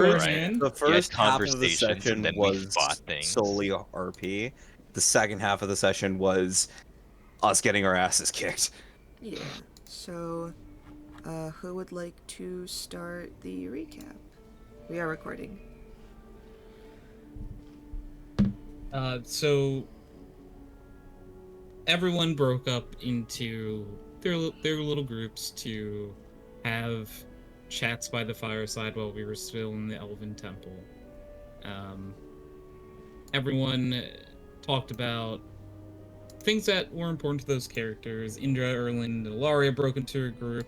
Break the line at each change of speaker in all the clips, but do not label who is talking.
Right.
The
You had
first half of the
conversations, and
session
then we
was
fought things.
solely RP. The second half of the session was us getting our asses kicked.
Yeah. So, who would like to start the recap? We are recording.
So everyone broke up into their little groups to have chats by the fireside while we were still in the Elven Temple. Everyone talked about things that were important to those characters. Indra, Erland, and Ilaria broke into a group,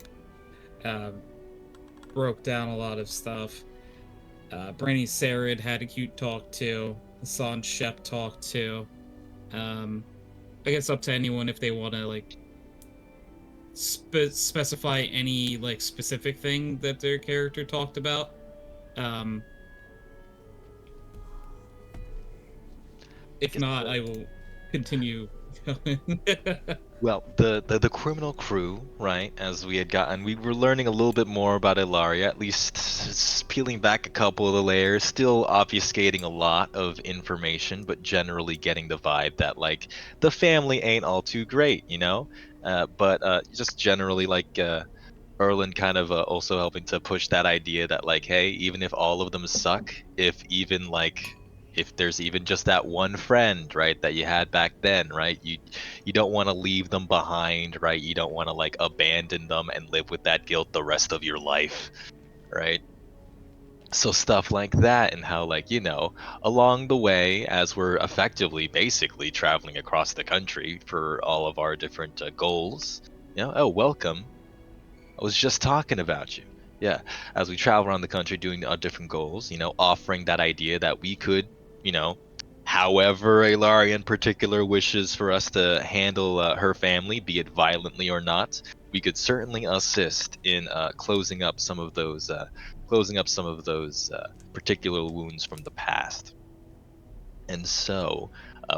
broke down a lot of stuff. Branny Sarid had a cute talk too. Hassan Shep talked too. I guess up to anyone if they want to like specify any like specific thing that their character talked about. If not, I will continue going.
Well, the criminal crew, right? As we had gotten, we were learning a little bit more about Ilaria, at least peeling back a couple of the layers, still obfuscating a lot of information, but generally getting the vibe that like the family ain't all too great, you know. But just generally like Erland kind of also helping to push that idea that like, hey, even if all of them suck, if there's even just that one friend, right, that you had back then, right, you don't want to leave them behind, right, you don't want to like abandon them and live with that guilt the rest of your life, right. So stuff like that, and how like, you know, along the way as we're effectively basically traveling across the country for all of our different goals, you know, oh, welcome, I was just talking about you. Yeah, as we travel around the country doing our different goals, you know, offering that idea that we could, you know, however Ilaria in particular wishes for us to handle her family, be it violently or not, we could certainly assist in closing up some of those particular wounds from the past. And so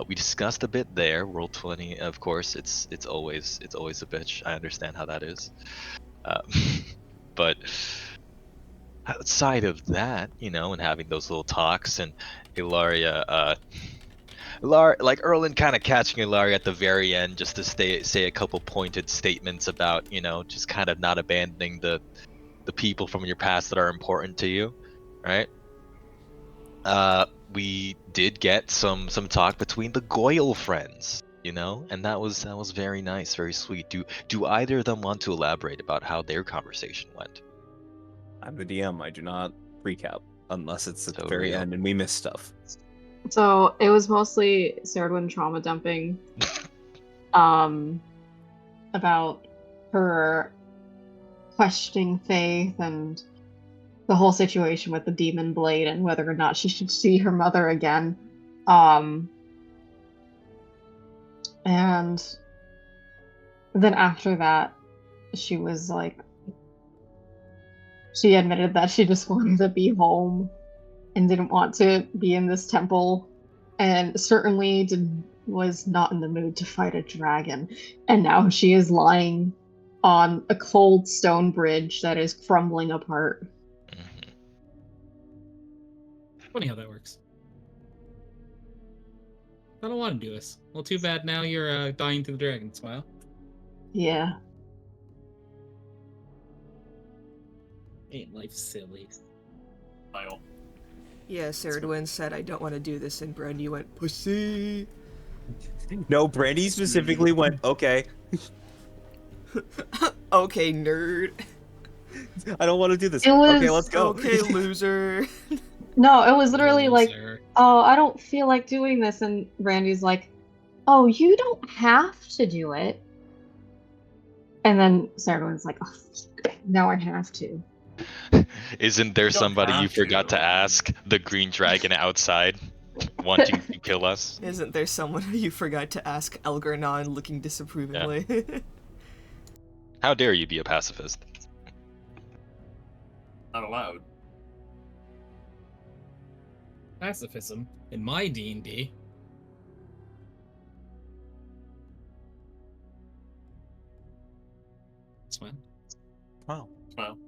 we discussed a bit there. Roll 20, of course, it's always a bitch. I understand how that is. Uh, but outside of that, you know, and having those little talks, and Ilaria, like Erland kind of catching Ilaria at the very end just to say a couple pointed statements about, you know, just kind of not abandoning the people from your past that are important to you, right? We did get some talk between the Goyle friends, you know, and that was very nice, very sweet. Do either of them want to elaborate about how their conversation went?
I'm the DM. I do not recap unless it's at the
So
very
real.
end and we miss stuff.
So it was mostly Serdwin trauma dumping about her questioning faith and the whole situation with the demon blade and whether or not she should see her mother again. And then after that, she was like, she admitted that she just wanted to be home and didn't want to be in this temple, and certainly was not in the mood to fight a dragon. And now she is lying on a cold stone bridge that is crumbling apart.
Mm-hmm.
Funny how that works. I don't want to do this. Well, too bad now you're dying to the dragon. Smile.
Yeah.
Ain't life silly?
Smile.
Yeah, Saradwin said, I don't want to do this, and Brandy went, pussy.
No, Brandy specifically went, okay.
Okay, nerd.
I don't want to do this.
It was-
Okay, let's go.
Okay, loser.
No, it was literally like,
Loser.
oh, I don't feel like doing this. And Brandy's like, oh, you don't have to do it. And then Serdwin's like, oh, now I have to.
Isn't there
You don't
somebody you
have
forgot to
to.
ask? The green dragon outside, wanting to kill us?
Isn't there someone you forgot to ask, Elgernon, looking disapprovingly?
How dare you be a pacifist?
Not allowed.
Pacifism in my D&D. Smile.
Wow.
Well,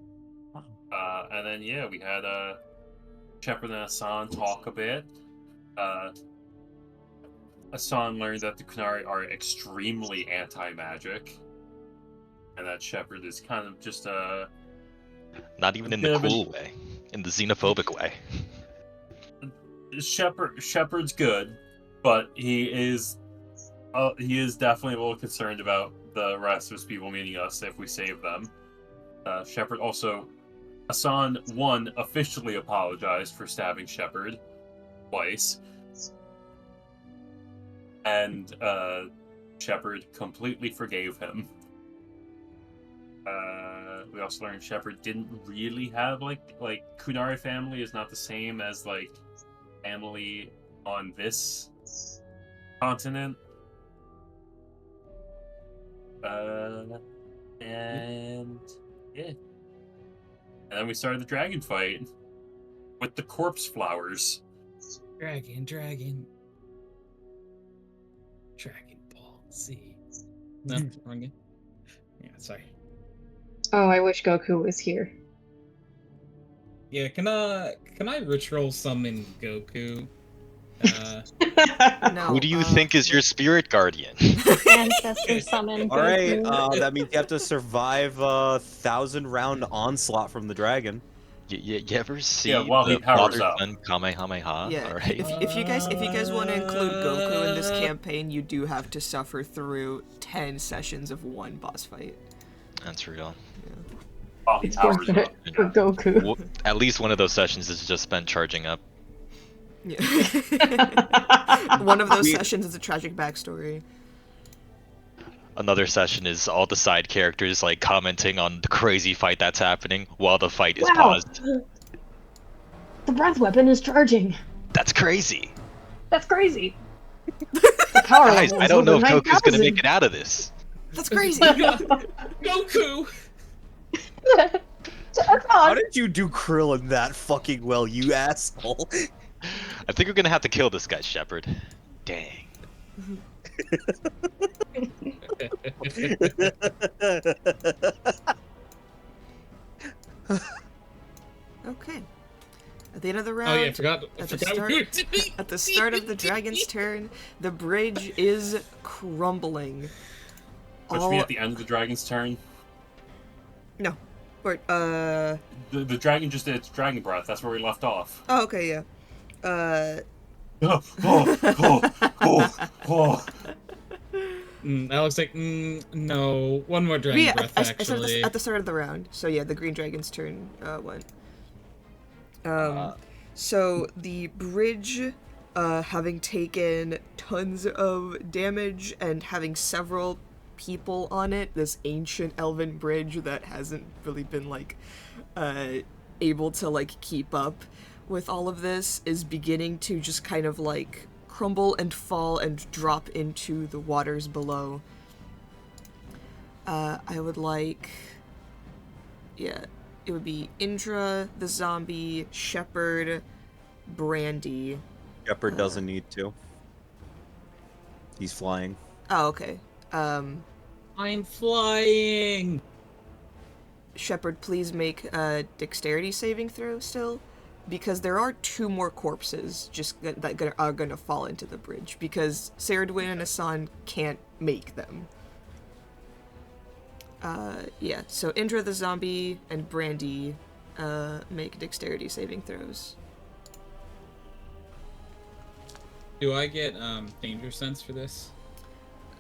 Wow.
and then yeah, we had Shepard and Hassan talk a bit. Hassan learned that the Kunari are extremely anti-magic, and that Shepard is kind of just
Not even in
bit
the
of an-
cool way, in the xenophobic way.
Shepard's good, but he is definitely a little concerned about the rest of his people, meaning us, if we save them. Shepard also, Hassan one officially apologized for stabbing Shepard twice, and Shepard completely forgave him. We also learned Shepard didn't really have like Kunari family is not the same as like family on this continent. And yeah. And then we started the dragon fight with the corpse flowers.
Dragon Ball Z. No, wrong game. Yeah, sorry.
Oh, I wish Goku was here.
Yeah, can I ritual summon Goku?
No.
Who do you think is your spirit guardian?
Ancestor summon.
All right,
Goku.
that means you have to survive a 1,000-round onslaught from the dragon.
You ever see
while he
the
powers up.
father-son Kamehameha?
Yeah.
All right.
If you guys want to include Goku in this campaign, you do have to suffer through 10 sessions of one boss fight.
That's real.
While he
It's
powers
worth
up.
it for Goku.
Well, at least one of those sessions is just spent charging up.
Yeah. One of those sessions is a tragic backstory.
Another session is all the side characters like commenting on the crazy fight that's happening while the fight is
Wow.
paused.
The breath weapon is charging.
That's crazy.
That's crazy. The power
Guys,
level
I
is
don't know if
over
Goku's gonna
9,000.
make it out of this.
That's crazy.
Goku!
How did you do Krillin that fucking well, you asshole?
I think we're gonna have to kill this guy, Shepard. Dang.
Okay. At the end of the
Oh
round,
yeah, I forgot
at the
we
start-
were doing-
at the start of the dragon's turn, the bridge is crumbling.
Which means at the end of the dragon's turn,
Or,
the dragon just did its dragon breath. That's where we left off.
oh, okay, yeah.
I was like, no, one more dragon
Yeah,
breath
I said
actually.
at the start of the round. So yeah, the green dragon's turn went. So the bridge, having taken tons of damage and having several people on it, this ancient elven bridge that hasn't really been like able to like keep up with all of this, is beginning to just kind of like crumble and fall and drop into the waters below. I would like, yeah, it would be Indra, the zombie, Shepard, Brandy.
Shepard doesn't need to. He's flying.
Oh, okay.
I'm flying.
Shepard, please make a dexterity saving throw still, because there are 2 more corpses that are gonna fall into the bridge, because Saradwin and Hassan can't make them. Yeah, so Indra the zombie and Brandy make dexterity saving throws.
Do I get danger sense for this?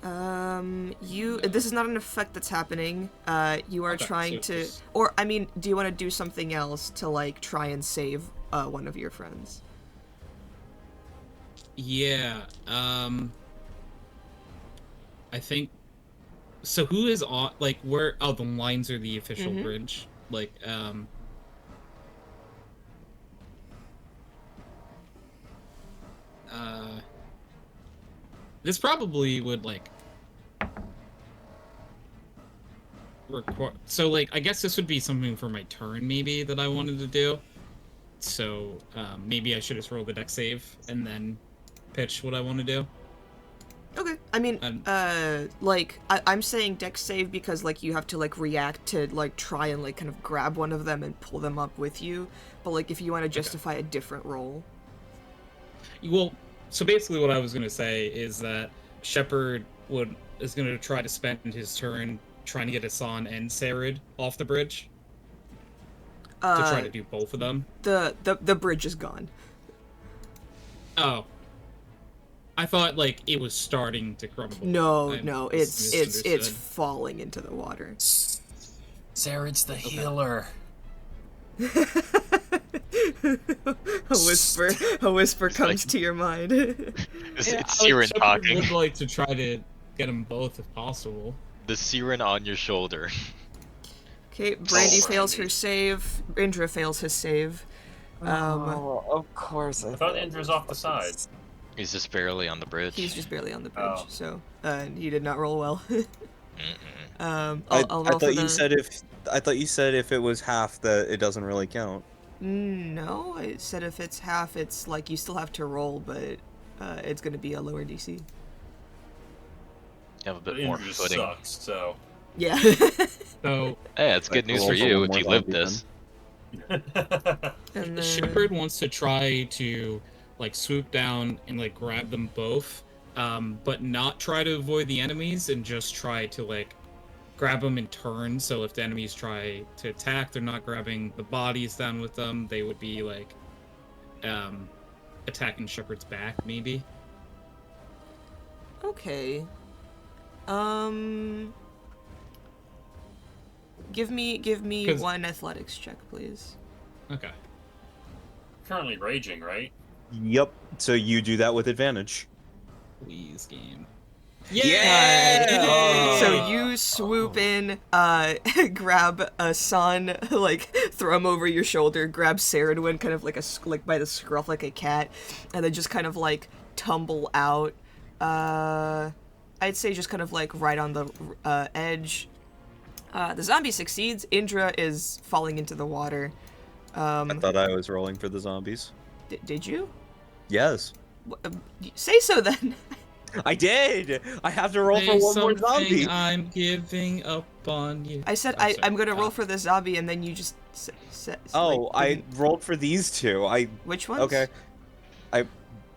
This is not an effect that's happening. You are
Okay,
trying
so
to,
just-
or I mean, do you want to do something else to like try and save one of your friends?
Yeah. I think. So who is on? Like where? Oh, the lines are the official
Mhm.
bridge. Like This probably would like record. So like, I guess this would be something for my turn, maybe that I wanted to do. So maybe I should just roll the deck save and then pitch what I want to do.
Okay. I mean,
And-
like, I'm saying dex save because, like, you have to, like, react to, like, try and, like, kind of grab one of them and pull them up with you. But, like, if you want to justify a different roll.
Well, so basically what I was going to say is that Shepard is going to try to spend his turn trying to get Hassan and Sarid off the bridge. To try to do both of them.
The bridge is gone.
Oh. I thought, like, it was starting to crumble.
No,
I
no, it's
misunderstood.
falling into the water.
Sarid's the healer.
A whisper comes
like-
to your mind.
It's
Yeah,
Siren
Shepard
talking.
would like to try to get them both if possible.
The Siren on your shoulder.
Okay, Brandy
Oh,
fails
Brandy.
her save. Indra fails his save.
Of course.
I thought Indra's off the side.
He's just barely on the bridge.
He's just barely on the bridge,
Oh.
so he did not roll well.
Mm-mm.
I'll roll for the...
I thought you said if it was half that it doesn't really count.
No, I said if it's half, it's like you still have to roll, but it's going to be a lower DC.
You have a
But
bit more
Indra
footing.
sucks, so.
Yeah.
So,
Hey, it's good news for
Also
you
one
if
more
you lived
zombie
this.
And then...
Shepard wants to try to, like, swoop down and, like, grab them both, but not try to avoid the enemies and just try to, like, grab them in turn. So if the enemies try to attack, they're not grabbing the bodies down with them. They would be, like, attacking Shepard's back, maybe.
Okay. Give me
'Cause-
one athletics check, please.
Okay.
Currently raging, right?
Yep. So you do that with advantage.
Please, game.
Yeah!
So you swoop in, grab a son, like throw him over your shoulder, grab Saradwin kind of like by the scruff like a cat, and then just kind of like tumble out. I'd say just kind of like right on the edge. The zombie succeeds. Indra is falling into the water.
I thought I was rolling for the zombies.
Did you?
Yes.
Say so then.
I did! I have to roll for
There's
one more
something
zombie!
I'm giving up on you.
I said
I'm sorry.
I'm gonna roll for the zombie, and then you just
Oh,
like,
I
didn't-
rolled for these two.
Which ones?
Okay.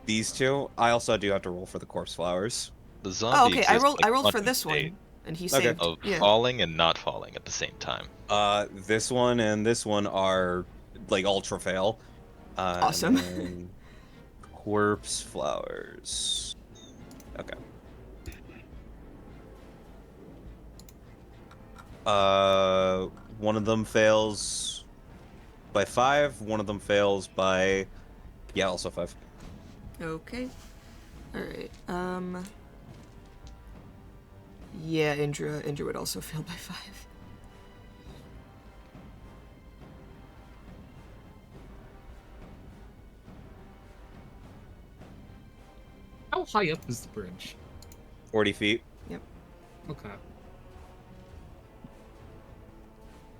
These two. I also do have to roll for the corpse flowers.
The zombie
Oh, okay. I
exists
rolled.
in a
I rolled for
quantum
this
state
one, and he
Okay.
saved.
of
Yeah.
falling and not falling at the same time.
This one and this one are like ultra fail.
Awesome.
And then corpse flowers. Okay. One of them fails by 5. One of them fails by, yeah, also 5.
Okay. All right. Yeah, Indra would also fail by 5.
How high up is the bridge?
40 feet.
Okay.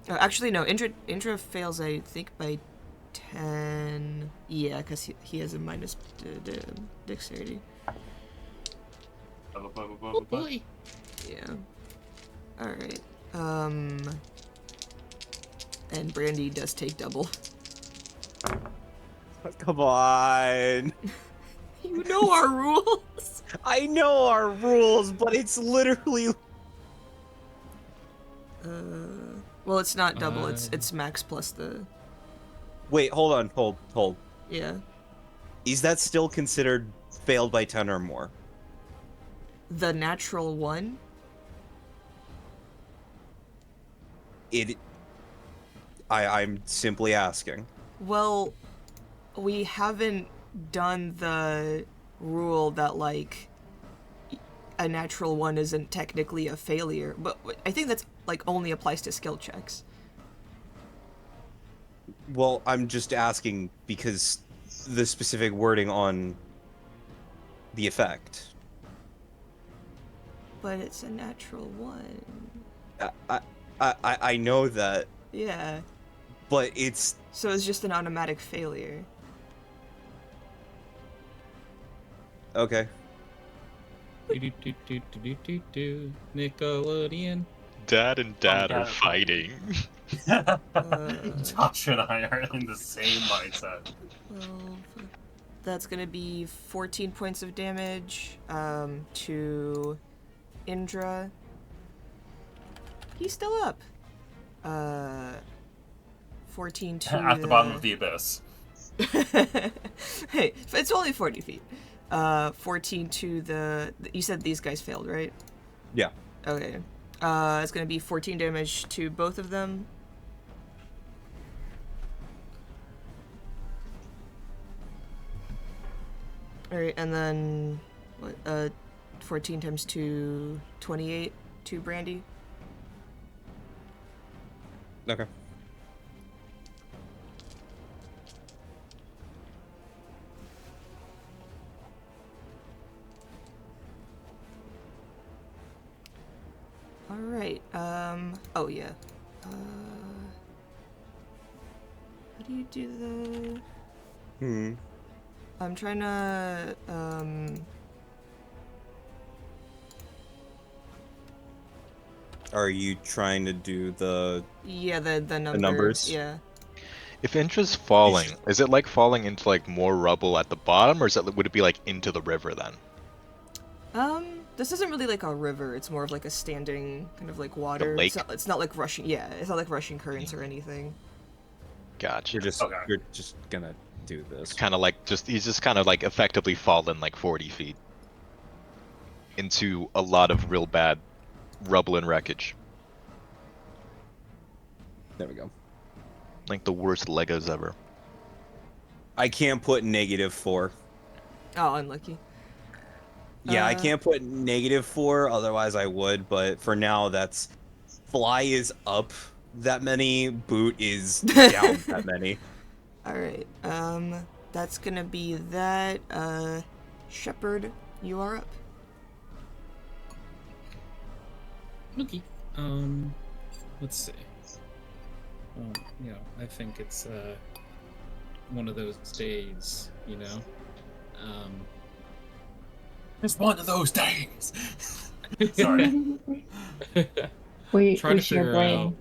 Actually, no. Indra fails, I think, by 10. Yeah, because he has a minus dexterity.
Oh boy.
Yeah. All right. And Brandy does take double.
Come on.
You know our rules.
I know our rules, but it's literally.
Well, it's not double. It's max plus the.
Wait, hold on, hold.
Yeah.
Is that still considered failed by 10 or more?
The natural one.
I'm simply asking.
Well, we haven't done the rule that, like, a natural one isn't technically a failure, but I think that's, like, only applies to skill checks.
Well, I'm just asking because the specific wording on the effect.
But it's a natural one.
I know that,
Yeah.
but it's
So it's just an automatic failure.
okay.
Nickelodeon.
Dad and Dad are
Dad.
fighting.
Josh and I are in the same mindset.
12. That's gonna be 14 points of damage to Indra. He's still up. 14 to
At the bottom of the abyss.
Hey, it's only 40 feet. 14 to the... You said these guys failed, right?
Yeah.
Okay. It's gonna be 14 damage to both of them. Alright, and then... What, 14 times 2... 28 to Brandy.
Okay.
Alright, oh yeah. How do you do the... I'm trying to,
Are you trying to do the...
yeah, the numbers.
numbers?
Yeah.
If Intra's falling, is it like falling into like more rubble at the bottom, or is it would it be like into the river then?
This isn't really like a river. It's more of like a standing kind of like water.
lake?
It's not like rushing. Yeah, it's not like rushing currents or anything.
Gotcha.
You're just
Okay.
you're just gonna do this.
Kind of like he's just kind of like effectively fallen like 40 feet into a lot of real bad rubble and wreckage,
There we go.
like the worst Legos ever.
I can't put -4.
Oh, unlucky.
Yeah, I can't put -4, otherwise I would, but for now that's... Fly is up that many, boot is down that many.
Alright, that's gonna be that. Shepherd, you are up.
Okay. Let's see. Well, you know, I think it's one of those days, you know.
It's one of those days. Sorry.
We
Trying to
share
figure
brain.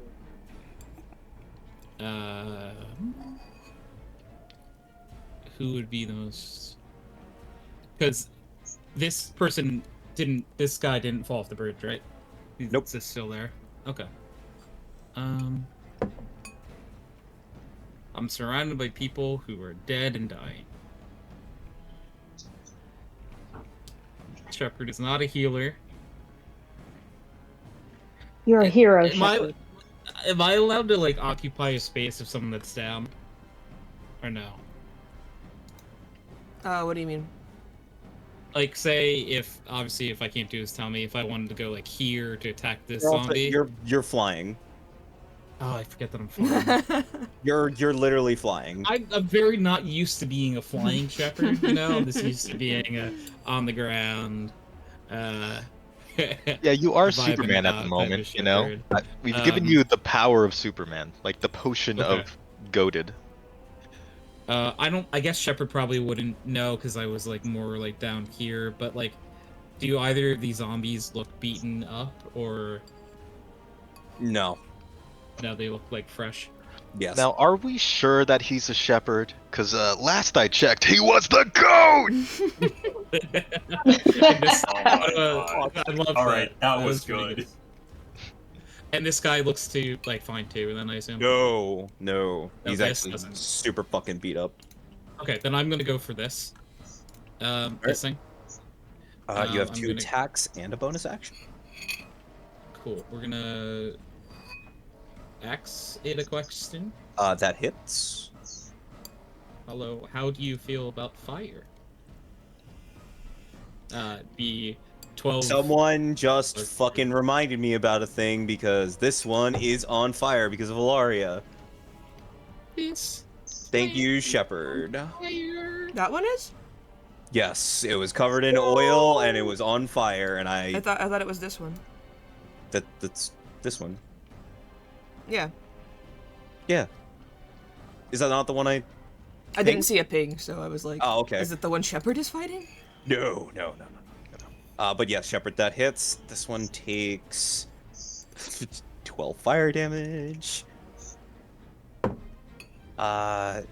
out who would be the most, because this guy didn't fall off the bridge, right?
Nope.
Is this still there? Okay. I'm surrounded by people who are dead and dying. Shepherd is not a healer.
You're a hero,
Am
Shepherd.
Am I allowed to like occupy a space of someone that's down? Or no?
What do you mean?
Like, say if obviously if I can't do this, tell me if I wanted to go like here to attack this
You're, also-
zombie.
you're flying.
Oh, I forget that I'm flying.
You're literally flying.
I'm very not used to being a flying shepherd. You know, this used to being a on the ground.
Yeah, you are
vibing
Superman at
about
the
type
moment,
of
you know?
shepherd.
We've given you the power of Superman, like the potion
Okay.
of goaded.
I guess Shepherd probably wouldn't know because I was like more like down here. But like, do either of these zombies look beaten up or
No.
no? They look like fresh.
Yes.
Now, are we sure that he's a shepherd? Because last I checked, he was the goat!
And this-
Oh my God.
I love
All right, that was
was pretty
good.
And this guy looks to like fine too. Then I assume.
No.
No,
He's
this
actually
doesn't.
super fucking beat up.
Okay, then I'm gonna go for this. This thing.
You have
I'm
2
gonna-
attacks and a bonus action.
Cool. We're gonna ask it a question.
That hits.
Hello. How do you feel about fire? The 12.
Someone just
Okay.
fucking reminded me about a thing because this one is on fire because of Ilaria.
This
Thank you, Shepherd.
fire.
That one is?
Yes, it was covered in oil and it was on fire, and
I thought it was this one.
that's this one.
Yeah.
Yeah. Is that not the one I?
I
Ping?
didn't see a ping, so I was like,
Oh, okay.
is it the one Shepherd is fighting?
No. But yes, Shepard, that hits. This one takes 12 fire damage. And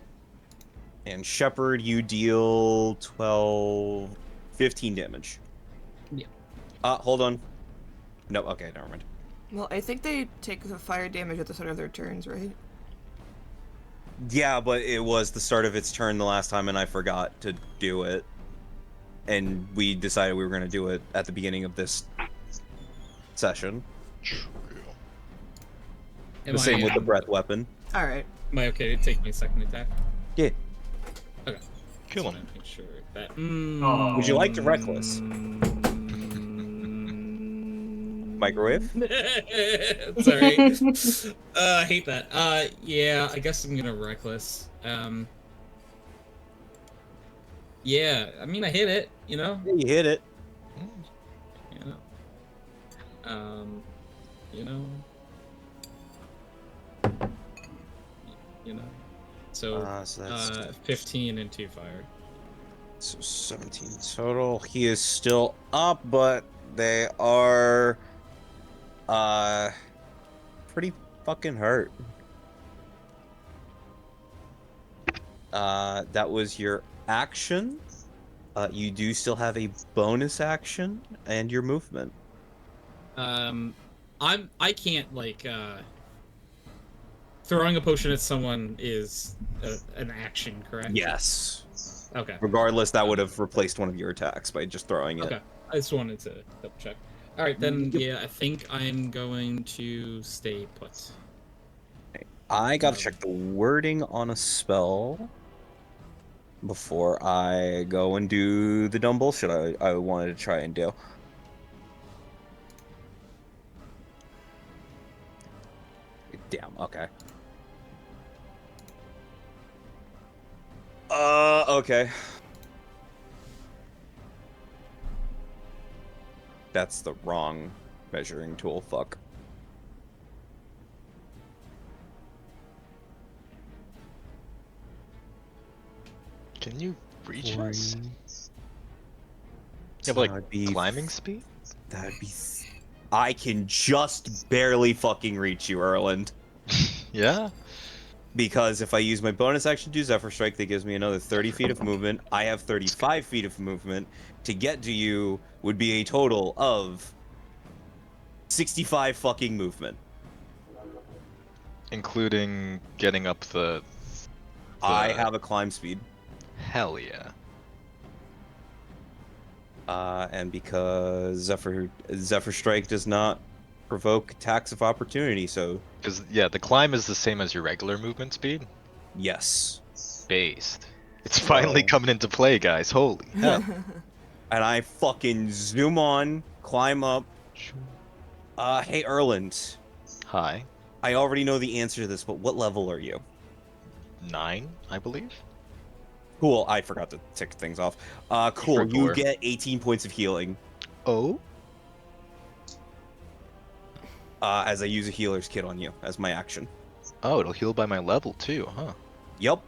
Shepard, you deal 15 damage.
Yeah.
Hold on. No, okay, never mind.
Well, I think they take the fire damage at the start of their turns, right?
Yeah, but it was the start of its turn the last time, and I forgot to do it. And we decided we were going to do it at the beginning of this session. The same with the breath weapon.
Alright.
Am I okay to take my second attack?
Yeah.
Okay.
Kill
Just
him.
wanna make sure that.
Would you like to reckless? Microwave?
Sorry. I hate that. Yeah, I guess I'm gonna reckless. Yeah, I mean I hit it, you know?
Yeah, you hit it.
You know. You know. So,
So that's
15 and 2 fire.
so 17 total. He is still up, but they are pretty fucking hurt. That was your action. You do still have a bonus action and your movement.
I can't like throwing a potion at someone is an action, correct?
Yes.
Okay.
Regardless, that would have replaced one of your attacks by just throwing it.
Okay. I just wanted to double check. All right, then. Yeah, I think I'm going to stay put.
I gotta check the wording on a spell before I go and do the dumb bullshit I wanted to try and do. Damn, okay. Okay. That's the wrong measuring tool, fuck.
Can you reach us?
40.
You
So
have like
that'd be
climbing speed?
That'd be. I can just barely fucking reach you, Erland.
Yeah.
Because if I use my bonus action to do Zephyr Strike, that gives me another 30 feet of movement. I have 35 feet of movement. To get to you would be a total of 65 fucking movement.
Including getting up the
I have a climb speed.
hell yeah.
And because Zephyr Strike does not provoke attacks of opportunity, so
Because yeah, the climb is the same as your regular movement speed.
yes.
Based. It's finally
So-
coming into play, guys. Holy hell.
And I fucking zoom on, climb up. Hey Erland,
Hi.
I already know the answer to this, but what level are you?
9, I believe.
Cool, I forgot to tick things off. Cool,
For
you
gore.
get 18 points of healing
Oh?
as I use a healer's kit on you as my action.
Oh, it'll heal by my level too, huh?
Yep.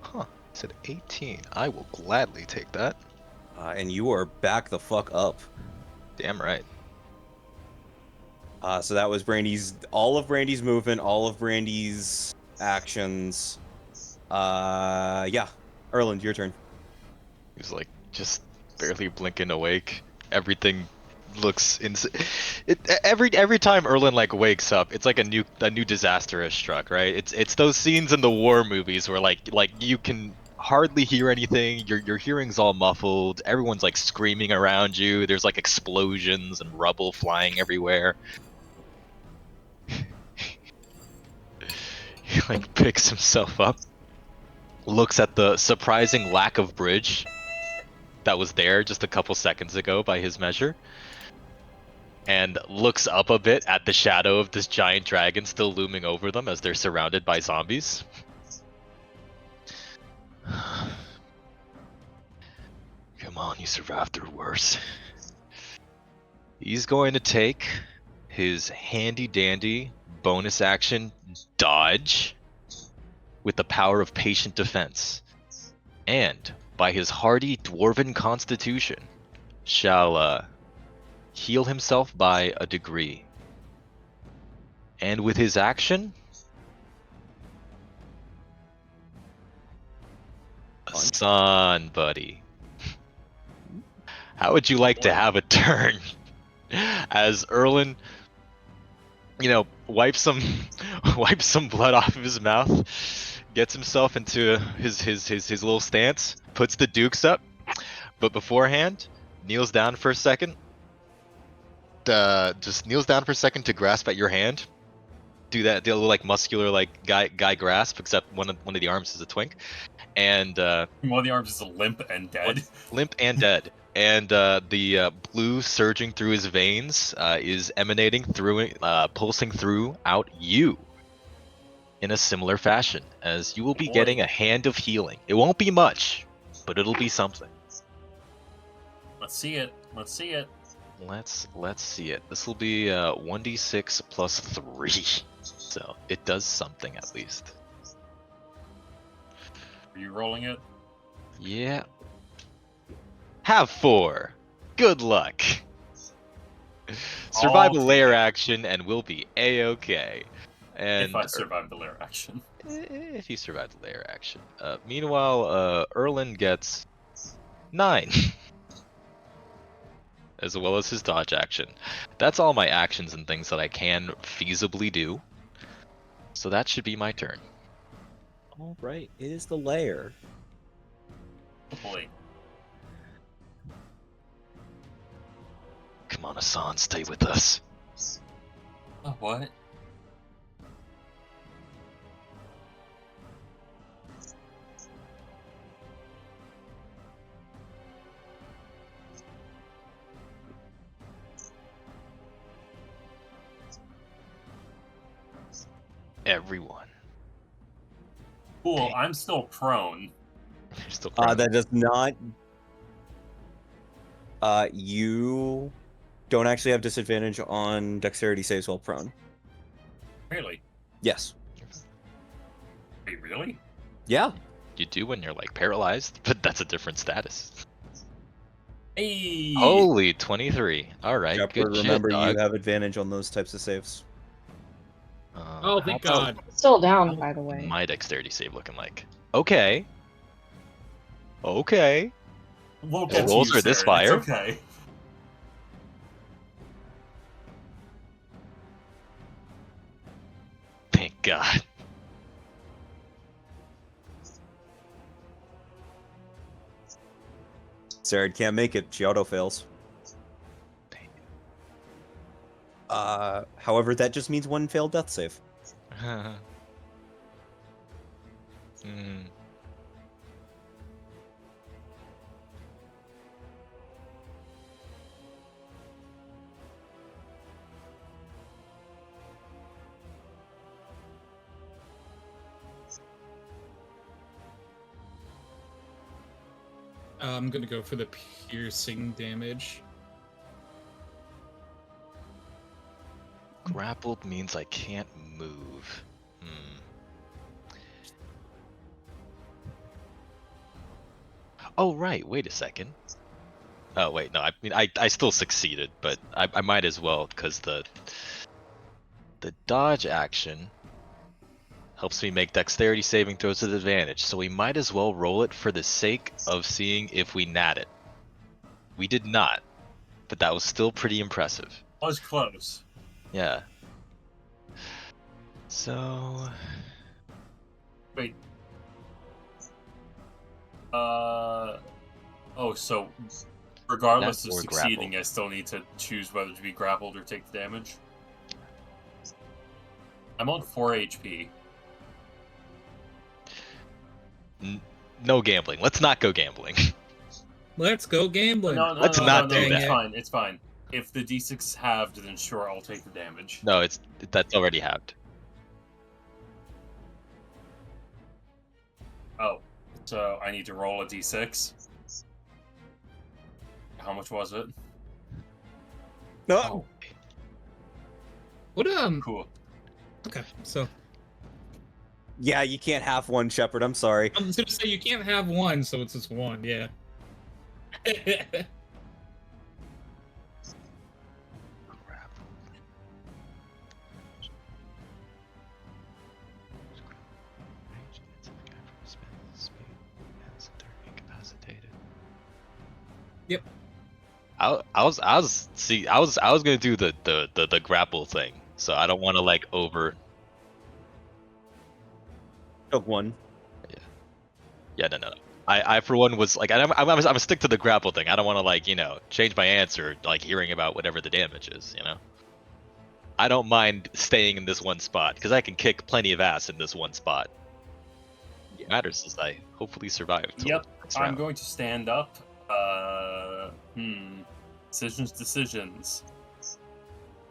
Huh. It said 18. I will gladly take that.
And you are back the fuck up.
Damn right.
So that was all of Brandy's movement, all of Brandy's actions. Yeah. Erland, your turn.
He's like just barely blinking awake. Everything looks every time Erlen like wakes up, it's like a new disaster has struck, right? It's those scenes in the war movies where like you can hardly hear anything. Your hearing's all muffled. Everyone's like screaming around you. There's like explosions and rubble flying everywhere. He like picks himself up, looks at the surprising lack of bridge that was there just a couple seconds ago by his measure, and looks up a bit at the shadow of this giant dragon still looming over them as they're surrounded by zombies. Come on, you survived through worse. He's going to take his handy dandy bonus action dodge with the power of patient defense, and by his hardy dwarven constitution shall heal himself by a degree. And with his action, a sun, buddy. How would you like to have a turn as Erlen, wipes some blood off of his mouth, gets himself into his little stance, puts the dukes up, but beforehand kneels down for a second. Just kneels down for a second to grasp at your hand. Do that, the little like muscular like guy grasp, except one of the arms is a twink, and
One of the arms is limp and dead.
Limp and dead. And the blue surging through his veins is emanating through, pulsing throughout you in a similar fashion, as you will be getting a hand of healing. It won't be much, but it'll be something.
Let's see it. Let's see it.
Let's see it. This will be 1d6 plus 3, so it does something at least.
Are you rolling it?
Yeah. Have 4. Good luck. Survive a
I'll
lair
take it.
action and we'll be a-okay. And
If I survive the lair action.
if you survive the lair action. Meanwhile, Erlen gets 9. As well as his dodge action. That's all my actions and things that I can feasibly do. So that should be my turn.
All right, it is the lair.
Boy.
Come on, Hassan, stay with us.
Oh, what?
Everyone.
Cool,
Dang.
I'm still prone.
You're still prone.
That does not. You don't actually have disadvantage on dexterity saves while prone.
Really?
Yes.
Wait, really?
Yeah.
You do when you're like paralyzed, but that's a different status.
Hey!
Holy 23. Alright,
Shepard,
good shit,
remember
dog.
you have advantage on those types of saves.
Oh,
how
thank
about
God.
Still down, by the way.
my dexterity save looking like? Okay. Okay.
We'll
The
get to
rolls
you,
are this
sir.
fire?
It's okay.
Thank God.
Sarah can't make it. She auto fails. However, that just means one failed death save.
Hmm.
I'm gonna go for the piercing damage.
Grappled means I can't move. Oh, right. Wait a second. Oh, wait. No, I mean, I still succeeded, but I might as well, because the dodge action helps me make dexterity saving throws with advantage, so we might as well roll it for the sake of seeing if we nat it. We did not, but that was still pretty impressive.
Was close.
Yeah. So...
Wait. Oh, so regardless of
Or
succeeding,
grappled.
I still need to choose whether to be grappled or take the damage. I'm on 4 HP.
No gambling. Let's not go gambling.
Let's go gambling.
No,
Let's not do
it's
that.
fine. It's fine. If the D6 halved, then sure, I'll take the damage.
No, that's already halved.
Oh, so I need to roll a D6. How much was it?
No.
What
Cool.
Okay, so
Yeah, you can't have one, Shepard. I'm sorry.
I was gonna say you can't have one, so it's just one, yeah. Yep.
I was gonna do the grapple thing, so I don't want to like over.
Took one.
Yeah, no. I for one was like I'm gonna stick to the grapple thing. I don't want to like change my answer like hearing about whatever the damage is. I don't mind staying in this one spot because I can kick plenty of ass in this one spot. What matters is I hopefully survive till
Yep,
the next
I'm
round.
going to stand up. Decisions.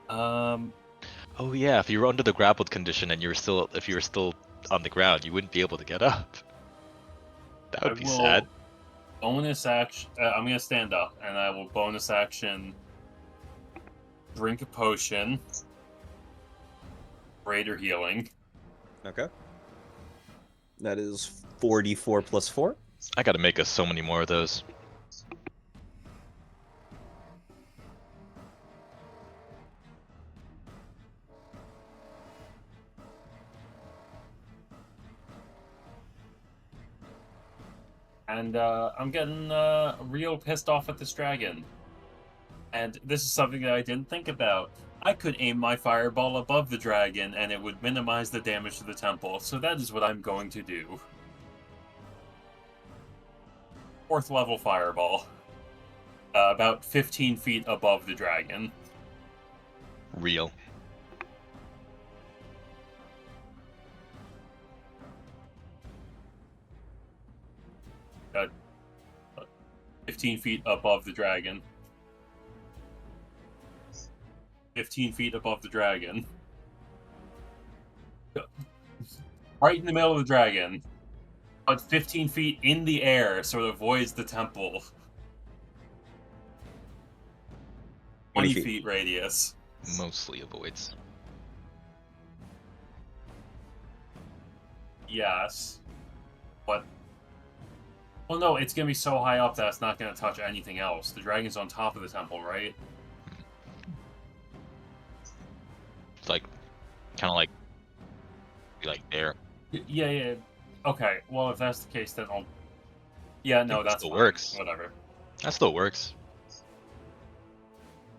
Oh yeah, if you were under the grappled condition and if you were still on the ground, you wouldn't be able to get up. That would be sad.
Bonus action. I'm gonna stand up, and I will bonus action. Drink a potion. Greater healing.
Okay. That is 44 plus 4.
I gotta make us so many more of those.
And I'm getting real pissed off at this dragon. And this is something that I didn't think about. I could aim my fireball above the dragon and it would minimize the damage to the temple, so that is what I'm going to do. 4th level fireball. About 15 feet above the dragon.
Real.
Uh, 15 feet above the dragon. 15 feet above the dragon. Right in the middle of the dragon. But 15 feet in the air, so it avoids the temple. 20 feet radius.
Mostly avoids.
Yes. But... Well, no, it's going to be so high up that it's not going to touch anything else. The dragon's on top of the temple, right?
It's like, kind of like, be like there.
Yeah. Okay, well, if that's the case, then I'll... Yeah, no, that's
still
fine.
works.
Whatever.
That still works.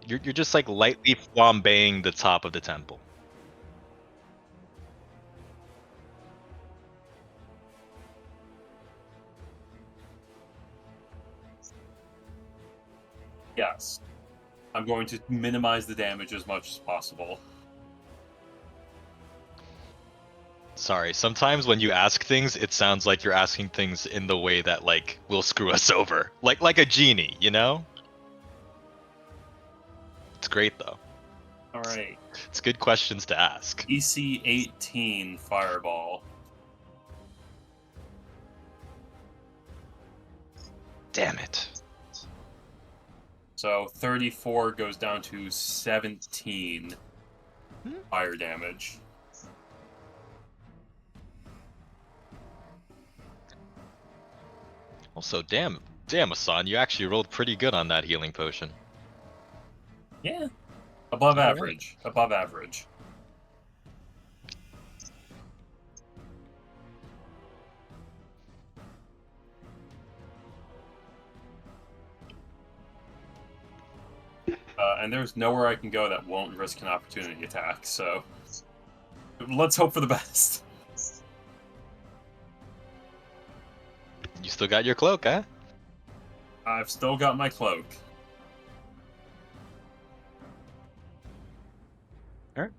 You're just like lightly flambeing the top of the temple.
Yes. I'm going to minimize the damage as much as possible.
Sorry, sometimes when you ask things, it sounds like you're asking things in the way that like will screw us over. Like a genie, you know? It's great though.
Alright.
It's good questions to ask.
EC 18 Fireball.
Damn it.
So 34 goes down to 17 fire damage.
Also, damn, Asan, you actually rolled pretty good on that healing potion.
Yeah. Above
All right.
average. Above average. And there's nowhere I can go that won't risk an opportunity attack, so... Let's hope for the best.
You still got your cloak, huh?
I've still got my cloak.
Alright.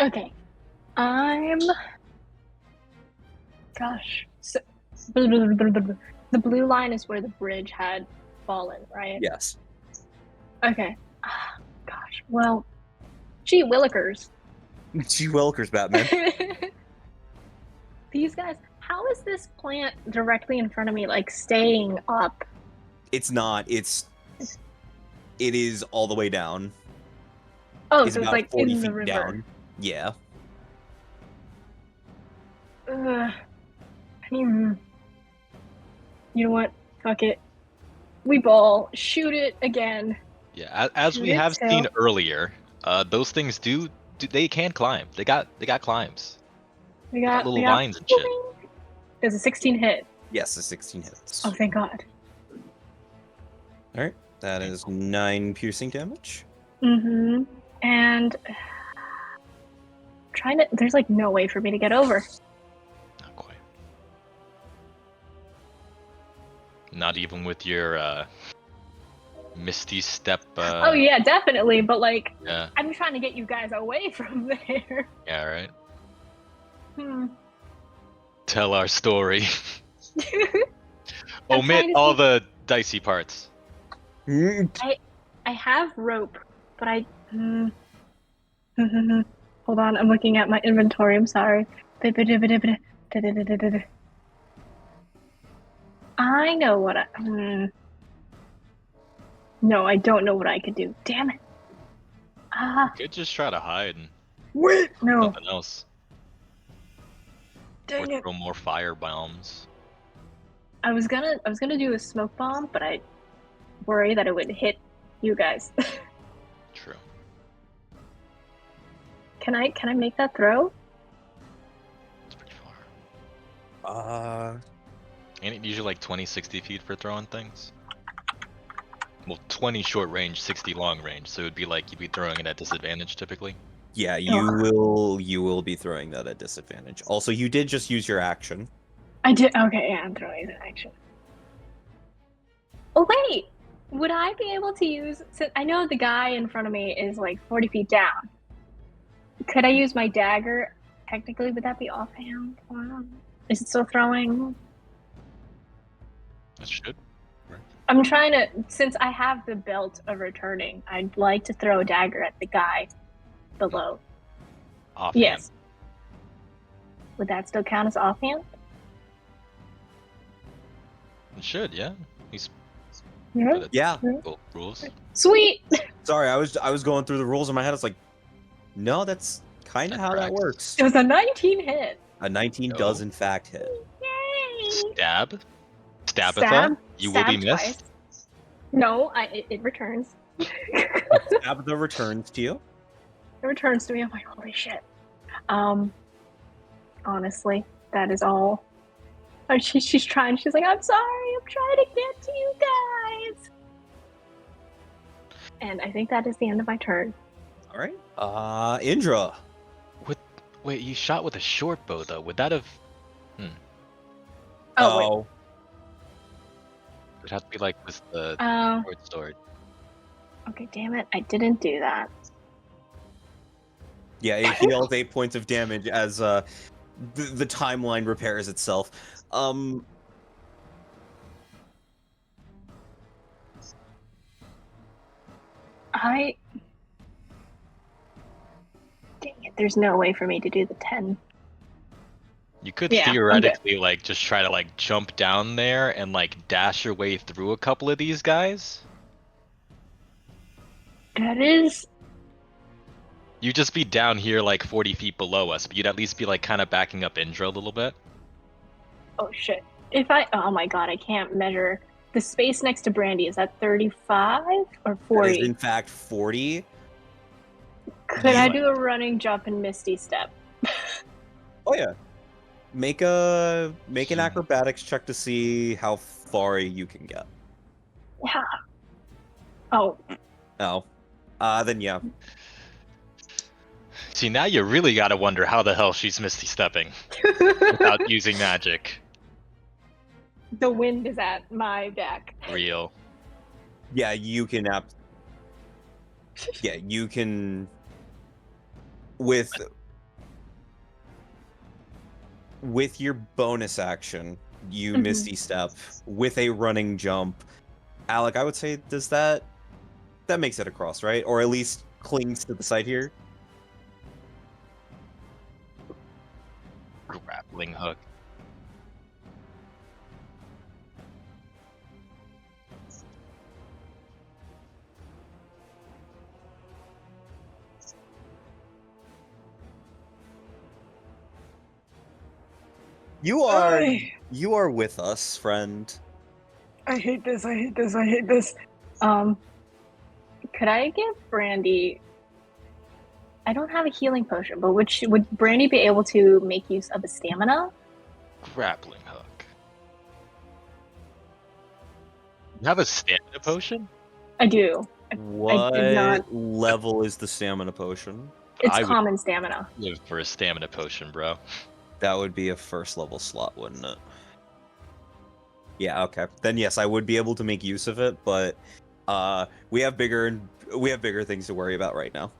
Okay. Gosh. So, the blue line is where the bridge had fallen, right?
Yes.
Okay. Gosh. Well, gee willikers.
Gee Wilkers, Batman.
These guys, how is this plant directly in front of me, like, staying up?
It's not. It is all the way down.
Oh,
It's
so it's
about
like
40
in the
feet
river.
down. Yeah.
You know what? Fuck it. We ball. Shoot it again.
Yeah, as we
Shoot
have
it,
seen
so-
earlier, those things do they can climb. They got climbs.
We
They got
got
little vines and shit.
There's a 16 hit.
Yes, a 16 hits.
Oh, thank God.
All right, that is 9 piercing damage.
Mm-hmm. And trying to. There's like no way for me to get over.
Not quite. Not even with your Misty Step.
Oh yeah, definitely. But like,
Yeah.
I'm trying to get you guys away from there.
Yeah. Right.
Hmm.
Tell our story.
I'm
Omit
trying to
all
see-
the dicey parts.
I have rope, but I. Hold on, I'm looking at my inventory. I'm sorry. I know what I. No, I don't know what I could do. Damn it. Ah,
You could just try to hide and
wait. No.
nothing else. Or
Dang it.
throw more fire bombs.
I was gonna do a smoke bomb, but I worry that it would hit you guys.
True.
Can I make that throw?
It's pretty far. Ain't it usually like 20, 60 feet for throwing things? Well, 20 short range, 60 long range, so it would be like you'd be throwing it at disadvantage typically.
Yeah, you will be throwing that at disadvantage. Also, you did just use your action.
I did. Okay, yeah, I'm throwing it action. Oh wait, would I be able to use? Since I know the guy in front of me is like 40 feet down. Could I use my dagger? Technically, would that be offhand? Is it still throwing?
That should.
I'm trying to. Since I have the belt of returning, I'd like to throw a dagger at the guy below.
Offhand.
Yes. Would that still count as offhand?
It should, yeah. He's
Yeah.
good at
Yeah.
both rules.
Sweet.
Sorry, I was going through the rules in my head. It's like, no, that's kind of
That
how that
tracks.
works.
It was a 19 hit.
A 19
No.
does in fact hit.
Yay!
Stab? Stabitha?
Stab.
You will be
Stab
missed?
twice. No, it returns.
Tabitha returns to you.
It returns to me. I'm like, holy shit. Honestly, that is all. Oh, she's trying. She's like, I'm sorry. I'm trying to get to you guys. And I think that is the end of my turn.
All right. Indra.
Wait, you shot with a short bow though. Would that have?
Oh,
It'd have to be like with the
wait.
short sword.
Okay, damn it. I didn't do that.
Yeah, it heals 8 points of damage as the timeline repairs itself.
Dang it. There's no way for me to do the 10.
You could
Yeah, I'm good.
theoretically like just try to like jump down there and like dash your way through a couple of these guys.
That is.
You'd just be down here like 40 feet below us, but you'd at least be like kind of backing up Indra a little bit.
Oh, shit. Oh my god, I can't measure. The space next to Brandy, is that 35 or
That
40?
is in fact 40.
Could I
Yeah.
do a running jump and Misty Step?
Oh yeah. Make an acrobatics check to see how far you can get.
Yeah. Oh.
Oh. Then yeah.
See, now you really gotta wonder how the hell she's Misty Stepping without using magic.
The wind is at my back.
Real.
Yeah, you can Yeah, you can with your bonus action, you
Mhm.
Misty Step with a running jump. Alec, I would say that makes it across, right? Or at least clings to the side here.
Grappling hook.
You are with us, friend.
I hate this. I hate this. I hate this. Could I give Brandy I don't have a healing potion, but would Brandy be able to make use of a stamina?
Grappling hook. You have a stamina potion?
I do.
What
did not-
level is the stamina potion?
It's
I would
common stamina.
live for a stamina potion, bro.
That would be a first level slot, wouldn't it? Yeah, okay. Then yes, I would be able to make use of it, but we have bigger things to worry about right now.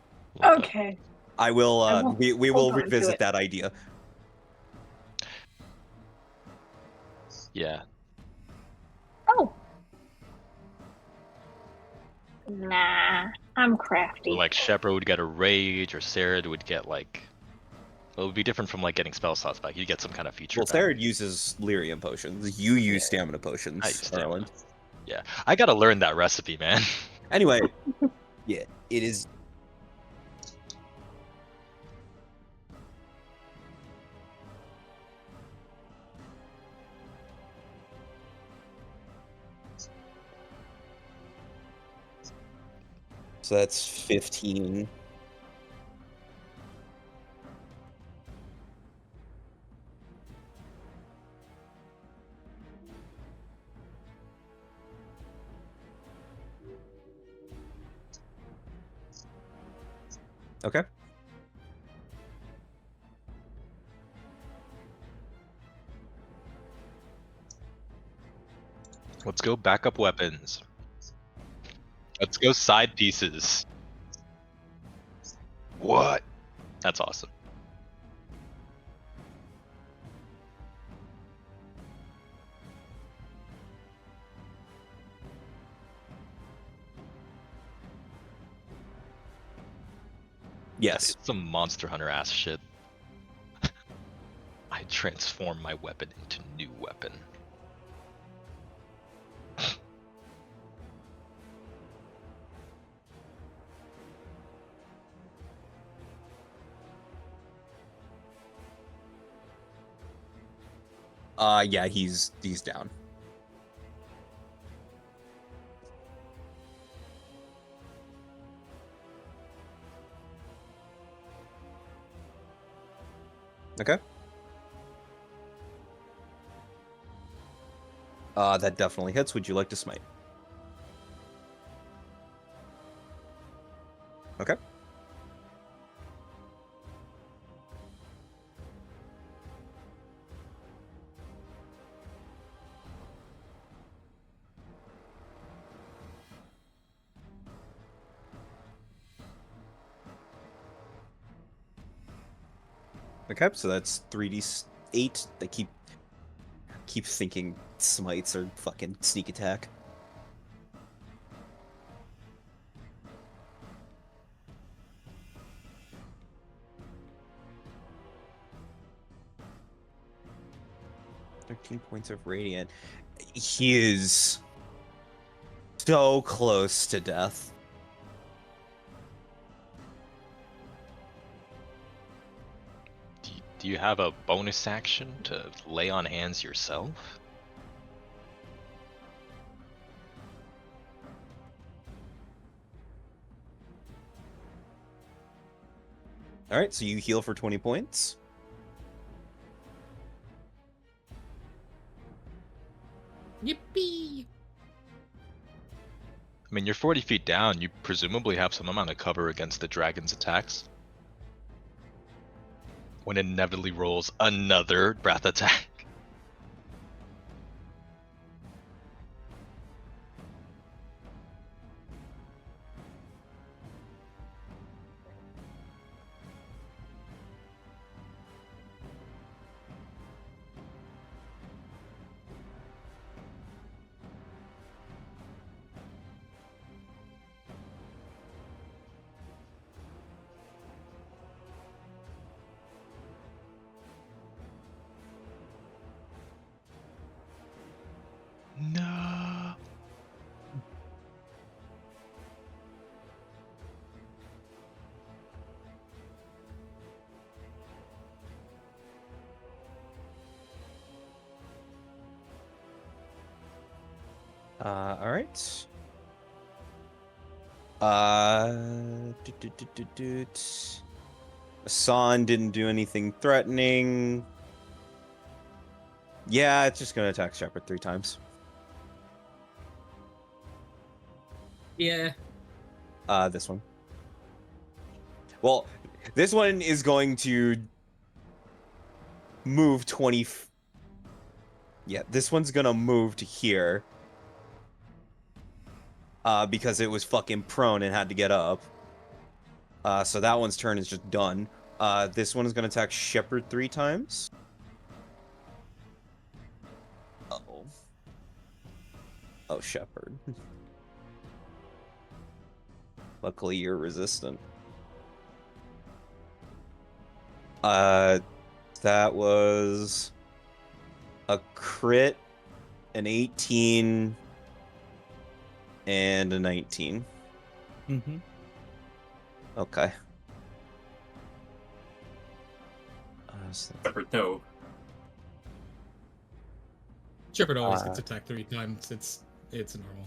Okay.
I will
I will
we will
hold on to
revisit
it.
that idea.
Yeah.
Oh. Nah, I'm crafty.
Like Shepard would get a rage, or Sarah would get like. Well, it would be different from like getting spell slots back. You'd get some kind of feature.
Well,
back.
Sarah uses lyrium potions. You use stamina potions,
I use stamina.
Erland.
Yeah, I gotta learn that recipe, man.
Anyway, yeah, it is. So that's 15. Okay.
Let's go backup weapons. Let's go side pieces. What? That's awesome.
Yes.
It's some Monster Hunter ass shit. I transform my weapon into new weapon.
Yeah, he's down. Okay. That definitely hits. Would you like to smite? Okay. Okay, so that's 3d8. They keep thinking smites are fucking sneak attack. .13 of radiant. He is so close to death.
Do you have a bonus action to lay on hands yourself?
All right, so you heal for 20 points.
Yippee!
I mean, you're 40 feet down. You presumably have some amount of cover against the dragon's attacks. When it inevitably rolls another breath attack. No.
All right. Asan didn't do anything threatening. Yeah, it's just gonna attack Shepard 3 times.
Yeah.
This one. Well, this one is going to move 20. Yeah, this one's gonna move to here. Because it was fucking prone and had to get up. So that one's turn is just done. This one is gonna attack Shepard 3 times. Uh-oh. Oh, Shepard. Luckily, you're resistant. That was a crit, an 18, and a 19.
Mm-hmm.
Okay.
Separate no.
Shepard always gets attacked 3 times. It's normal.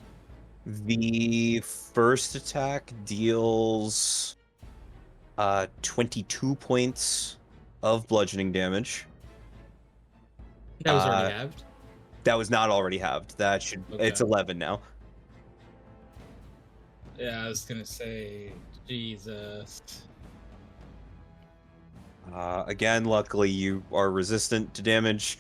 The first attack deals 22 points of bludgeoning damage.
That was already halved.
That was not already halved. That should It's 11 now.
Yeah, I was gonna say, Jesus.
Again, luckily you are resistant to damage.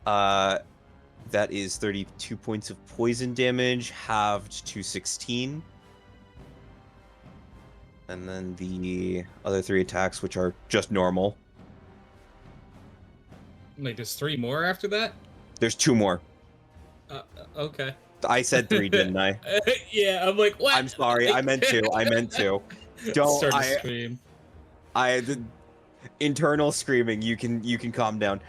That is 32 points of poison damage, halved to 16. And then the other 3 attacks, which are just normal.
Like, there's 3 more after that?
There's 2 more.
Okay.
I said 3, didn't I?
Yeah, I'm like, what?
I'm sorry. I meant to. Don't.
Start to scream.
The internal screaming. You can calm down.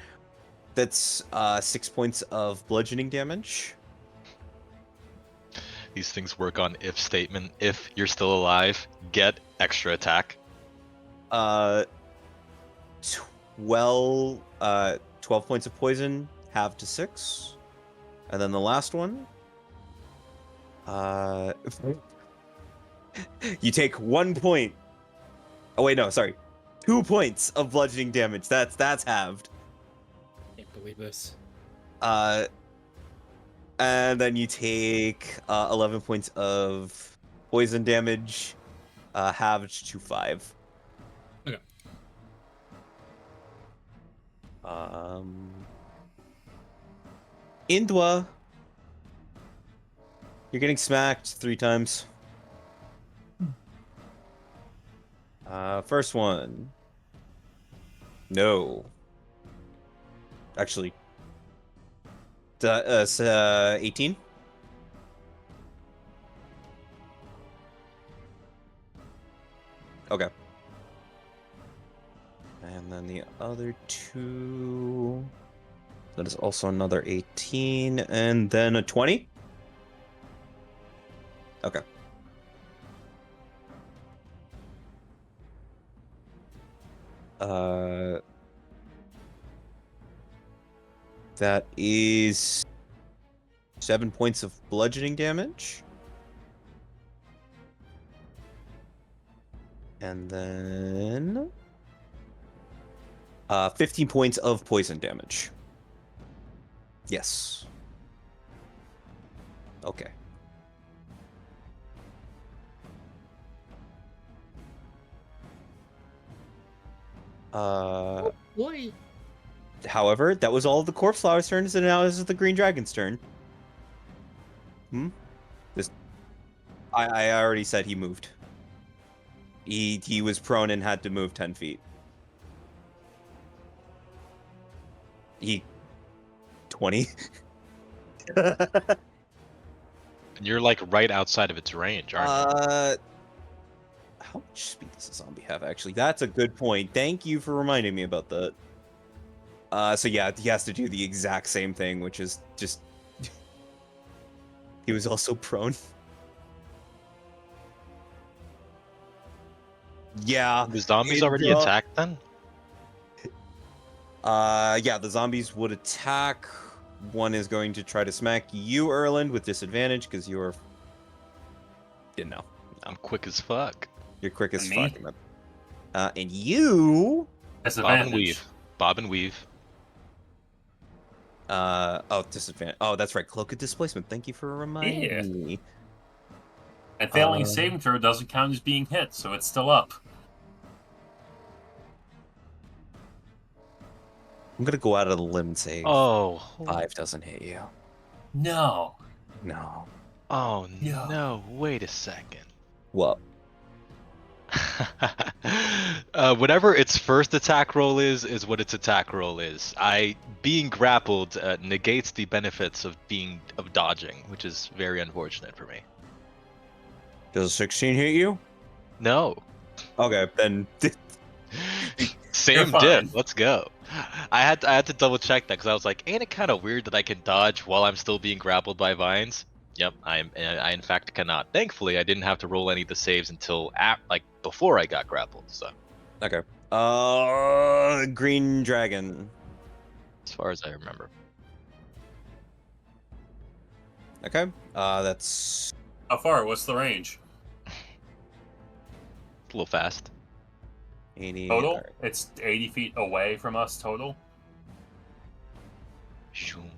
That's 6 points of bludgeoning damage.
These things work on if statement. If you're still alive, get extra attack.
12 points of poison, halved to 6. And then the last one. You take 1 point. Oh wait, no, sorry. 2 points of bludgeoning damage. That's halved.
Can't believe this.
And then you take 11 points of poison damage, halved to 5.
Okay.
Indwa, you're getting smacked 3 times. First one. No. Actually. 18? Okay. And then the other 2... That is also another 18, and then a 20? Okay. That is 7 points of bludgeoning damage. And then 15 points of poison damage. Yes. Okay.
Wait.
However, that was all of the corpse flower's turn, so now this is the green dragon's turn. I already said he moved. He was prone and had to move 10 feet. 20.
And you're like right outside of its range, aren't you?
How much speed does a zombie have, actually? That's a good point. Thank you for reminding me about that. So yeah, he has to do the exact same thing, which is just... He was also prone. Yeah.
The zombies already attacked then?
Yeah, the zombies would attack. One is going to try to smack you, Erland, with disadvantage, because you're... Didn't know.
I'm quick as fuck.
You're quick as
Me?
fuck. And you.
Bob and
Disadvantage.
weave. Bob and weave.
Oh, disadvantage. Oh, that's right. Cloak of displacement. Thank you for reminding me.
And failing a saving throw doesn't count as being hit, so it's still up.
I'm gonna go out of the limb and say
Oh.
5 doesn't hit you.
No.
No.
Oh
Yeah.
no! Wait a second.
What?
Whatever its first attack roll is what its attack roll is. Being grappled negates the benefits of dodging, which is very unfortunate for me.
Does a 16 hit you?
No.
Okay, then.
Same
fine.
diff. Let's go. I had to double check that because I was like, ain't it kind of weird that I can dodge while I'm still being grappled by vines? Yep, I in fact cannot. Thankfully, I didn't have to roll any of the saves until before I got grappled. So
Okay. Green dragon.
as far as I remember,
Okay. That's
How far? What's the range?
it's a little fast.
80.
Total?
Alright.
It's 80 feet away from us total.
Shoom.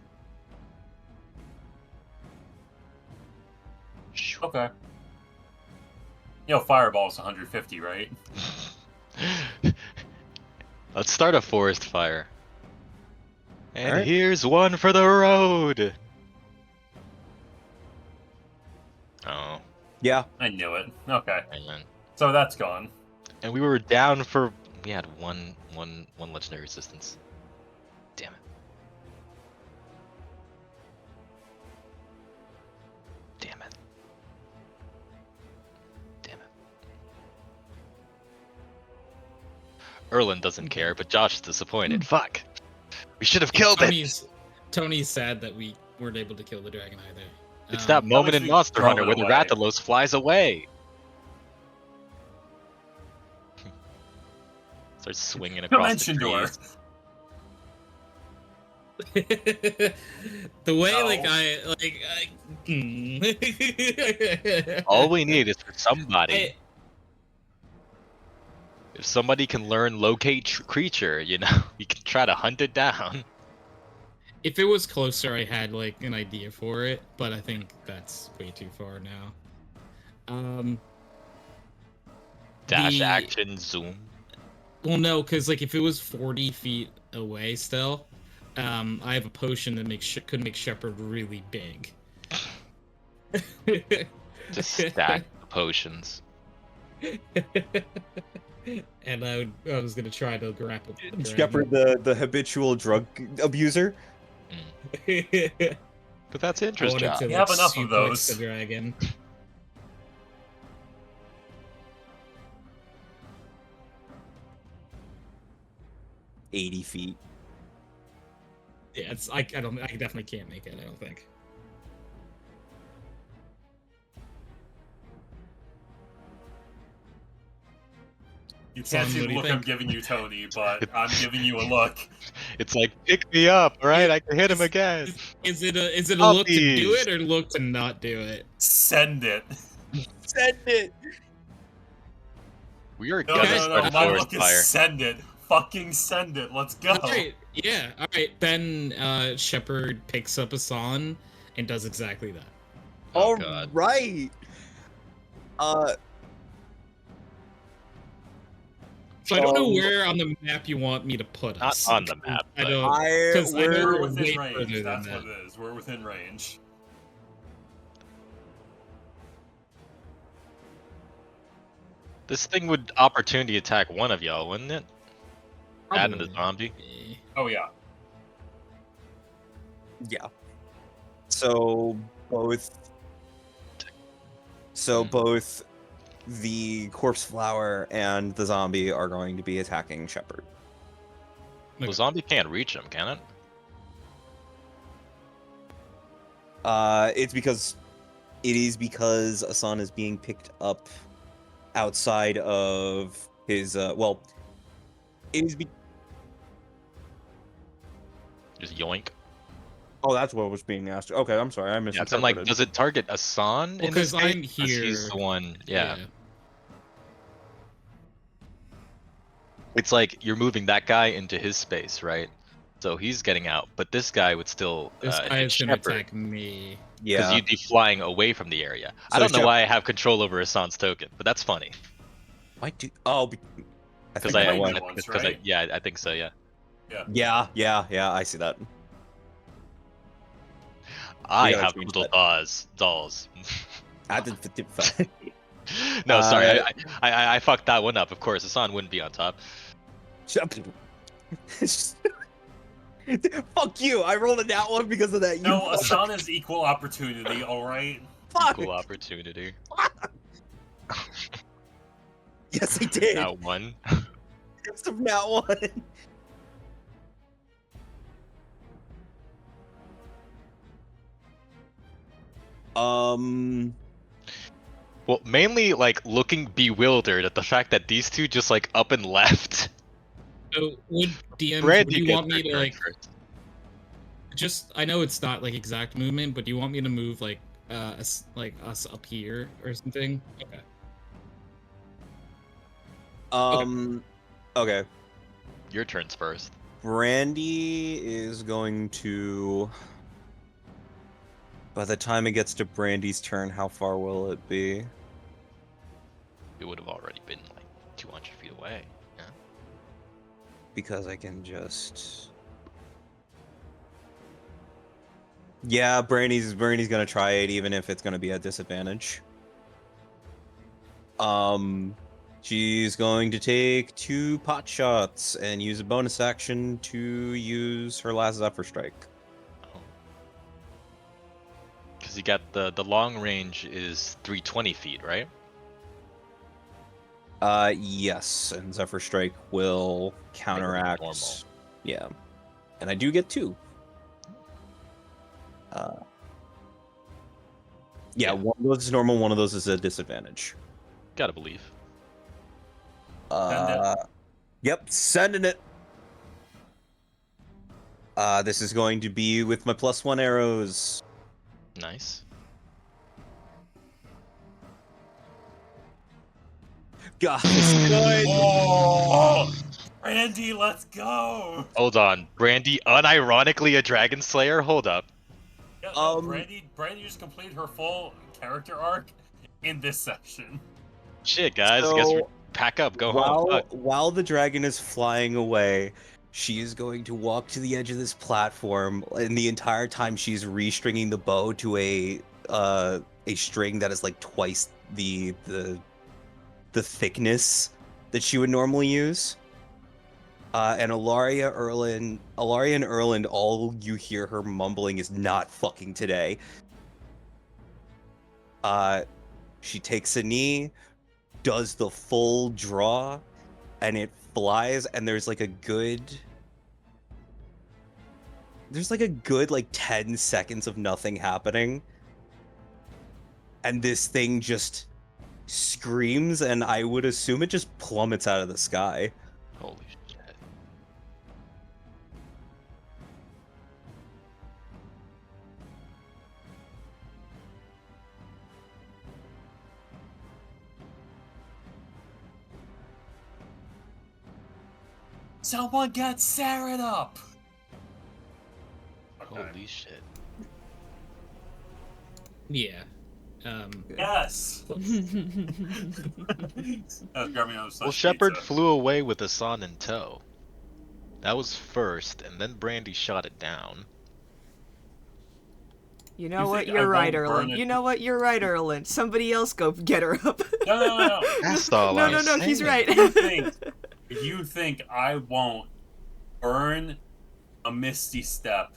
Okay. Fireball's 150, right?
Let's start a forest fire. And
Alright.
here's one for the road. Oh,
Yeah.
I knew it. Okay.
man.
So that's gone.
And we were down for we had one legendary resistance. Damn it. Damn it. Damn it. Erlen doesn't care, but Josh is disappointed. Fuck. We should have killed it.
Tony's sad that we weren't able to kill the dragon either.
It's that moment in
we
Monster
drove
Hunter
it
where the
away.
Rathalos flies away. Starts swinging across the
Dimension door.
trees.
The way
No.
All we need is for somebody. If somebody can learn locate creature, we can try to hunt it down.
If it was closer, I had an idea for it, but I think that's way too far now.
Dash
The-
action zoom.
Well, no, because if it was 40 feet away still, I have a potion that could make Shepard really big.
Just stack the potions.
And I was gonna try to grapple the dragon.
Shepard, the habitual drug abuser.
But that's
I
interesting.
wanted to
You have enough of
suplex
those.
the dragon.
80 feet.
Yeah, I definitely can't make it. I don't think.
You
Son,
can't see
what
the
do you
look I'm
think?
giving you, Tony, but I'm giving you a look.
It's like, pick me up, alright? I can hit him again.
Is it a look to do
Puppies.
it or look to not do it?
Send it.
Send it.
We are
No,
gonna
no,
start
no.
a
My
forest
look is
fire.
send it. Fucking send it. Let's go.
Alright, yeah, alright. Then Shepard picks up Asan and does exactly that.
Oh,
All
God.
right.
So I don't know where on the map you want me to put
Not
us.
on the map,
I
but-
don't. Because I know
We're
we're
within
way
range.
further than
That's
that.
what it is. We're within range.
This thing would opportunity attack one of y'all, wouldn't it? Add in the
Probably.
zombie.
Oh yeah.
Yeah. So both. Both the corpse flower and the zombie are going to be attacking Shepard.
The zombie can't reach him, can it?
It is because Asan is being picked up outside of his it is
Just yoink.
Oh, that's what was being asked. Okay, I'm sorry, I
Yeah,
misinterpreted.
so I'm like, does it target Asan in this
Because I'm
case? 'Cause he's
here.
the one. Yeah. it's like you're moving that guy into his space, right? So he's getting out, but this guy would still
This guy
hit
is gonna
Shepard
attack me.
because
Yeah.
you'd be flying away from the area. I
So
don't know
Shep-
why I have control over Hassan's token, but that's funny.
Why do? Oh, I
Because
think I
I
know
know
why.
once,
because
right?
I think so, yeah.
Yeah. I see that.
I
gotta
have
change
little
that.
dolls.
I did 55.
No, sorry,
Uh,
I fucked that one up. Of course, Hassan wouldn't be on top.
Fuck you! I rolled a nat one because of that. You
No,
fuck.
Asana's equal opportunity, alright?
Fuck.
Equal opportunity.
Yes, he did.
Now one.
Yes, of nat one.
Well, mainly like looking bewildered at the fact that these two just like up and left.
So would DMs, would
Brandy
you
gets
want me
their
to
turn
like
first.
just? I know it's not like exact movement, but do you want me to move like us up here or something? Okay.
Okay.
Your turn's first.
Brandy is going to. By the time it gets to Brandy's turn, how far will it be?
It would have already been like 200 feet away. Yeah.
Because I can just. Yeah, Brandy's gonna try it, even if it's gonna be at disadvantage. She's going to take 2 pot shots and use a bonus action to use her last Zephyr Strike.
Because you got the long range is 320 feet, right?
Yes, and Zephyr Strike will counteract.
normal.
Yeah, and I do get 2. Yeah, one of those is normal, one of those is a disadvantage.
Gotta believe.
Yep, sending it. This is going to be with my +1 arrows.
Nice.
God, this is good.
Oh! Randy, let's go!
Hold on. Brandy, unironically a Dragon Slayer? Hold up.
Yeah, no, Brandy just completed her full character arc in this section.
Shit, guys. I guess we pack up, go home. Fuck.
While the dragon is flying away, she is going to walk to the edge of this platform, and the entire time she's restringing the bow to a string that is like twice the thickness that she would normally use. And Alaria and Erland, all you hear her mumbling is "not fucking today." She takes a knee, does the full draw, and it flies, and there's like a good like 10 seconds of nothing happening. And this thing just screams, and I would assume it just plummets out of the sky.
Holy shit.
Someone get Saren up! Okay.
Holy shit.
Yeah.
Yes!
Well, Shepard flew away with Hassan in tow. That was first, and then Brandy shot it down.
You know
You
what?
think I
You're right,
won't burn
Erland.
it?
You know what? You're right, Erland. Somebody else go get her up.
No.
That's all
No,
I'm
no, no, he's
saying.
right.
You think I won't burn a Misty Step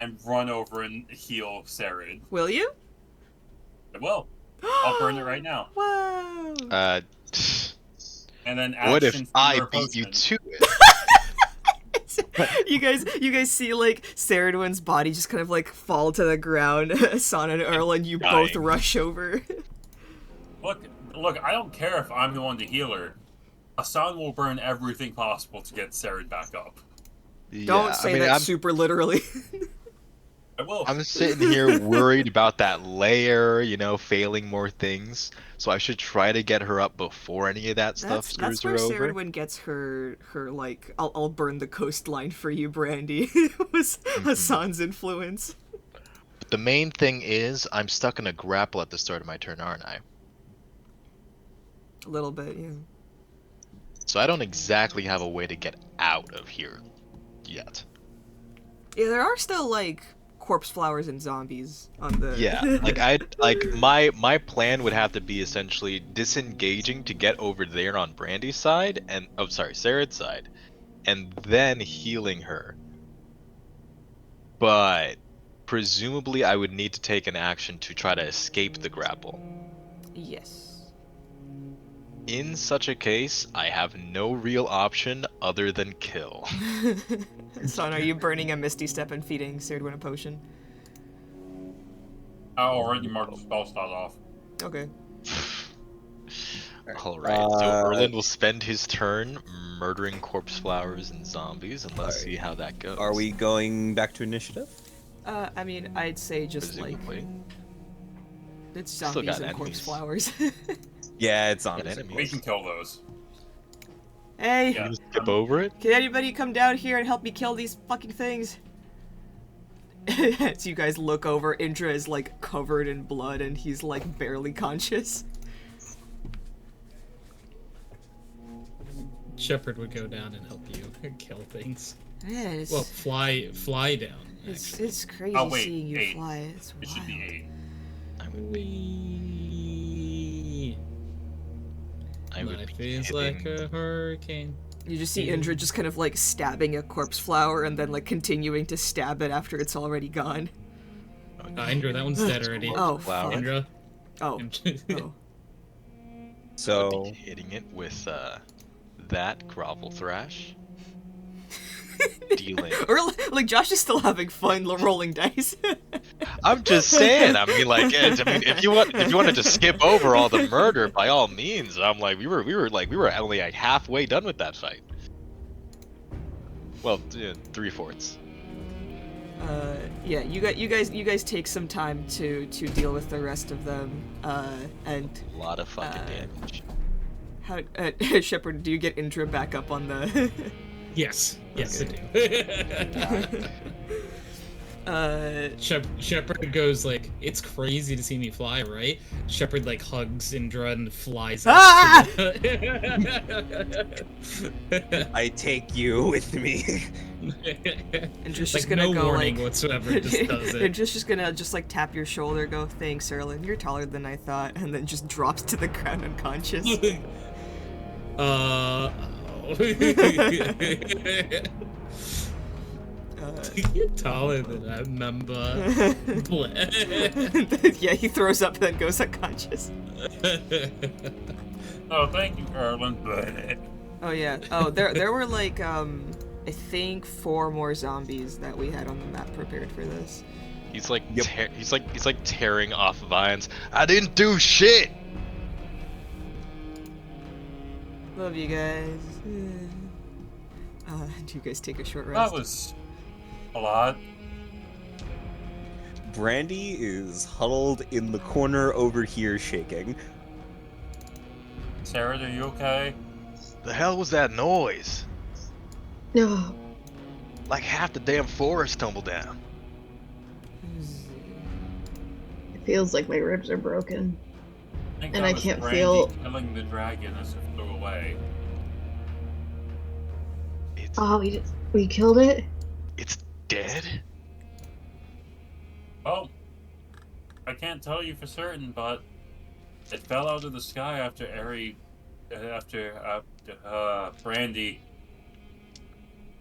and run over and heal Saren?
Will you?
I will. I'll burn it right now.
Wow.
And then
What if
action
I
finger
beat you
potion.
to it?
you guys see like Saradwin's body just kind of like fall to the ground. Son and Erland, you both
Dying.
rush over.
Look, I don't care if I'm the one to heal her. Hassan will burn everything possible to get Saren back up.
Don't say that super literally.
I will.
I'm sitting here worried about that layer, failing more things. So I should try to get her up before any of that stuff screws
That's where
her over.
Saradwin gets her like I'll burn the coastline for you, Brandy. It was Hassan's influence.
But the main thing is, I'm stuck in a grapple at the start of my turn, aren't I?
A little bit, yeah.
So I don't exactly have a way to get out of here yet.
Yeah, there are still like corpse flowers and zombies on the.
Yeah, my plan would have to be essentially disengaging to get over there on Brandy's side Sarad's side, and then healing her. But presumably I would need to take an action to try to escape the grapple.
Yes.
In such a case, I have no real option other than kill.
Son, are you burning a Misty Step and feeding Saradwin a potion?
I already marked the spell slot off.
Okay.
Alright, so Erland will spend his turn murdering corpse flowers and zombies, and let's see how that goes.
Are we going back to initiative?
I mean, I'd say just
Presumably.
like it's
Still
zombies
got
and corpse
enemies.
flowers.
Yeah, it's on.
Got enemies.
We can kill those.
Hey,
Yeah.
You skip over it?
can anybody come down here and help me kill these fucking things? As you guys look over, Indra is like covered in blood and he's like barely conscious.
Shepard would go down and help you kill things.
Man,
Well, fly down. Actually.
it's crazy
Oh, wait,
seeing you
8.
fly. It's
It should be
wild.
8.
I would be.
Whee!
I would
Life
be
is
hitting.
like a hurricane.
You just see Indra just kind of like stabbing a corpse flower and then like continuing to stab it after it's already gone.
Indra, that one's dead already.
Oh,
Flower.
fuck.
Indra.
Oh. Oh.
So
I would be hitting it with that grovel thrash. Dealing.
Or like Josh is still having fun rolling dice.
I'm just saying. I mean, like, if you wanted to skip over all the murder, by all means. I'm like, we were only like halfway done with that fight. Well, 3/4.
Yeah, you guys take some time to deal with the rest of them. And
A lot of fucking damage.
how Shepard, do you get Indra back up on the?
Yes,
Okay.
I do. Shepard goes like, "It's crazy to see me fly, right?" Shepard like hugs Indra and flies.
Ah!
I take you with me.
Indra's
Like
just gonna
no
go
warning
like.
whatsoever. Just does it.
Indra's just gonna like tap your shoulder, go, "Thanks, Erlen. You're taller than I thought," and then just drops to the ground unconscious.
You're taller than I remember.
Yeah, he throws up and then goes unconscious.
Oh, thank you, Erland.
Oh yeah. Oh, there were like I think 4 more zombies that we had on the map prepared for this.
He's like
Yep.
he's like tearing off vines. I didn't do shit.
Love you guys. Do you guys take a short
That
rest?
was a lot.
Brandy is huddled in the corner over here, shaking.
Sarah, are you okay?
The hell was that noise?
No.
Like half the damn forest tumbled down.
It feels like my ribs are broken.
think
And
that
I
was
can't
Brandy
feel-
killing the dragon as it flew away.
It's
Oh, we killed it?
it's dead.
Well, I can't tell you for certain, but it fell out of the sky after Brandy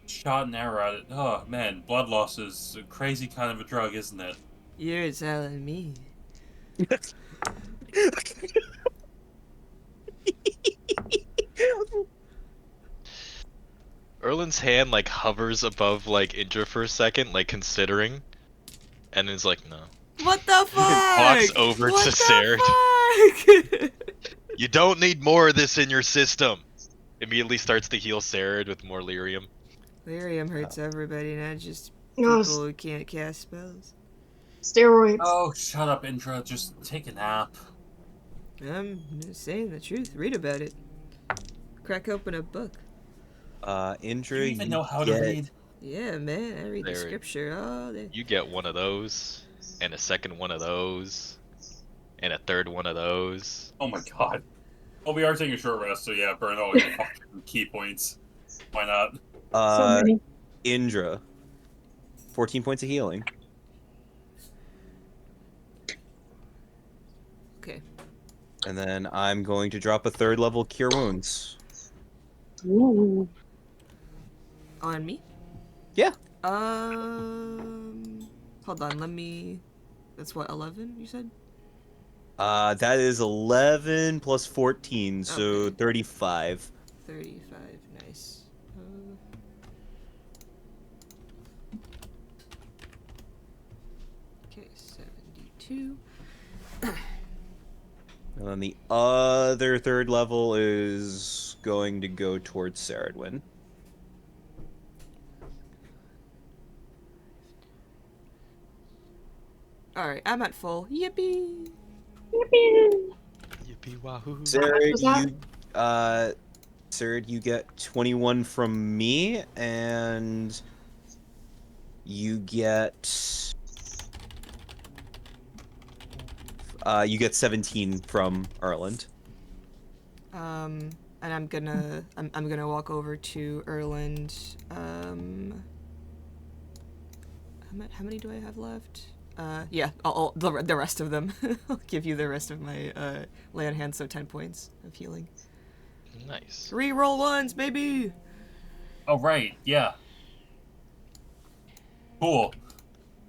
shot an arrow at it. Oh man, blood loss is a crazy kind of a drug, isn't it?
You're telling me.
Erlen's hand like hovers above like Indra for a second, like considering, and is like, no.
What the fuck?
Walks over
What
to
the fuck?
You don't need more of this in your system. Immediately starts to heal Sarah with more lyrium.
Lyrium hurts everybody, not just
No,
people who can't cast spells.
Steroids.
Oh, shut up, Indra. Just take a nap.
I'm just saying the truth. Read about it. Crack open a book.
Do
Indra,
you even
you
know how to
get
read?
Yeah, man, I read the
There-
scripture all day.
You get one of those, and a second one of those, and a third one of those.
Oh my god. Well, we are taking a short rest, so yeah, burn all your fucking key points. Why not?
So
uh
many.
Indra, 14 points of healing.
Okay.
And then I'm going to drop a 3rd level Cure Wounds.
Ooh.
On me?
Yeah.
Hold on, let me... That's what, 11, you said?
That is 11 plus 14, so
Okay.
35.
35, nice. Okay, 72.
And then the other 3rd level is going to go towards Saradwin.
Alright, I'm at full. Yippee!
Yippee wahoo!
Sarah,
was that?
Sarah, you get 21 from me, and you get 17 from Erland.
And I'm gonna walk over to Erland. How many do I have left? Yeah, the rest of them. I'll give you the rest of my lay on hands, so 10 points of healing.
Nice.
Reroll ones, baby.
Oh, right, yeah. Cool.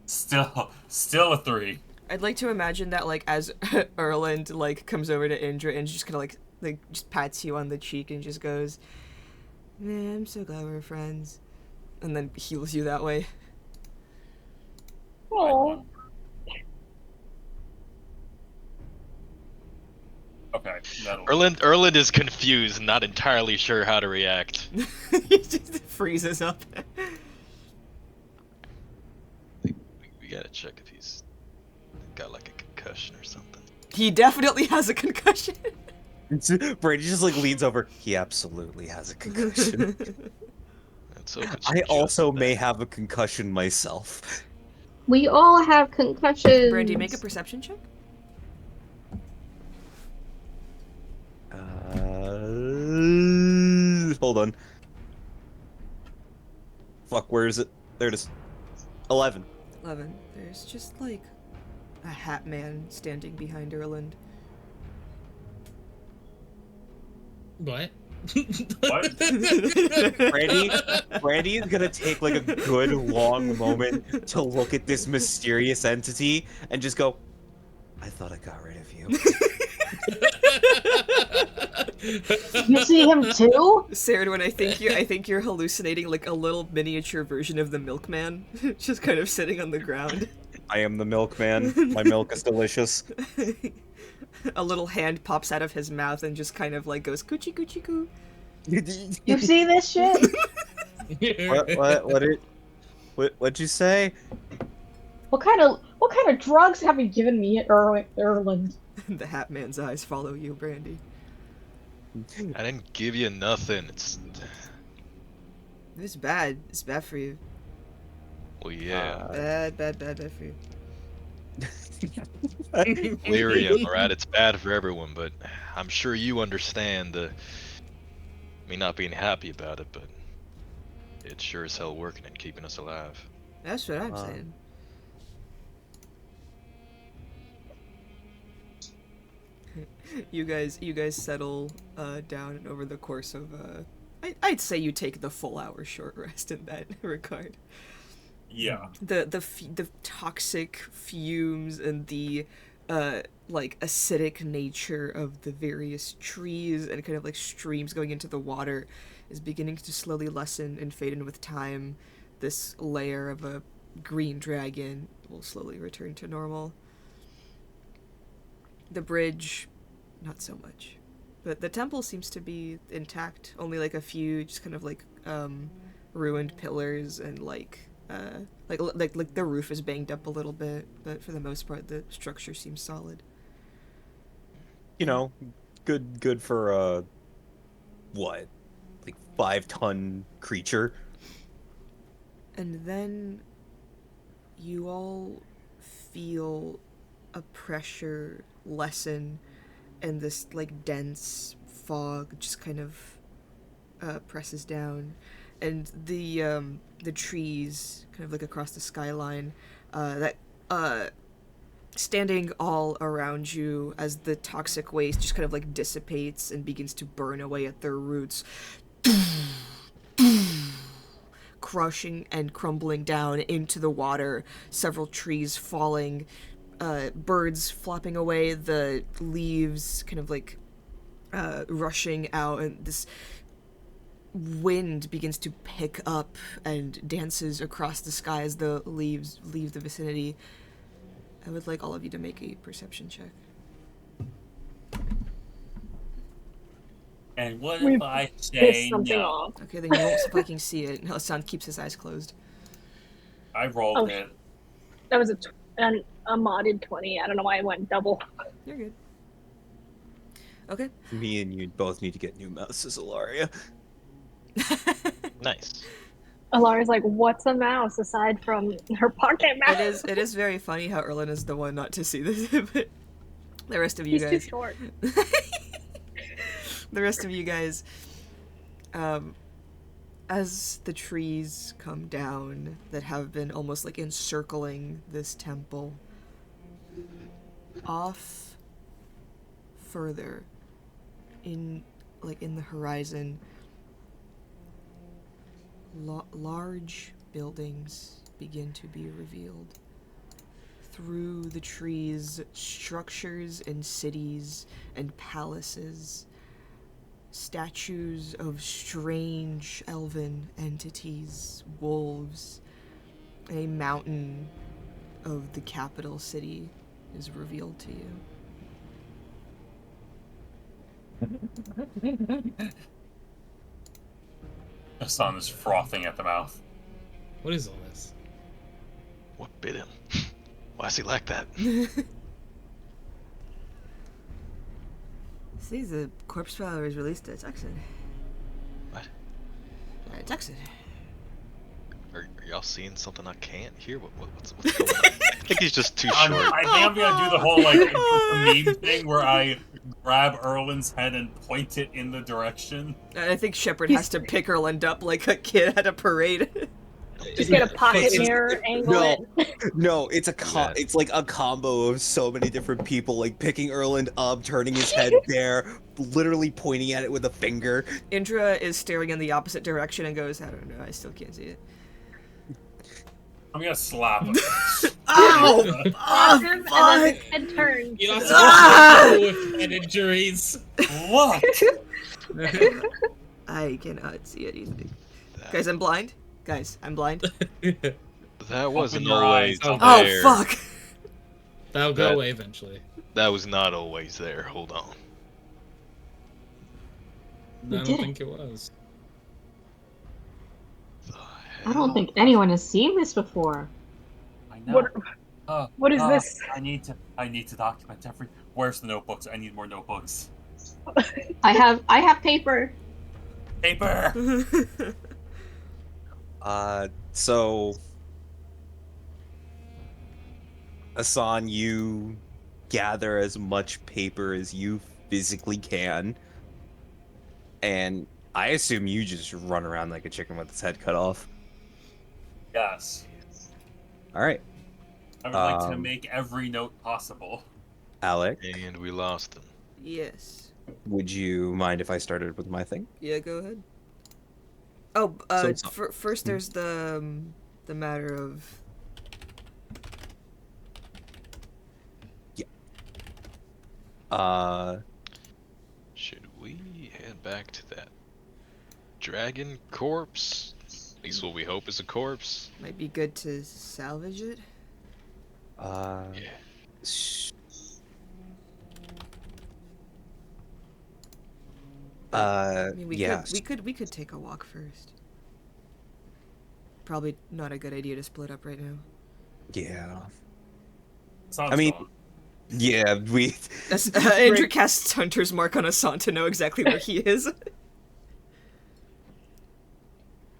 Still a 3.
I'd like to imagine that, like, as Erland, like, comes over to Indra and just kind of, like, just pats you on the cheek and just goes, man, I'm so glad we're friends. And then heals you that way.
Oh.
Okay, that'll...
Erland is confused, not entirely sure how to react.
He just freezes up.
We gotta check if he's got like a concussion or something.
He definitely has a concussion.
Brady just like leans over. He absolutely has a concussion.
Let's hope it's
I
just
also
that.
may have a concussion myself.
We all have concussions.
Brandy, make a perception check.
Hold on. Fuck, where is it? There it is. 11.
11. There's just, like, a hat man standing behind Erland.
What?
What?
Brandy is gonna take like a good long moment to look at this mysterious entity and just go, I thought I got rid of you.
You see him too?
Sarah, when I think you're hallucinating like a little miniature version of the milkman, just kind of sitting on the ground.
I am the milkman. My milk is delicious.
A little hand pops out of his mouth and just kind of like goes coochie coochie coo.
You see this shit?
What'd you say?
What kind of drugs have you given me at Erland?
The hat man's eyes follow you, Brandy.
I didn't give you nothing.
It's bad. It's bad for you.
Well, yeah.
Bad for you.
Delirium, alright? It's bad for everyone, but I'm sure you understand me not being happy about it, but it's sure as hell working and keeping us alive.
That's what I'm saying. You guys settle down, and over the course of I'd say you take the full hour short rest in that regard.
Yeah.
The toxic fumes and the like acidic nature of the various trees and kind of like streams going into the water is beginning to slowly lessen and fade in with time. This layer of a green dragon will slowly return to normal. The bridge, not so much. But the temple seems to be intact. Only like a few just kind of like ruined pillars and like Like the roof is banged up a little bit, but for the most part, the structure seems solid.
You know, good for what, like 5-ton creature.
And then you all feel a pressure lessen, and this like dense fog just kind of presses down, and the trees kind of like across the skyline that standing all around you as the toxic waste just kind of like dissipates and begins to burn away at their roots, crushing and crumbling down into the water, several trees falling, birds flopping away, the leaves kind of like rushing out, and this wind begins to pick up and dances across the sky as the leaves leave the vicinity. I would like all of you to make a perception check.
And what
We
if I
Piss
say
something
no?
off.
Okay, then you won't fucking see it. Hassan keeps his eyes closed.
I rolled
Oh,
it.
That was a modded 20. I don't know why I went double.
You're good. Okay.
Me and you both need to get new mouses, Ilaria.
Nice.
Alara's like, what's a mouse aside from her pocket mouse?
It is very funny how Erlen is the one not to see this, but the rest of you
He's too
guys.
short.
The rest of you guys, as the trees come down that have been almost like encircling this temple, off further in the horizon, large buildings begin to be revealed. Through the trees, structures and cities and palaces, statues of strange elven entities, wolves, and a mountain of the capital city is revealed to you.
Hassan is frothing at the mouth.
What is all this?
What bit him? Why is he like that?
See, the corpse file was released at Texan.
What?
Texan.
Are y'all seeing something I can't hear? What's going on? I think he's just too
I
short.
think I'm gonna do the whole like meme thing where I grab Erlin's head and point it in the direction.
I think Shepard has to pick Erland up like a kid at a parade.
Just get a pocket mirror, angle it.
No, it's
Yeah.
it's like a combo of so many different people, like picking Erland up, turning his head there, literally pointing at it with a finger.
Indra is staring in the opposite direction and goes, I don't know, I still can't see it.
I'm gonna slap him.
Ow!
Slap him, and then his head turns.
You're not
Ah!
supposed to deal with head injuries.
What?
I cannot see it easily.
That,
Guys, I'm blind. Guys, I'm blind.
that wasn't
your
always
eyes.
Oh,
there.
fuck!
That'll go
That-
away eventually.
That was not always there. Hold on.
I don't
did it.
think it was.
The
I don't
hell?
think anyone has seen this before.
I know.
What is this?
I need to document every. Where's the notebooks? I need more notebooks.
I have paper.
Paper.
So Asan, you gather as much paper as you physically can, and I assume you just run around like a chicken with its head cut off.
Yes.
All right,
I would like to
Um,
make every note possible.
Alec,
And we lost him.
Yes.
would you mind if I started with my thing?
Yeah, go ahead. Oh,
So-
first there's the matter of...
Should we head back to that dragon corpse? At least what we hope is a corpse.
Might be good to salvage it.
Uh,
Yeah.
sh-
I mean,
yes.
we could take a walk first. probably not a good idea to split up right now.
Yeah.
Sounds
I mean,
gone.
yeah, we.
Andrew casts Hunter's Mark on Asan to know exactly where he is.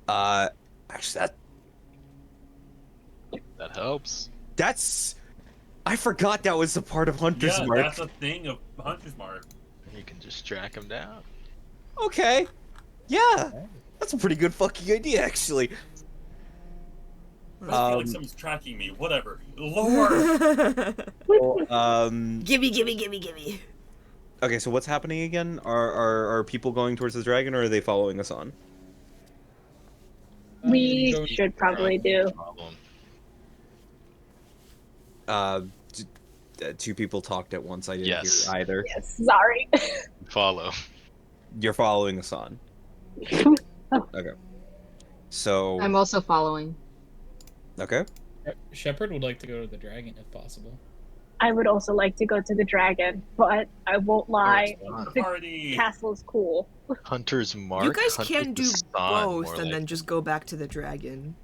Actually,
That helps.
that's. I forgot that was a part of Hunter's
Yeah,
Mark.
that's a thing of Hunter's Mark.
You can just track him down.
Okay. Yeah, that's a pretty good fucking idea, actually.
I feel like someone's tracking me. Whatever. Lore.
Gimme.
Okay, so what's happening again? Are people going towards the dragon, or are they following us on?
We
Going-
should probably do.
Problem.
Two people talked at once. I didn't
Yes.
hear either.
Yes, sorry.
Follow.
You're following us on. Okay. So.
I'm also following.
Okay.
Shepard would like to go to the dragon if possible.
I would also like to go to the dragon, but I won't lie. The
Party.
castle's cool.
Hunter's Mark.
You guys
Hunter's
can do
Basan,
both
more
and
like.
then just go back to the dragon.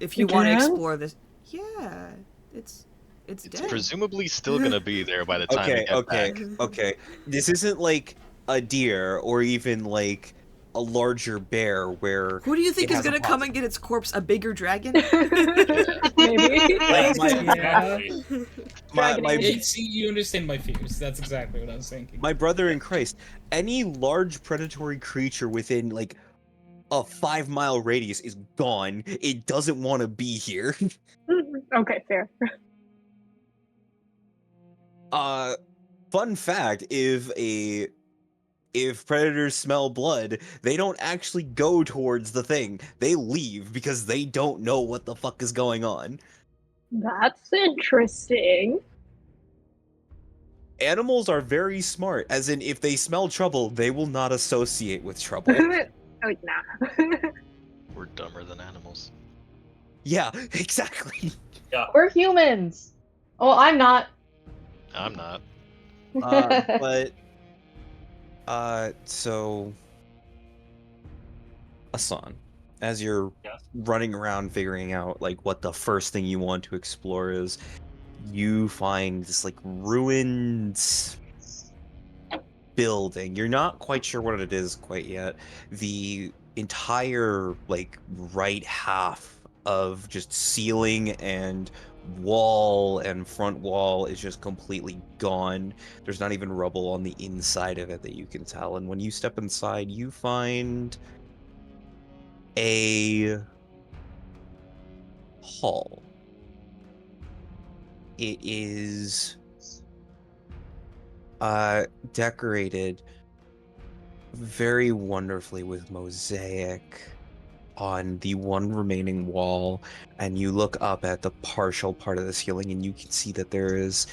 If you
You
want to
can?
explore this. Yeah, it's
It's
dead.
presumably still gonna be there by the time we
Okay.
get
Okay.
back.
Okay. This isn't like a deer or even like a larger bear where.
Who do you think
it
is
has a
gonna come
boss.
and get its corpse? A bigger dragon?
Maybe.
Like my,
Exactly.
Dragon
my,
Age.
See, you understand my fears. That's exactly what I was thinking.
my brother in Christ, any large predatory creature within like a 5-mile radius is gone. It doesn't want to be here.
Okay, fair.
Fun fact, if predators smell blood, they don't actually go towards the thing. They leave because they don't know what the fuck is going on.
That's interesting.
Animals are very smart, as in if they smell trouble, they will not associate with trouble.
Oh, nah.
We're dumber than animals.
Yeah, exactly.
We're humans. Oh, I'm not.
I'm not.
So, Asan, as you're
Yes.
running around figuring out like what the first thing you want to explore is, you find this like ruined building. You're not quite sure what it is quite yet. The entire like right half of just ceiling and wall and front wall is just completely gone. There's not even rubble on the inside of it that you can tell. And when you step inside, you find a hall. It is decorated very wonderfully with mosaic on the one remaining wall, and you look up at the partial part of the ceiling and you can see that there is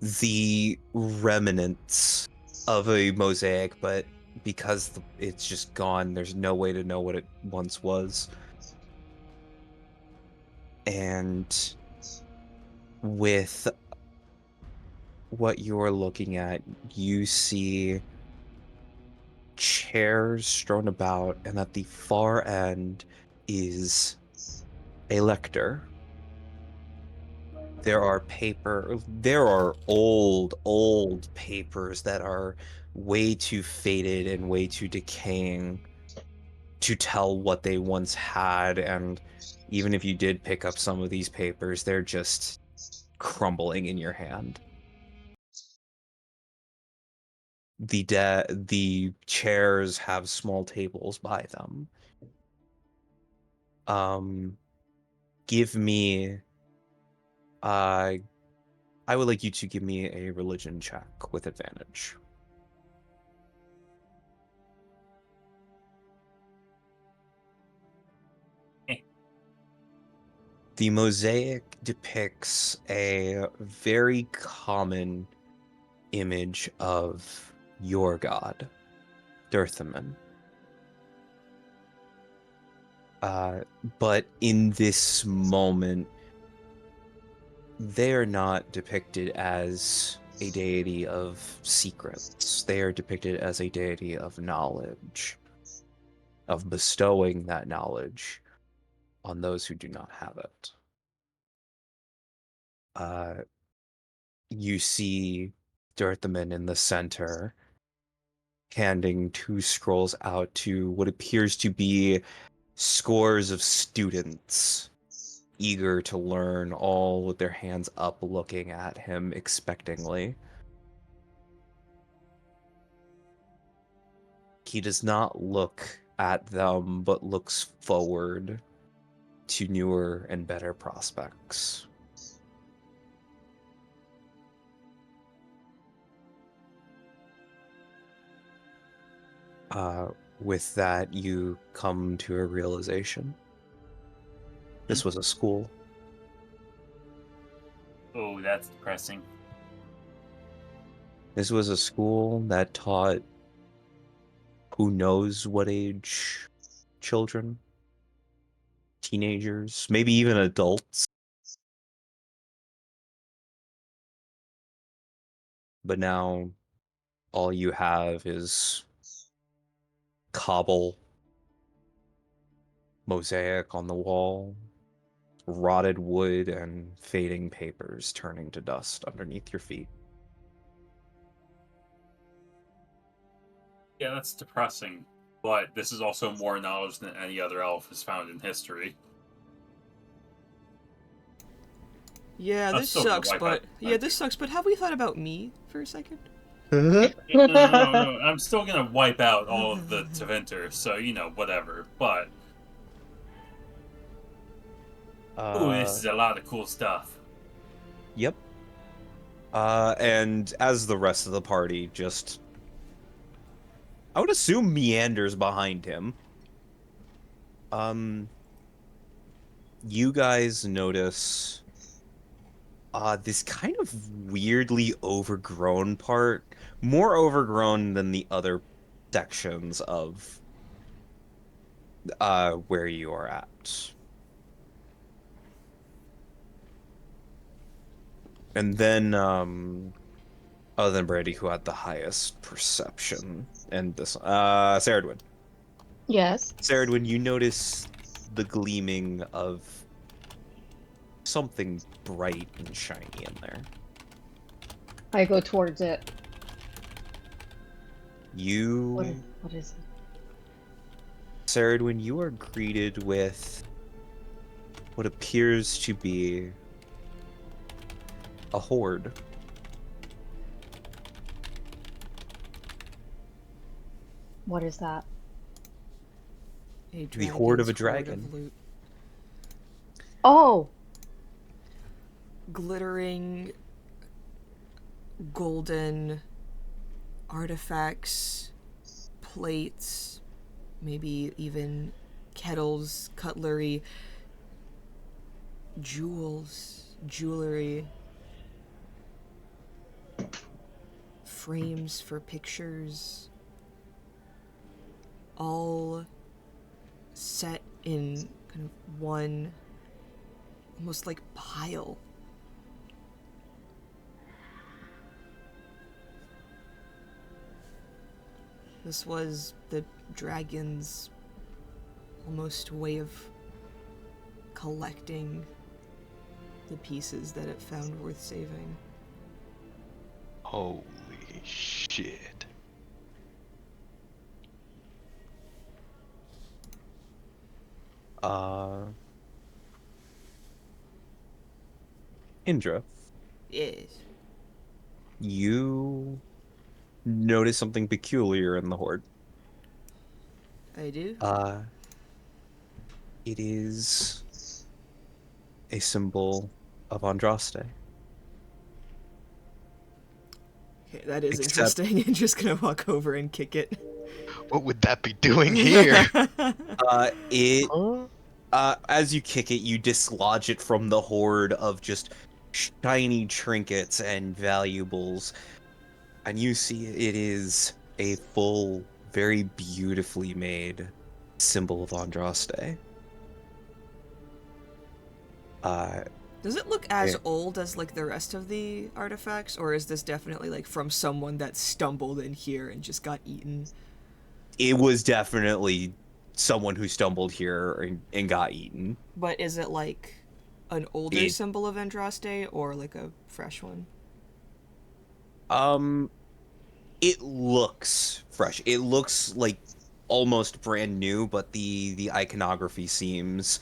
the remnants of a mosaic, but because it's just gone, there's no way to know what it once was. And with what you're looking at, you see chairs strewn about, and at the far end is a lector. There are old papers that are way too faded and way too decaying to tell what they once had, and even if you did pick up some of these papers, they're just crumbling in your hand. The chairs have small tables by them. Give me I would like you to give me a religion check with advantage. The mosaic depicts a very common image of your god, Dirthaman. But in this moment, they are not depicted as a deity of secrets. They are depicted as a deity of knowledge, of bestowing that knowledge on those who do not have it. You see Dirthaman in the center handing 2 scrolls out to what appears to be scores of students eager to learn, all with their hands up looking at him expectingly. He does not look at them, but looks forward to newer and better prospects. With that, you come to a realization. This was a school.
Oh, that's depressing.
This was a school that taught who knows what age children, teenagers, maybe even adults. But now all you have is cobble, mosaic on the wall, rotted wood, and fading papers turning to dust underneath your feet.
Yeah, that's depressing. But this is also more knowledge than any other elf has found in history.
Yeah,
I'm
this
still gonna
sucks,
wipe
but
out-
yeah, this sucks. But have we thought about me for a second?
No, I'm still gonna wipe out all of the Teventer, so, whatever. But, ooh, this is a lot of cool stuff.
Yep. And as the rest of the party just, I would assume meanders behind him. You guys notice this kind of weirdly overgrown part, more overgrown than the other sections of where you are at. And then other than Brady, who had the highest perception, and this Saradwin.
Yes.
Saradwin, you notice the gleaming of something bright and shiny in there.
I go towards it.
You,
What is it?
Saradwin, you are greeted with what appears to be a horde.
What is that?
The horde of a
dragon's
dragon.
of loot.
Oh!
Glittering golden artifacts, plates, maybe even kettles, cutlery, jewelry, frames for pictures, all set in kind of one almost like pile. This was the dragon's almost way of collecting the pieces that it found worth saving.
Holy shit.
Indra,
Yes.
you notice something peculiar in the horde.
I do?
It is a symbol of Andraste.
Okay, that is
Except-
interesting. I'm just gonna walk over and kick it.
What would that be doing here?
As you kick it, you dislodge it from the horde of just shiny trinkets and valuables, and you see it is a full, very beautifully made symbol of Andraste.
Does it look as
Yeah.
old as like the rest of the artifacts, or is this definitely like from someone that stumbled in here and just got eaten?
It was definitely someone who stumbled here and got eaten.
But is it like an older
It-
symbol of Andraste or like a fresh one?
It looks fresh. It looks like almost brand new, but the iconography seems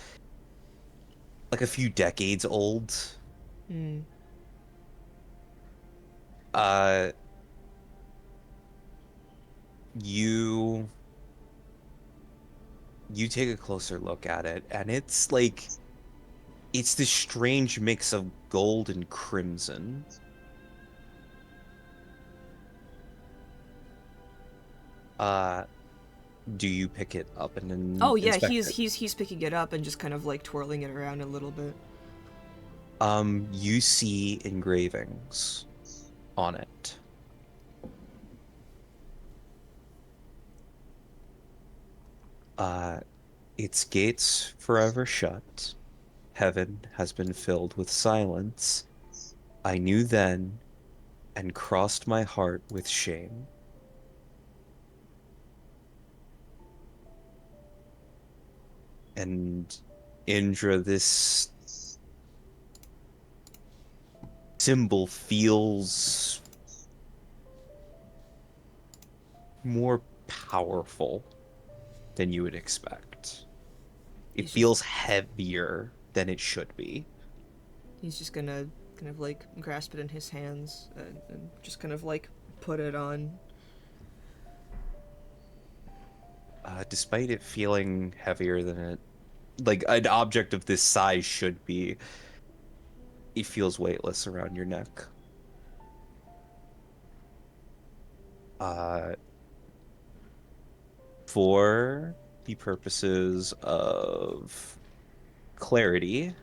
like a few decades old.
Hmm.
Uh, you take a closer look at it, and it's like it's this strange mix of gold and crimson. Do you pick it up and then
Oh yeah,
inspect
he's picking it up and just kind of like twirling it around a little bit.
it? You see engravings on it. Its gates forever shut. Heaven has been filled with silence. I knew then and crossed my heart with shame. And Indra, this symbol feels more powerful than you would expect. It
He's
feels heavier than it should be.
He's just gonna kind of like grasp it in his hands and just kind of like put it on.
Despite it feeling heavier than it, like an object of this size should be, it feels weightless around your neck. For the purposes of clarity,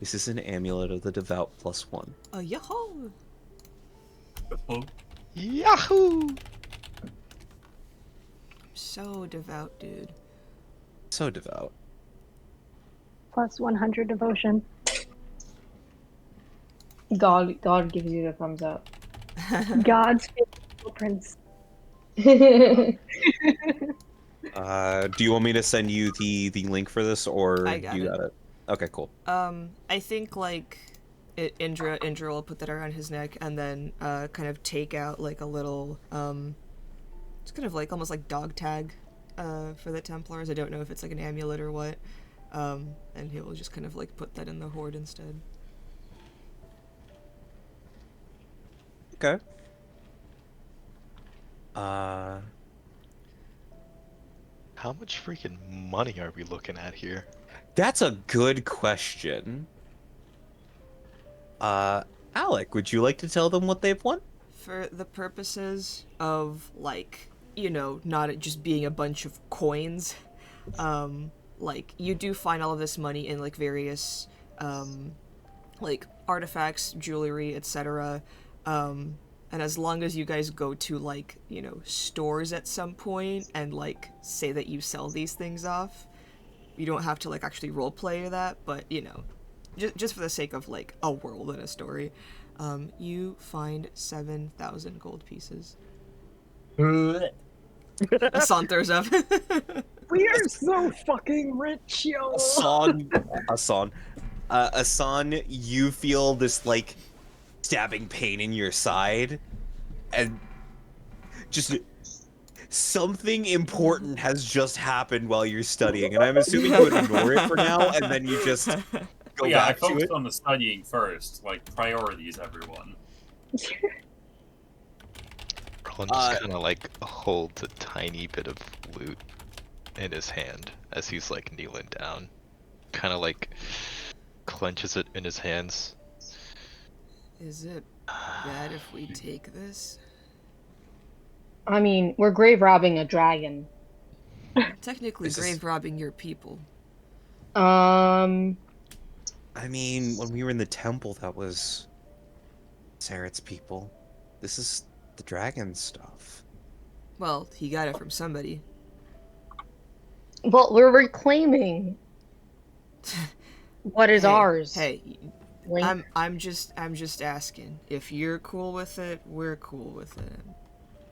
this is an amulet of the devout +1.
Yahoo!
Yahoo!
So devout, dude.
So devout.
Plus 100 devotion.
God gives you the thumbs up.
God's footprints.
Do you want me to send you the link for this, or
I got
you
it.
got it? Okay, cool.
I think like Indra will put that around his neck and then kind of take out like a little it's kind of like almost like dog tag for the Templars. I don't know if it's like an amulet or what. And he will just kind of like put that in the hoard instead.
Okay.
How much freaking money are we looking at here?
That's a good question. Alec, would you like to tell them what they've won?
For the purposes of like, you know, not just being a bunch of coins, like you do find all of this money in like various like artifacts, jewelry, etc. And as long as you guys go to like, you know, stores at some point and like say that you sell these things off, you don't have to like actually roleplay that, but you know, just for the sake of like a world and a story, you find 7,000 gold pieces. Asan throws up.
We are so fucking rich, yo.
Asan, you feel this like stabbing pain in your side, and just something important has just happened while you're studying, and I'm assuming you ignore it for now, and then you just go
Yeah, I
back to
focused
it.
on the studying first. Like, priorities, everyone.
Roland just kind of like holds a tiny bit of loot in his hand as he's like kneeling down. Kind of like clenches it in his hands.
Is it bad if we take this?
I mean, we're grave robbing a dragon.
Technically,
This is-
grave robbing your people.
I mean, when we were in the temple, that was Saret's people. This is the dragon stuff.
Well, he got it from somebody.
Well, we're reclaiming what is
Hey,
ours.
Hey,
Link.
I'm just asking. If you're cool with it, we're cool with it.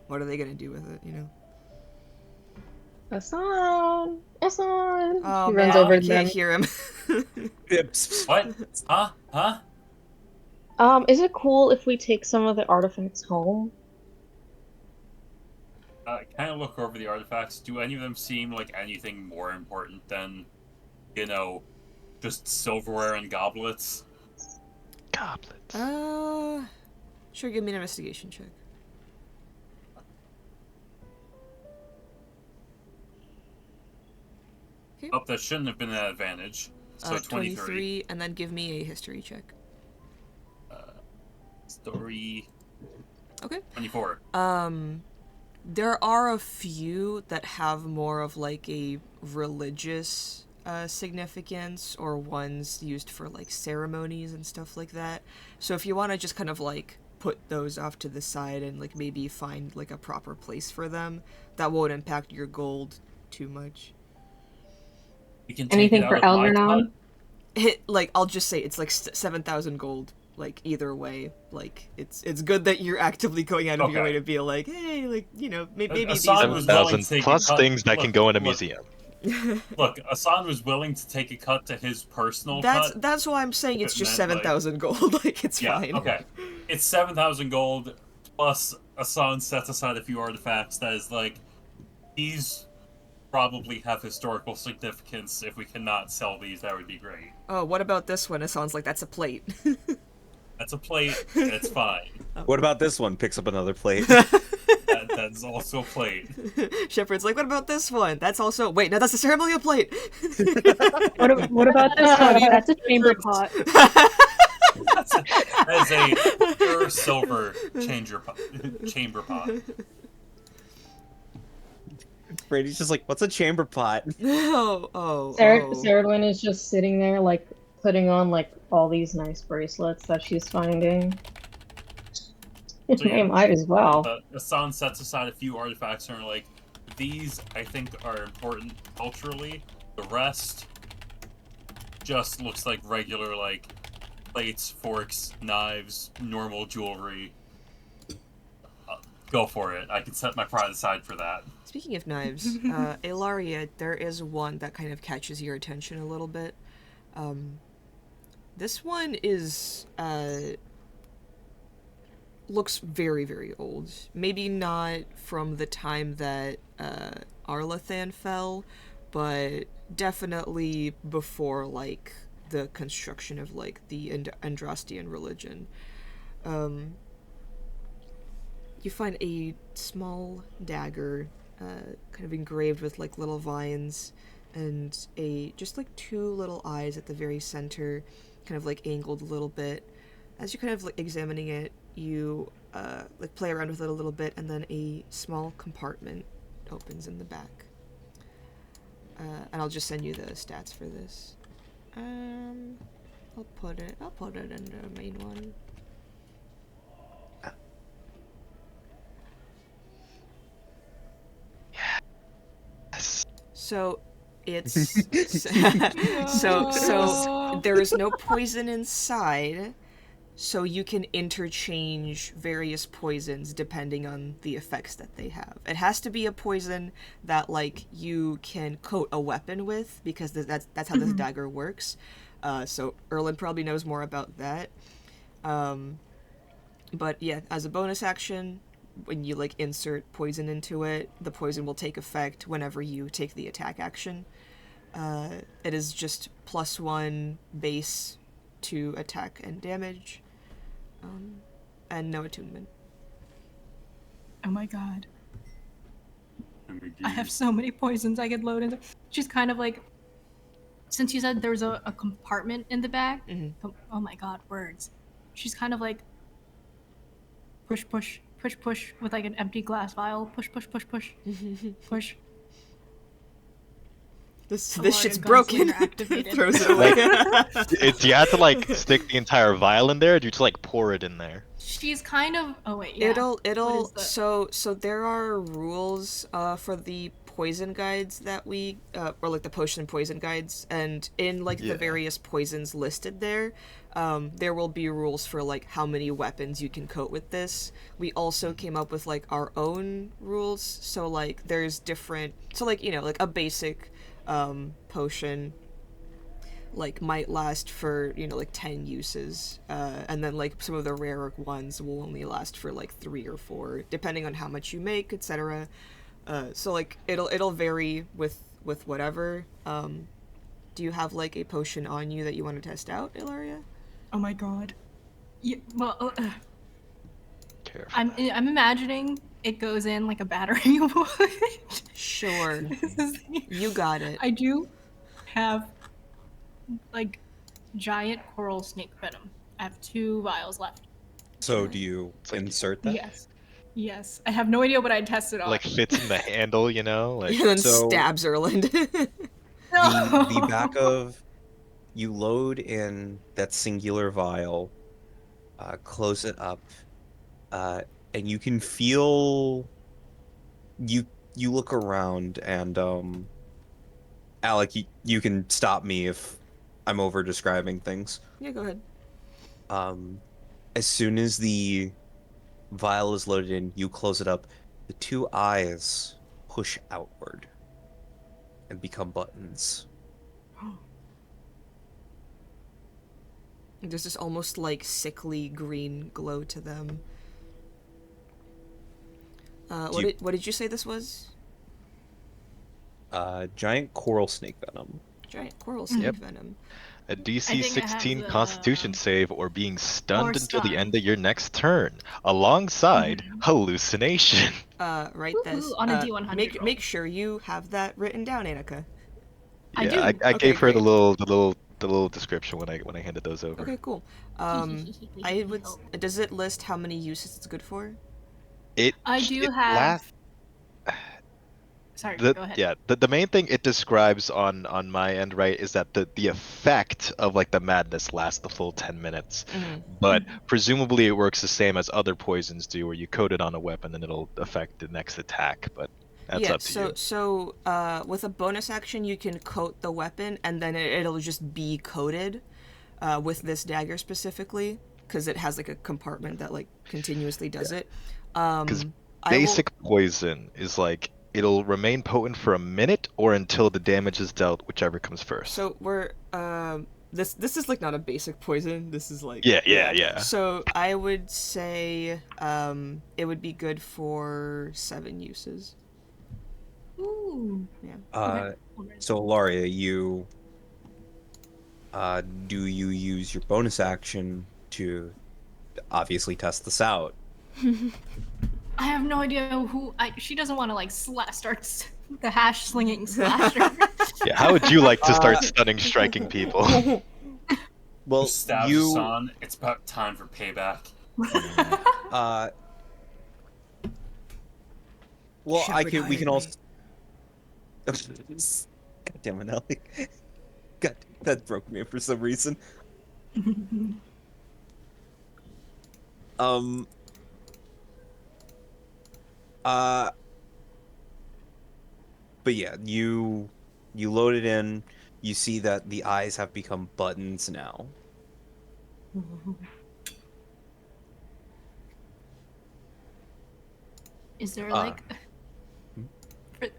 What are they gonna do with it? You know.
Asan! Asan!
Oh
She runs
man,
over
I
to
can't
them.
hear him.
What? Huh? Huh?
Is it cool if we take some of the artifacts home?
Kind of look over the artifacts. Do any of them seem like anything more important than, you know, just silverware and goblets?
Goblets.
Sure, give me an investigation check.
Oh, that shouldn't have been an advantage. So 23.
And then give me a history check.
Story.
Okay.
24.
There are a few that have more of like a religious significance, or ones used for like ceremonies and stuff like that. So if you want to just kind of like put those off to the side and like maybe find like a proper place for them, that won't impact your gold too much.
We can take
Anything
it out
for
of my
Algernon?
Like I'll just say it's like 7,000 gold. Like either way, like it's good that you're actively going out of your
Okay.
way to be like, hey, like maybe these
Asan
ones.
was willing
7,000
to take a
plus
cut.
things that can go in a
Look,
museum.
Look, Asan was willing to take a cut to his personal cut.
That's why I'm saying it's
It
just
meant, like-
7,000 gold. Like it's
Yeah,
fine.
okay. It's 7,000 gold, plus Asan sets aside a few artifacts that is like, these probably have historical significance. If we cannot sell these, that would be great.
Oh, what about this one? It sounds like that's a plate.
That's a plate, it's fine.
What about this one? Picks up another plate.
That's also a plate.
Shepherd's like, what about this one? That's also wait, no, that's a ceremonial plate.
What about this one? That's a chamber pot.
That is a pure silver chamber pot.
Brady's just like, what's a chamber pot?
Sarah is just sitting there, like, putting on, like, all these nice bracelets that she's finding.
So, yeah.
They might as well.
Asan sets aside a few artifacts and are like, these I think are important culturally. The rest just looks like regular, like, plates, forks, knives, normal jewelry. Go for it. I can set my pride aside for that.
Speaking of knives, Ilaria, there is one that kind of catches your attention a little bit. This one is, looks very, very old. Maybe not from the time that, Arlathan fell, but definitely before, like, the construction of, like, the Andrastian religion. You find a small dagger, kind of engraved with, like, little vines, and just, like, 2 little eyes at the very center, kind of, like, angled a little bit. As you're kind of, like, examining it, you, like, play around with it a little bit, and then a small compartment opens in the back. And I'll just send you the stats for this. I'll put it in the main one. So it's so there is no poison inside, so you can interchange various poisons depending on the effects that they have. It has to be a poison that like you can coat a weapon with, because that's how this dagger works. So Erlen probably knows more about that. But yeah, as a bonus action, when you like insert poison into it, the poison will take effect whenever you take the attack action. It is just +1 base to attack and damage, and no attunement.
Oh my god. I have so many poisons I could load into. She's kind of like, since you said there's a compartment in the back, oh my god, words. She's kind of like, push, push, push, push, with like an empty glass vial. Push, push, push, push, push.
This
Alaria
shit's
Gunslinger
broken.
activated.
Throws it away.
Do you have to like stick the entire vial in there, or do you just like pour it in there?
She's kind of. Oh wait, yeah.
It'll
What is that?
so there are rules for the poison guides that we, or like the potion and poison guides, and in like the various poisons listed there, there will be rules for like how many weapons you can coat with this. We also came up with like our own rules, so like there's different, so like, you know, like a basic potion like might last for, you know, like 10 uses, and then like some of the rarer ones will only last for like 3 or 4 depending on how much you make, etc. So like it'll vary with whatever. Do you have like a potion on you that you want to test out, Ilaria?
Oh my god. Yeah, well,
Careful.
I'm imagining it goes in like a battering would.
Sure. You got it.
I do have like giant coral snake venom. I have 2 vials left.
So do you
like-
insert that?
Yes. Yes. I have no idea what I'd tested on.
Like fits in the handle, you know? Like
And then
So-
stabs Erland.
The back of you load in that singular vial, close it up, and you can feel you look around and Alec, you can stop me if I'm over describing things.
Yeah, go ahead.
As soon as the vial is loaded in, you close it up, the 2 eyes push outward and become buttons.
There's this almost like sickly green glow to them. What did you say this was?
Giant coral snake venom.
Giant coral snake venom.
a DC
think it has
16
a-
Constitution save or being stunned
Or
until the
stunned.
end of your next turn, alongside hallucination.
Write this.
Woohoo, on a D100
Make
roll.
make sure you have that written down, Annika.
I
Yeah,
do.
I
Okay,
gave her
great.
the little description when I handed those over.
Okay, cool. I would. Does it list how many uses it's good for?
I do
it
have.
lasts-
Sorry,
The,
go ahead.
yeah, the main thing it describes on my end, right, is that the effect of like the madness lasts the full 10 minutes. But presumably it works the same as other poisons do, where you coat it on a weapon and it'll affect the next attack. But that's
yeah.
up to you.
So with a bonus action, you can coat the weapon, and then it'll just be coated. With this dagger specifically, because it has like a compartment that like continuously does it.
Because basic poison is like it'll remain potent for a minute or until the damage is dealt, whichever comes first.
So we're this is like not a basic poison. This is like
Yeah.
So I would say it would be good for 7 uses.
Ooh.
Yeah.
Okay.
So Ilaria, you do you use your bonus action to obviously test this out?
I have no idea who. She doesn't want to like start the hash slinging slasher.
Yeah, how would you like to start stunning striking people?
Well,
Stabs
you
Hassan. It's about time for payback.
well,
Shepherd
we can
hired
also God damn it, Ellie. God, that broke me for some reason. But yeah, you load it in, you see that the eyes have become buttons now.
Is there like,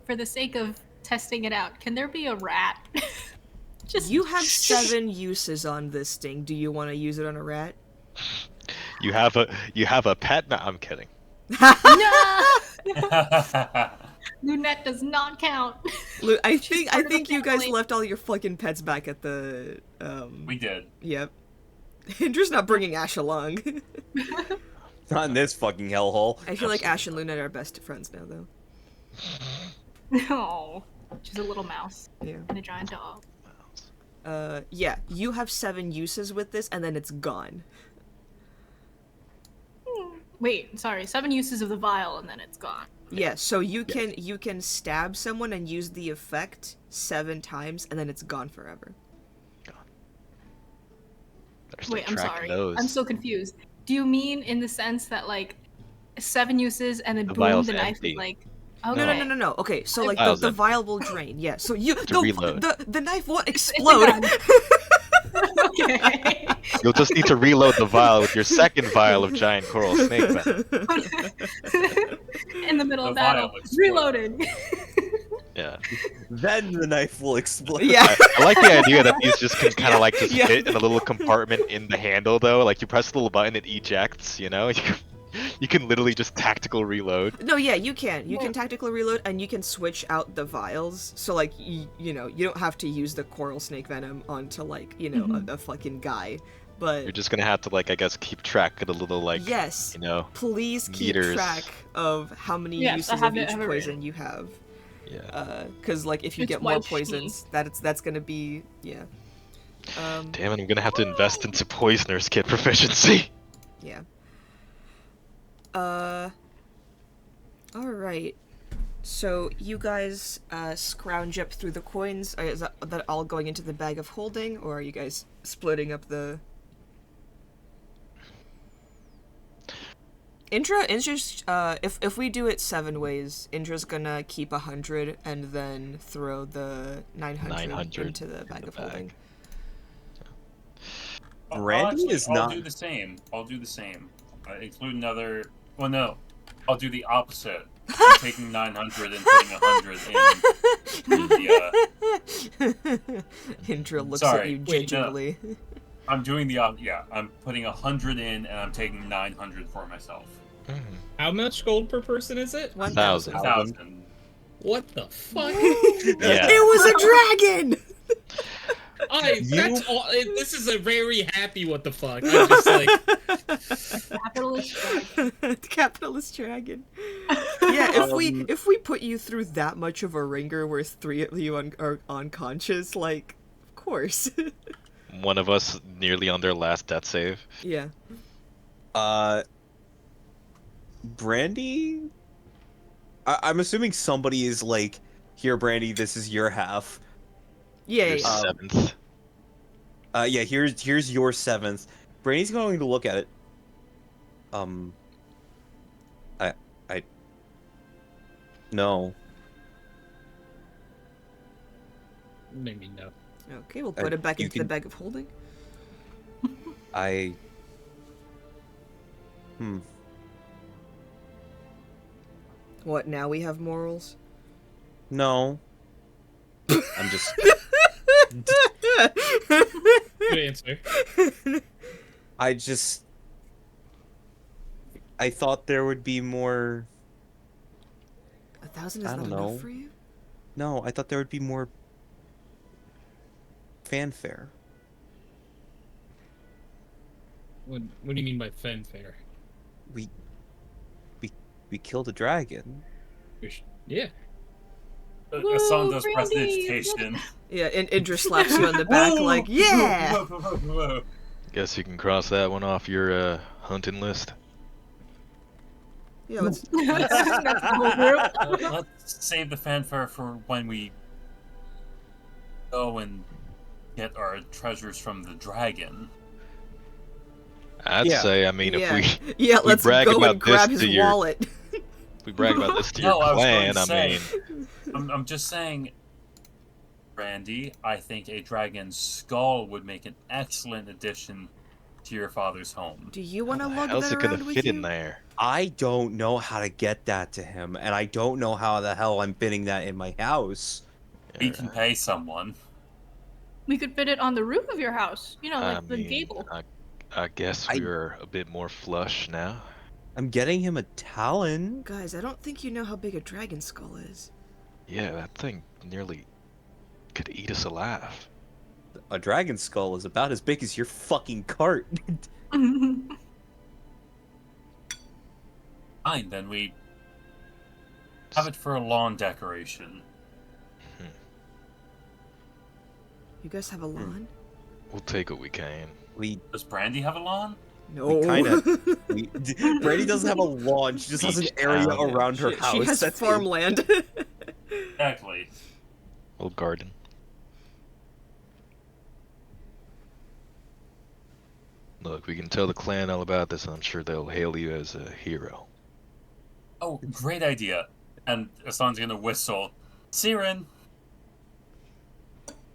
for the sake of testing it out, can there be a rat? Just
You have 7 uses on this thing. Do you want to use it on a rat?
You have a pet? No, I'm kidding.
No! Lunette does not count.
I
part of the
think you guys
family.
left all your fucking pets back at the
We did.
Yep. Andrew's not bringing Ash along.
Not in this fucking hellhole.
I feel like Ash and Lunette are best friends now, though.
Oh, she's a little mouse
Yeah.
and a giant dog.
Yeah. You have 7 uses with this, and then it's gone.
Wait, sorry, 7 uses of the vial and then it's gone.
Yeah. So you can stab someone and use the effect 7 times, and then it's gone forever.
Wait, I'm
tracking
sorry.
those.
I'm so confused. Do you mean in the sense that like 7 uses and then
The
boom,
vial's
the knife
empty.
is like, Okay.
No. Okay, so like
Vials
the
in.
vial will drain. Yeah. So
reload.
the knife won't explode.
Okay.
You'll just need to reload the vial with your second vial of giant coral snake venom.
In the middle
The
of battle,
vial explodes.
reloading.
Yeah.
Then the knife will explode.
Yeah.
I like the idea that these just can kind of like just
Yeah.
fit in a little compartment in the handle though. Like you press the little button, it ejects. You know, you can literally just tactical reload.
No, yeah, you can. You can tactical reload, and you can switch out the vials. So like, you know, you don't have to use the coral snake venom onto like, you know, a fucking guy. But
You're just gonna have to like, I guess, keep track of the little like,
yes,
you know,
please keep
meters.
track of how many
Yes, I
uses
have
of
it-
each
I have it
poison
written.
you have.
yeah.
Because like if you
It's
get more
white
poisons, that's gonna be yeah.
Damn it, I'm gonna have to invest into poisoner's kit proficiency.
Yeah. All right. So you guys scrounge up through the coins. Is that all going into the bag of holding, or are you guys splitting up the? Indra's if we do it 7 ways, Indra's gonna keep 100 and then throw the 900 into the bag of holding.
Brandy
Actually,
is
I'll
not-
do the same. I'll do the same. Include another. Well, no. I'll do the opposite. I'm taking 900 and putting 100 in the.
Indra looks
Sorry,
at you
wait, no.
gingerly.
I'm doing the yeah. I'm putting 100 in, and I'm taking 900 for myself.
How much gold per person is it?
1,000.
1,000.
What the fuck?
Yeah.
It was a dragon.
That's all. This is a very happy what the fuck. I'm just like,
Capitalist dragon.
The capitalist dragon. Yeah, if we put you through that much of a ringer where 3 of you are unconscious, like, of course.
One of us nearly on their last death save.
Yeah.
Brandy? I'm assuming somebody is like, here, Brandy, this is your half.
Yeah.
Your
Yeah.
seventh.
Yeah, here's your 7th. Brandy's going to look at it. No.
maybe no.
Okay, we'll put it back
you
into the
can-
bag of holding. What, now we have morals?
No. I'm just.
Good answer.
I thought there would be more.
1,000 is
I
not
don't
enough
know.
for you?
No, I thought there would be more fanfare.
What do you mean by fanfare?
We killed a dragon.
Yeah.
Hassan does
Brandy!
prestidigitation.
Yeah, and Indra slaps you on the back like, yeah!
Guess you can cross that one off your hunting list.
Yeah, let's...
That's the whole group.
Let's save the fanfare for when we go and get our treasures from the dragon.
I'd
Yeah.
say, I mean,
yeah.
if we
Yeah, let's
brag
go
about
and grab
this
his
to your-
wallet.
we brag about this to your
No, I was going
clan,
to
I
say-
mean,
I'm just saying, Randy, I think a dragon's skull would make an excellent addition to your father's home.
Do you want to lug
how's
that
it gonna
around with
fit
you?
in there?
I don't know how to get that to him, and I don't know how the hell I'm fitting that in my house.
We can pay someone.
We could fit it on the roof of your house. You know, like
I
the
mean,
gable.
I guess
I-
we're a bit more flush now.
I'm getting him a talon.
Guys, I don't think you know how big a dragon skull is.
Yeah, that thing nearly could eat us alive.
A dragon skull is about as big as your fucking cart.
Fine, then we have it for a lawn decoration.
You guys have a lawn?
We'll take what we can.
we
Does Brandy have a lawn?
No.
kinda- Brandy doesn't have a lawn. She just has an
Beach
area
town, yeah.
around her
she,
house.
she has
That's it.
farmland.
Exactly.
Little garden. Look, we can tell the clan all about this, and I'm sure they'll hail you as a hero.
Oh, great idea. And Asan's gonna whistle, Siren.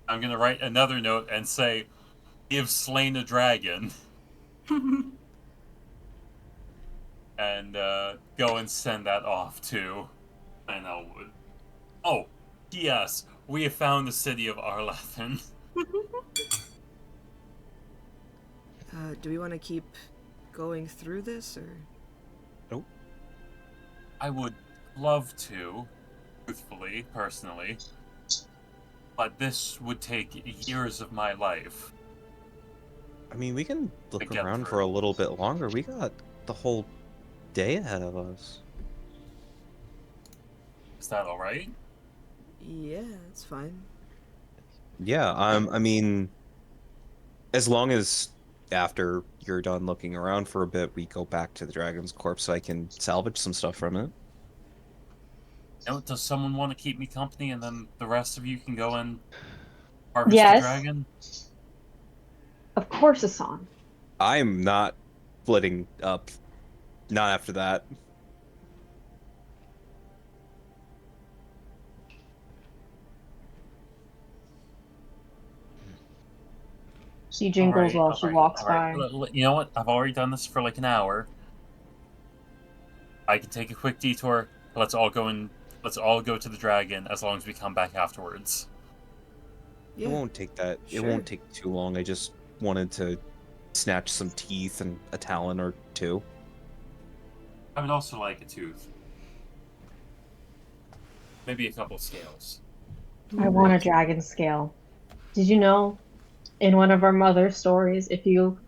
I'm gonna write another note and say, "Give slain a dragon," and go and send that off to Clan Elwood. Oh, yes, we have found the city of Arlathan.
Do we want to keep going through this, or?
Nope.
I would love to, truthfully, personally, but this would take years of my life.
I mean, we can look
get
around
through.
for a little bit longer. We got the whole day ahead of us.
Is that all right?
Yeah, it's fine.
Yeah, I mean, as long as after you're done looking around for a bit, we go back to the dragon's corpse so I can salvage some stuff from it.
Does someone want to keep me company, and then the rest of you can go and harvest the
Yes.
dragon?
Of course, Asan.
I'm not splitting up. Not after that.
She jingles while she walks by.
You know what? I've already done this for like an hour. I can take a quick detour. Let's all go to the dragon as long as we come back afterwards.
Yeah.
It won't take that.
Sure.
It won't take too long. I just wanted to snatch some teeth and a talon or two.
I would also like a tooth. Maybe a couple scales.
I want a dragon scale. Did you know, in one of our mother stories, if you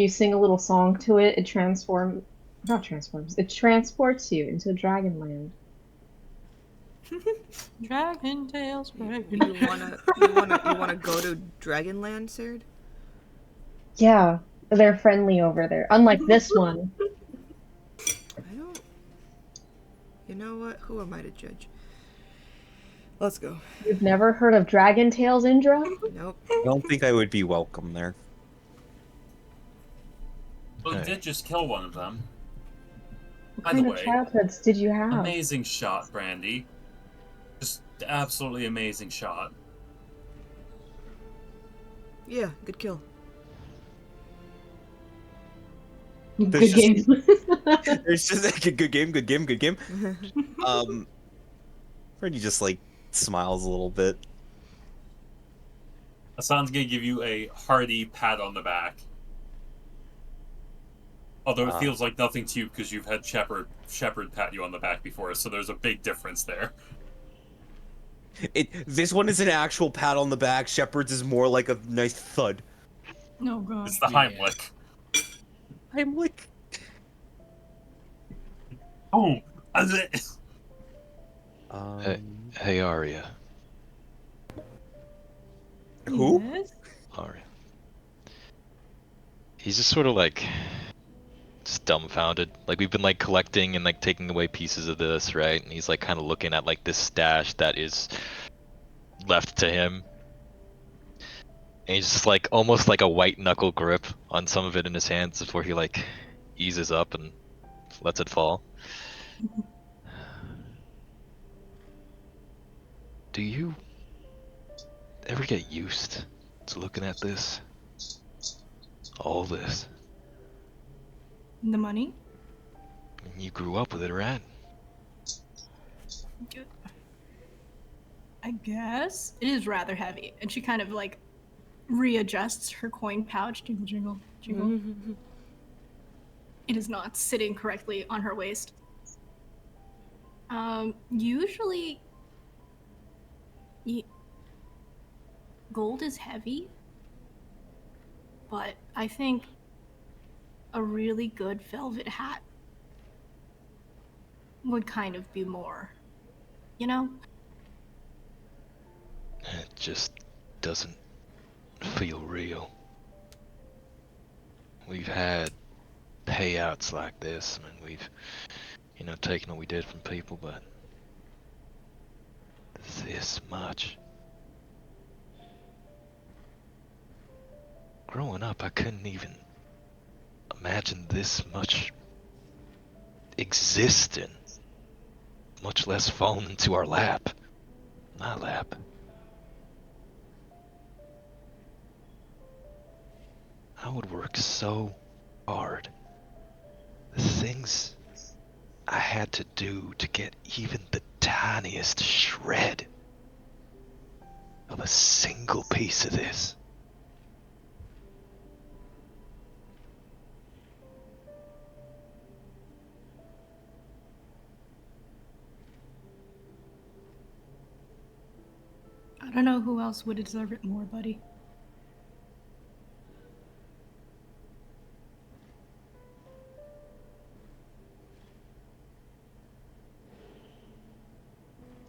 sing a little song to it, it it transports you into Dragonland.
Dragon tails, dragon.
You wanna go to Dragonland, Serd?
Yeah, they're friendly over there. Unlike this one.
I don't. You know what? Who am I to judge? Let's go.
You've never heard of Dragon Tales, Indra?
Nope.
I don't think I would be welcome there.
Well, you
Hey.
did just kill one of them.
What
By the
kind of
way,
childhoods did you have?
amazing shot, Brandy. Just absolutely amazing shot.
Yeah, good kill.
Good
There's
game.
There's just like a good game. Freddie just like smiles a little bit.
Asan's gonna give you a hearty pat on the back. Although it feels like nothing to you because you've had Shepard pat you on the back before, so there's a big difference there.
This one is an actual pat on the back. Shepard's is more like a nice thud.
Oh god.
It's the
Yeah.
Heimlich.
I'm like,
Boom!
Hey, Arya.
who?
Yes?
Arya. He's just sort of like just dumbfounded. Like we've been like collecting and like taking away pieces of this, right? And he's like kind of looking at like this stash that is left to him. And he's just like almost like a white knuckle grip on some of it in his hands before he like eases up and lets it fall. Do you ever get used to looking at this? All this?
The money?
You grew up with it, right?
Good. I guess. It is rather heavy. And she kind of like readjusts her coin pouch. Jingle, jingle, jingle. It is not sitting correctly on her waist. Usually gold is heavy, but I think a really good velvet hat would kind of be more, you know?
It just doesn't feel real. We've had payouts like this. I mean, we've, taken what we did from people, but this much. Growing up, I couldn't even imagine this much existing. much less fallen into our lap. My lap. I would work so hard. The things I had to do to get even the tiniest shred of a single piece of this.
I don't know who else would deserve it more, buddy.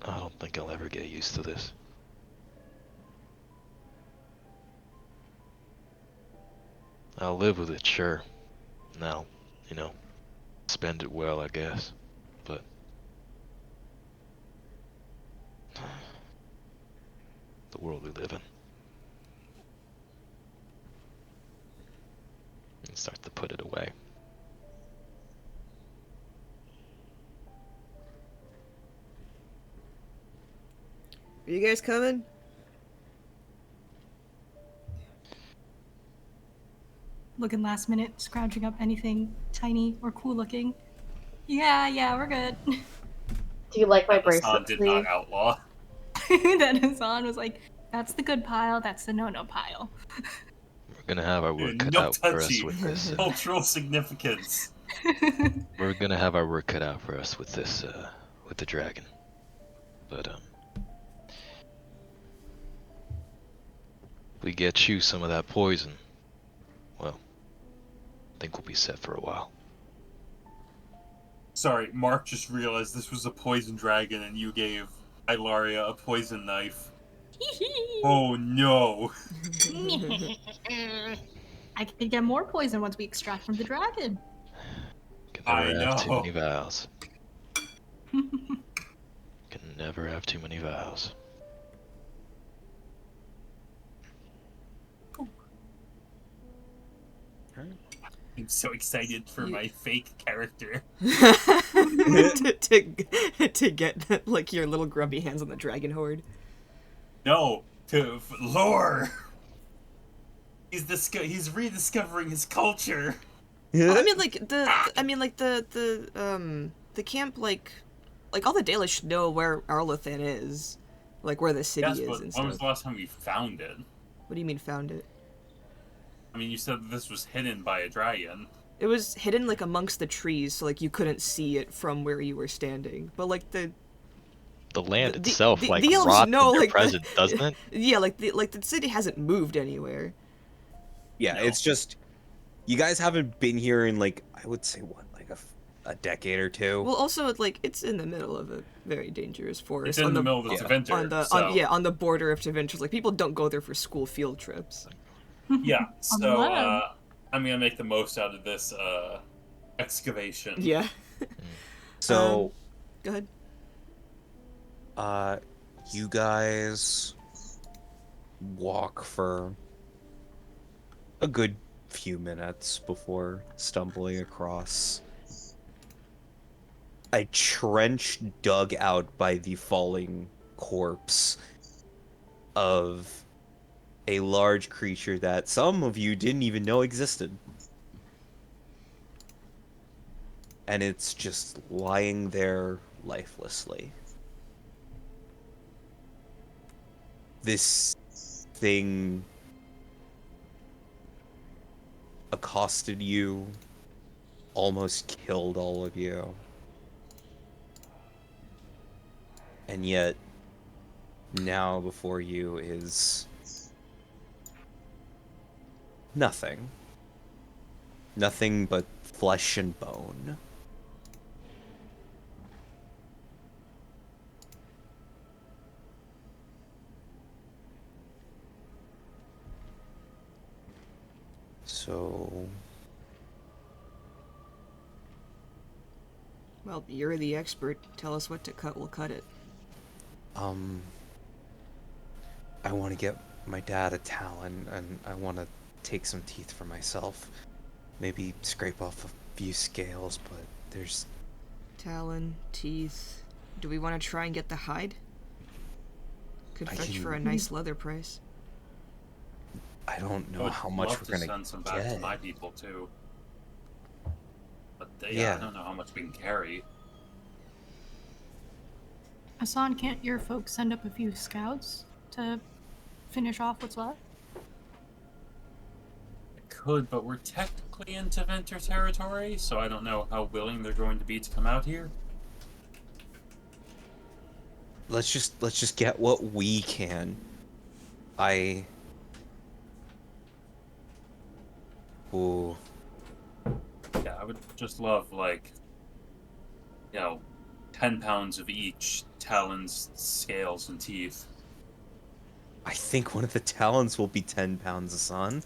I don't think I'll ever get used to this. I'll live with it, sure. Now, spend it well, I guess. But the world we live in. And start to put it away.
Are you guys coming?
Looking last minute, scrounging up anything tiny or cool looking. Yeah, we're good.
Do you like my
Hassan
bracelet,
did
please?
not outlaw.
Then Hassan was like, that's the good pile, that's the no-no pile.
We're gonna have our work cut
No
out for us
touchy.
with this.
Cultural significance.
We're gonna have our work cut out for us with this, with the dragon. But, if we get you some of that poison, well, I think we'll be set for a while.
Sorry, Mark just realized this was a poison dragon and you gave Ilaria a poison knife. Oh no.
I could get more poison once we extract from the dragon.
Can
I
never have too
know.
many vows. Can never have too many vows.
I'm so excited for my fake character.
to get like your little grubby hands on the dragon horde.
No, to lore. He's rediscovering his culture.
I mean, like the camp, like all the Dalish should know where Arlathan is, like where the city
Yes,
is
but
and
when was
stuff.
the last time we found it?
What do you mean found it?
I mean, you said that this was hidden by a dragon.
It was hidden like amongst the trees, so like you couldn't see it from where you were standing. But like the
land
the-
itself,
the-
like,
the elves
rots
know,
in their
like, the-
presence, doesn't it?
Yeah, like the city hasn't moved anywhere.
Yeah,
No.
it's just you guys haven't been here in like I would say like a decade or two.
Well, also like it's in the middle of a very dangerous forest.
It's in
on
the middle of the Tevinter,
on the border of Tevinter. Like people don't go there for school field trips.
Yeah, so
Hello.
I'm gonna make the most out of this excavation.
Yeah.
So,
Go ahead.
you guys walk for a good few minutes before stumbling across a trench dug out by the falling corpse of a large creature that some of you didn't even know existed. And it's just lying there lifelessly. This thing accosted you, almost killed all of you. And yet, now before you is nothing. Nothing but flesh and bone. So,
Well, you're the expert. Tell us what to cut. We'll cut it.
I want to get my dad a talon, and I want to take some teeth for myself. Maybe scrape off a few scales, but there's...
Talon, teeth. Do we want to try and get the hide? Could fetch for a nice leather price.
I don't
I
know
would
how much
love
we're
to
gonna
send some back to
get.
my people too. But
Yeah.
I don't know how much we can carry.
Hassan, can't your folks send up a few scouts to finish off what's left?
I could, but we're technically into Venter territory, so I don't know how willing they're going to be to come out here.
Let's just get what we can. Ooh.
Yeah, I would just love, like, 10 pounds of each, talons, scales, and teeth.
I think one of the talons will be 10 pounds of sun.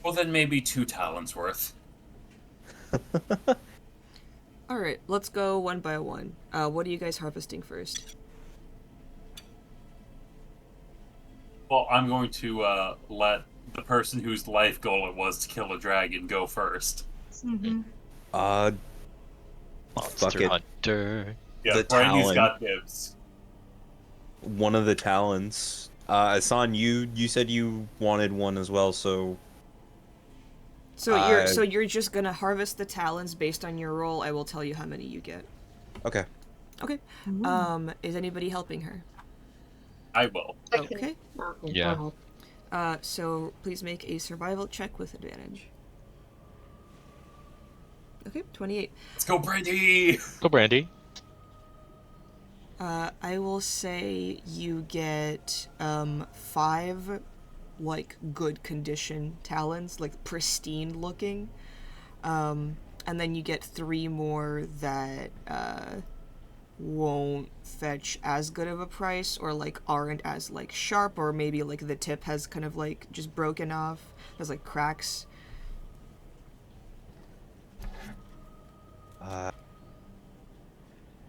Well, then maybe 2 talons worth.
Alright, let's go one by one. What are you guys harvesting first?
Well, I'm going to let the person whose life goal it was to kill a dragon go first.
Mm-hmm.
Fuck
Monster
it.
Hunter.
Yeah,
The
Brandy's
talon.
got dibs.
One of the talons. Hassan, you said you wanted one as well, so
So you're just gonna harvest the talons based on your roll. I will tell you how many you get.
okay.
Okay. Is anybody helping her?
I will.
Okay.
Yeah.
So please make a survival check with advantage. Okay, 28.
Let's go, Brandy!
Go, Brandy.
I will say you get 5 like good condition talons, like pristine looking. And then you get 3 more that won't fetch as good of a price, or like aren't as like sharp, or maybe like the tip has kind of like just broken off. There's like cracks.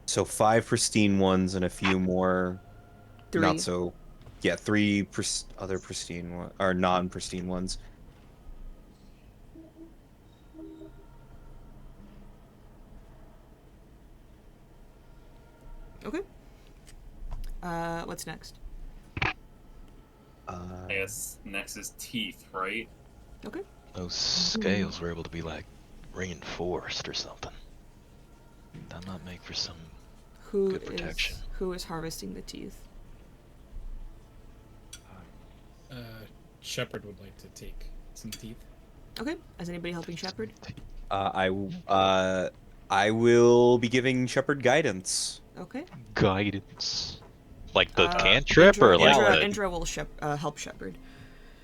So 5 pristine ones and a few more
3.
not so. Yeah, 3 other pristine or non-pristine ones.
Okay. What's next?
I guess next is teeth, right?
Okay.
Those scales were able to be like reinforced or something. That might make for some good protection.
Who is harvesting the teeth?
Shepard would like to take some teeth.
Okay. Is anybody helping Shepard?
I will be giving Shepard guidance.
Okay.
Guidance. Like the cantrip,
Indra,
or like
Indra,
the...
Indra will help Shepard.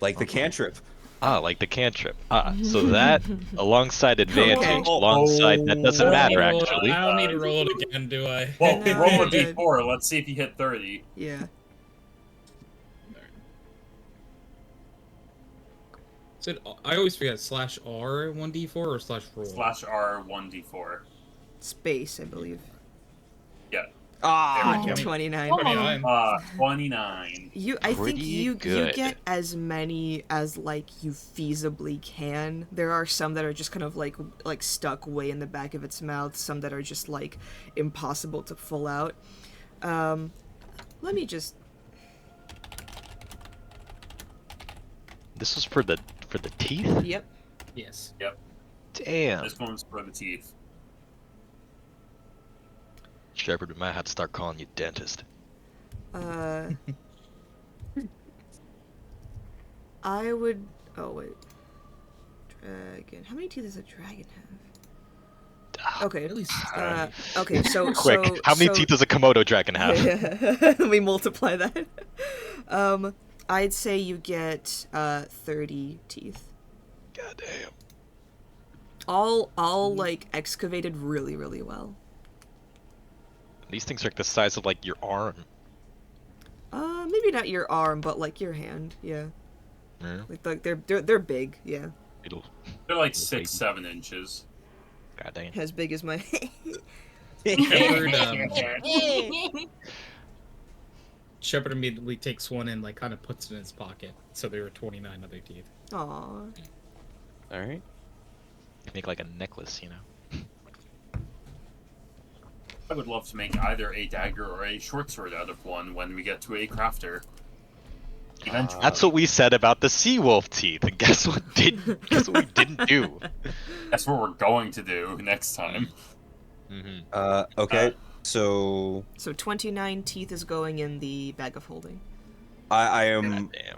Like the cantrip.
like the cantrip. So that, alongside advantage,
Okay.
alongside that doesn't matter, actually.
I don't need to roll it again, do I?
Well,
No,
roll
you're
a
good.
d4. Let's see if you hit 30.
Yeah.
I always forget /R 1d4 or /roll.
/R 1d4.
Space, I believe.
Yeah.
Ah,
29.
29.
I think
Pretty
you
good.
get as many as like you feasibly can. There are some that are just kind of like stuck way in the back of its mouth. Some that are just like impossible to pull out. Let me just.
This was for the teeth?
Yep.
Yes.
Yep.
Damn.
This one's for the teeth.
Shepard, we might have to start calling you dentist.
I would. Oh wait. Dragon. How many teeth does a dragon have? Okay.
At least
Okay. So
Quick, how many teeth does a Komodo dragon have?
we multiply that. I'd say you get 30 teeth.
Goddamn.
All like excavated really, really well.
These things are like the size of like your arm.
Maybe not your arm, but like your hand. Yeah.
Yeah.
Like they're big. Yeah.
It'll.
They're like 6-7 inches.
Goddamn.
As big as my.
Shepard immediately takes one and like kind of puts it in his pocket. So there are 29 other teeth.
Aw.
all right.
Make like a necklace, you know.
I would love to make either a dagger or a short sword out of one when we get to a crafter. Eventually.
That's what we said about the sea wolf teeth, and guess what we didn't do?
That's what we're going to do next time.
Okay, so
So 29 teeth is going in the bag of holding.
I am
God damn.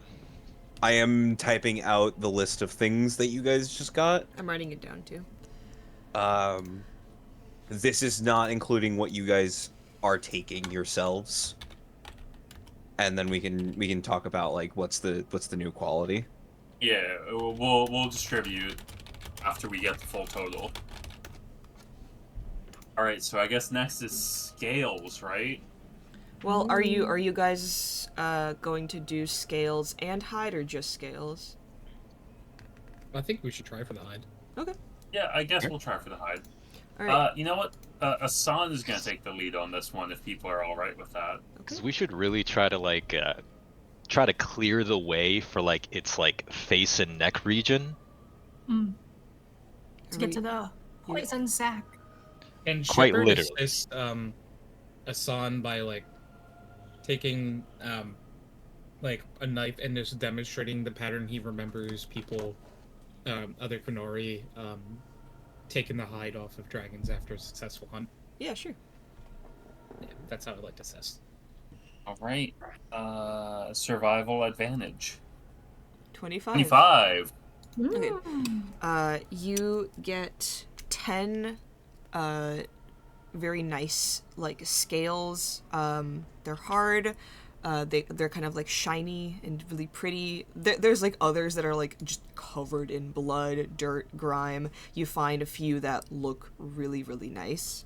I am typing out the list of things that you guys just got.
I'm writing it down too.
This is not including what you guys are taking yourselves. And then we can talk about like what's the new quality.
Yeah, we'll distribute after we get the full total. All right, so I guess next is scales, right?
Well, are you guys going to do scales and hide or just scales?
I think we should try for the hide.
Okay.
Yeah, I guess we'll try for the hide.
All right.
You know what? Asan is gonna take the lead on this one if people are all right with that.
Because we should really try to like try to clear the way for like its like face and neck region.
To get to the poison sack.
And
Quite
Shepard
literally.
assist Asan by like taking like a knife and just demonstrating the pattern he remembers people other Kunori taking the hide off of dragons after a successful hunt.
Yeah, sure.
Yeah, that's how I like to assess.
All right. Survival advantage.
25.
25.
Okay. You get 10 very nice like scales. They're hard. They're kind of like shiny and really pretty. There's like others that are like just covered in blood, dirt, grime. You find a few that look really, really nice.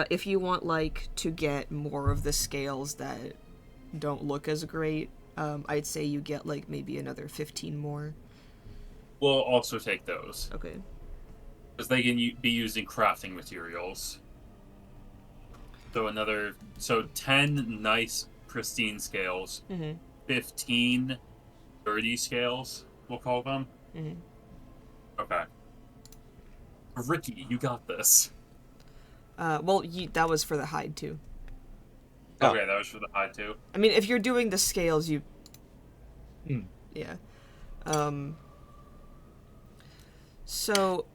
If you want like to get more of the scales that don't look as great, I'd say you get like maybe another 15 more.
We'll also take those.
Okay.
Because they can be used in crafting materials. So 10 nice, pristine scales. 15 dirty scales, we'll call them. Okay. Ricky, you got this.
Well, that was for the hide too.
Okay, that was for the hide too.
I mean, if you're doing the scales, you... Yeah. So,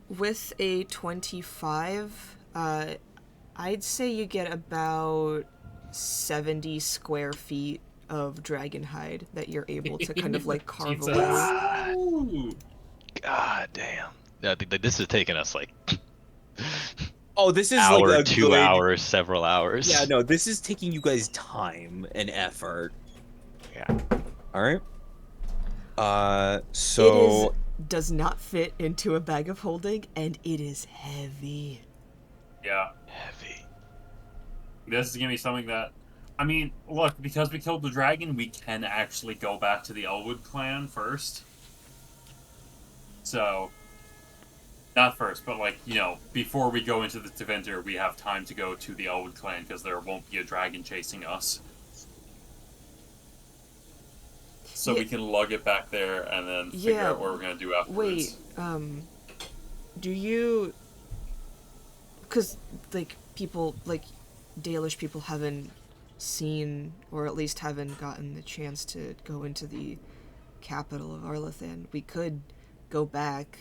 with a 25, I'd say you get about 70 square feet of dragon hide that you're able to kind of like carve
Jesus.
away.
Ooh.
God damn. Yeah, this is taking us like
Oh, this is
hour,
like a
2
good...
hours, several hours.
Yeah, no, this is taking you guys time and effort.
Yeah.
All right. So
Does not fit into a bag of holding, and it is heavy.
Yeah.
Heavy.
This is gonna be something that... I mean, look, because we killed the dragon, we can actually go back to the Elwood clan first. So... Not first, but like, you know, before we go into the Deventer, we have time to go to the Elwood clan, because there won't be a dragon chasing us. So we can lug it back there, and then figure out what we're gonna do afterwards.
Wait, do you... Because, like, people, like, Dalish people haven't seen, or at least haven't gotten the chance to go into the capital of Arlathan. We could go back,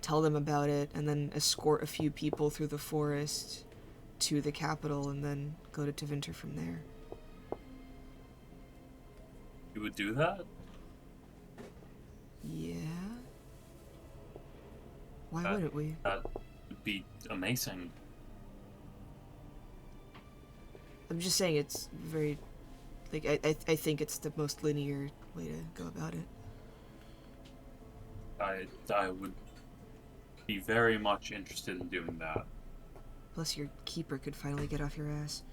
tell them about it, and then escort a few people through the forest to the capital, and then go to Tevinter from there.
You would do that?
Yeah? Why wouldn't we?
That would be amazing.
I'm just saying it's very... Like, I think it's the most linear way to go about it.
I would be very much interested in doing that.
Plus your keeper could finally get off your ass.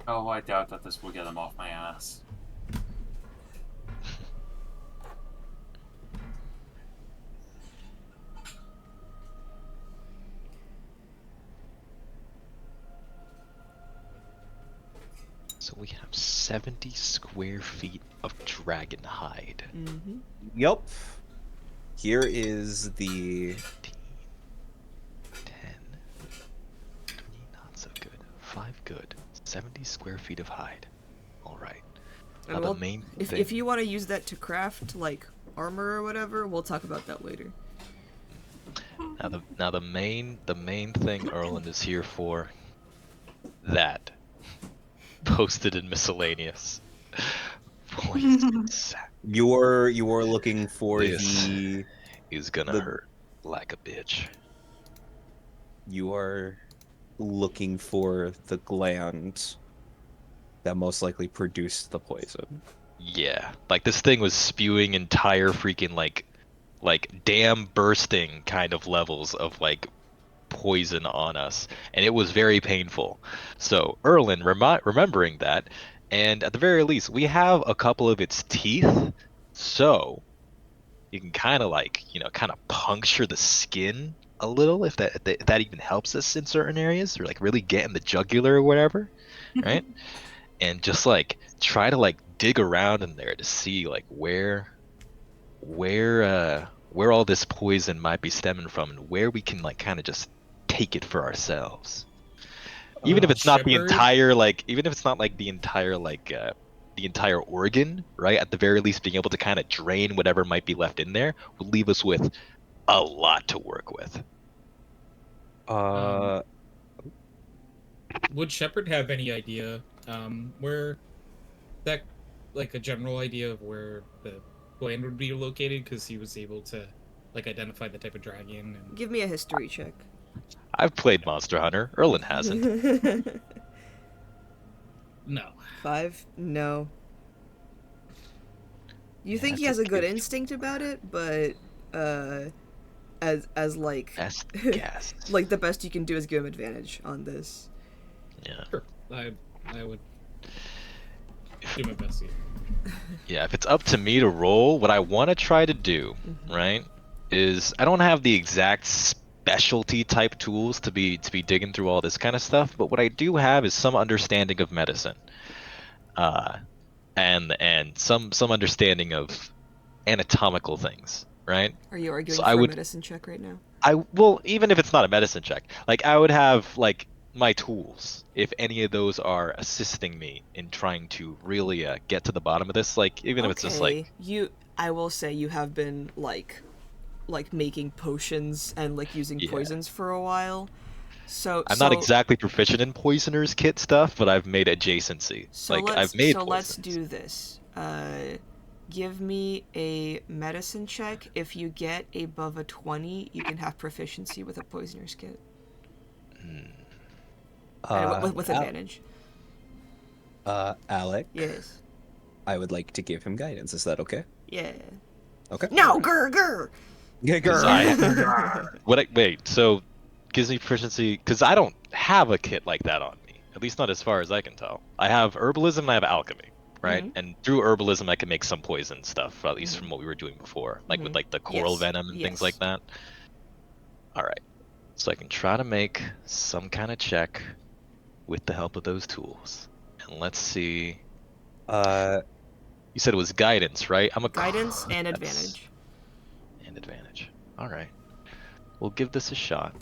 Oh, I doubt that this will get him off my ass.
So we have 70 square feet of dragon hide.
Mm-hmm.
Yep. Here is the
5 good. 70 square feet of hide. All right.
And
Now
we'll,
the main
if
thing.
if you want to use that to craft like armor or whatever, we'll talk about that later.
Now the main thing Erland is here for. That. Posted in miscellaneous. Poison sack.
You're looking for
This
the
is gonna
the-
hurt like a bitch.
you are looking for the gland that most likely produced the poison.
Yeah, like this thing was spewing entire freaking like dam bursting kind of levels of like poison on us, and it was very painful. So Erlin, remembering that, and at the very least, we have a couple of its teeth, so you can kind of like kind of puncture the skin a little if that even helps us in certain areas, or like really get in the jugular or whatever, right? And just like try to like dig around in there to see like where all this poison might be stemming from, and where we can like kind of just take it for ourselves. Even if it's not the
Shepherd?
entire like, even if it's not like the entire organ, right? At the very least, being able to kind of drain whatever might be left in there will leave us with a lot to work with.
Would Shepard have any idea where that, like a general idea of where the land would be located? Because he was able to like identify the type of dragon. And...
Give me a history check.
I've played Monster Hunter. Erlin hasn't.
No.
5? No. You
Yeah,
think he
that's
has a good
good.
instinct about it, but as like
Best guess.
like the best you can do is give him advantage on this.
Yeah.
Sure. I would do my best here.
Yeah, if it's up to me to roll, what I want to try to do, right, is I don't have the exact specialty type tools to be digging through all this kind of stuff, but what I do have is some understanding of medicine, and some understanding of anatomical things, right?
Are you arguing
So
for
I
a
would,
medicine check right now?
well, even if it's not a medicine check, like I would have like my tools if any of those are assisting me in trying to really get to the bottom of this, like even if it's just like
I will say you have been like making potions and like using
Yeah.
poisons for a while. So
I'm not exactly proficient in poisoner's kit stuff, but I've made adjacency.
So
like
let's
I've made
let's
poisons.
do this. Give me a medicine check. If you get above a 20, you can have proficiency with a poisoner's kit. And with advantage.
Alec.
Yes.
I would like to give him guidance. Is that okay?
Yeah.
Okay.
No, grr.
Yeah,
Wait, so gives me proficiency because I don't have a kit like that on me. At least not as far as I can tell. I have herbalism and I have alchemy, right? And through herbalism I can make some poison stuff, at least from what we were doing before, like with like the coral venom and things like that. All right. So I can try to make some kind of check with the help of those tools. And let's see. You said it was guidance, right? I'm a
guidance and advantage.
And advantage. All right. We'll give this a shot.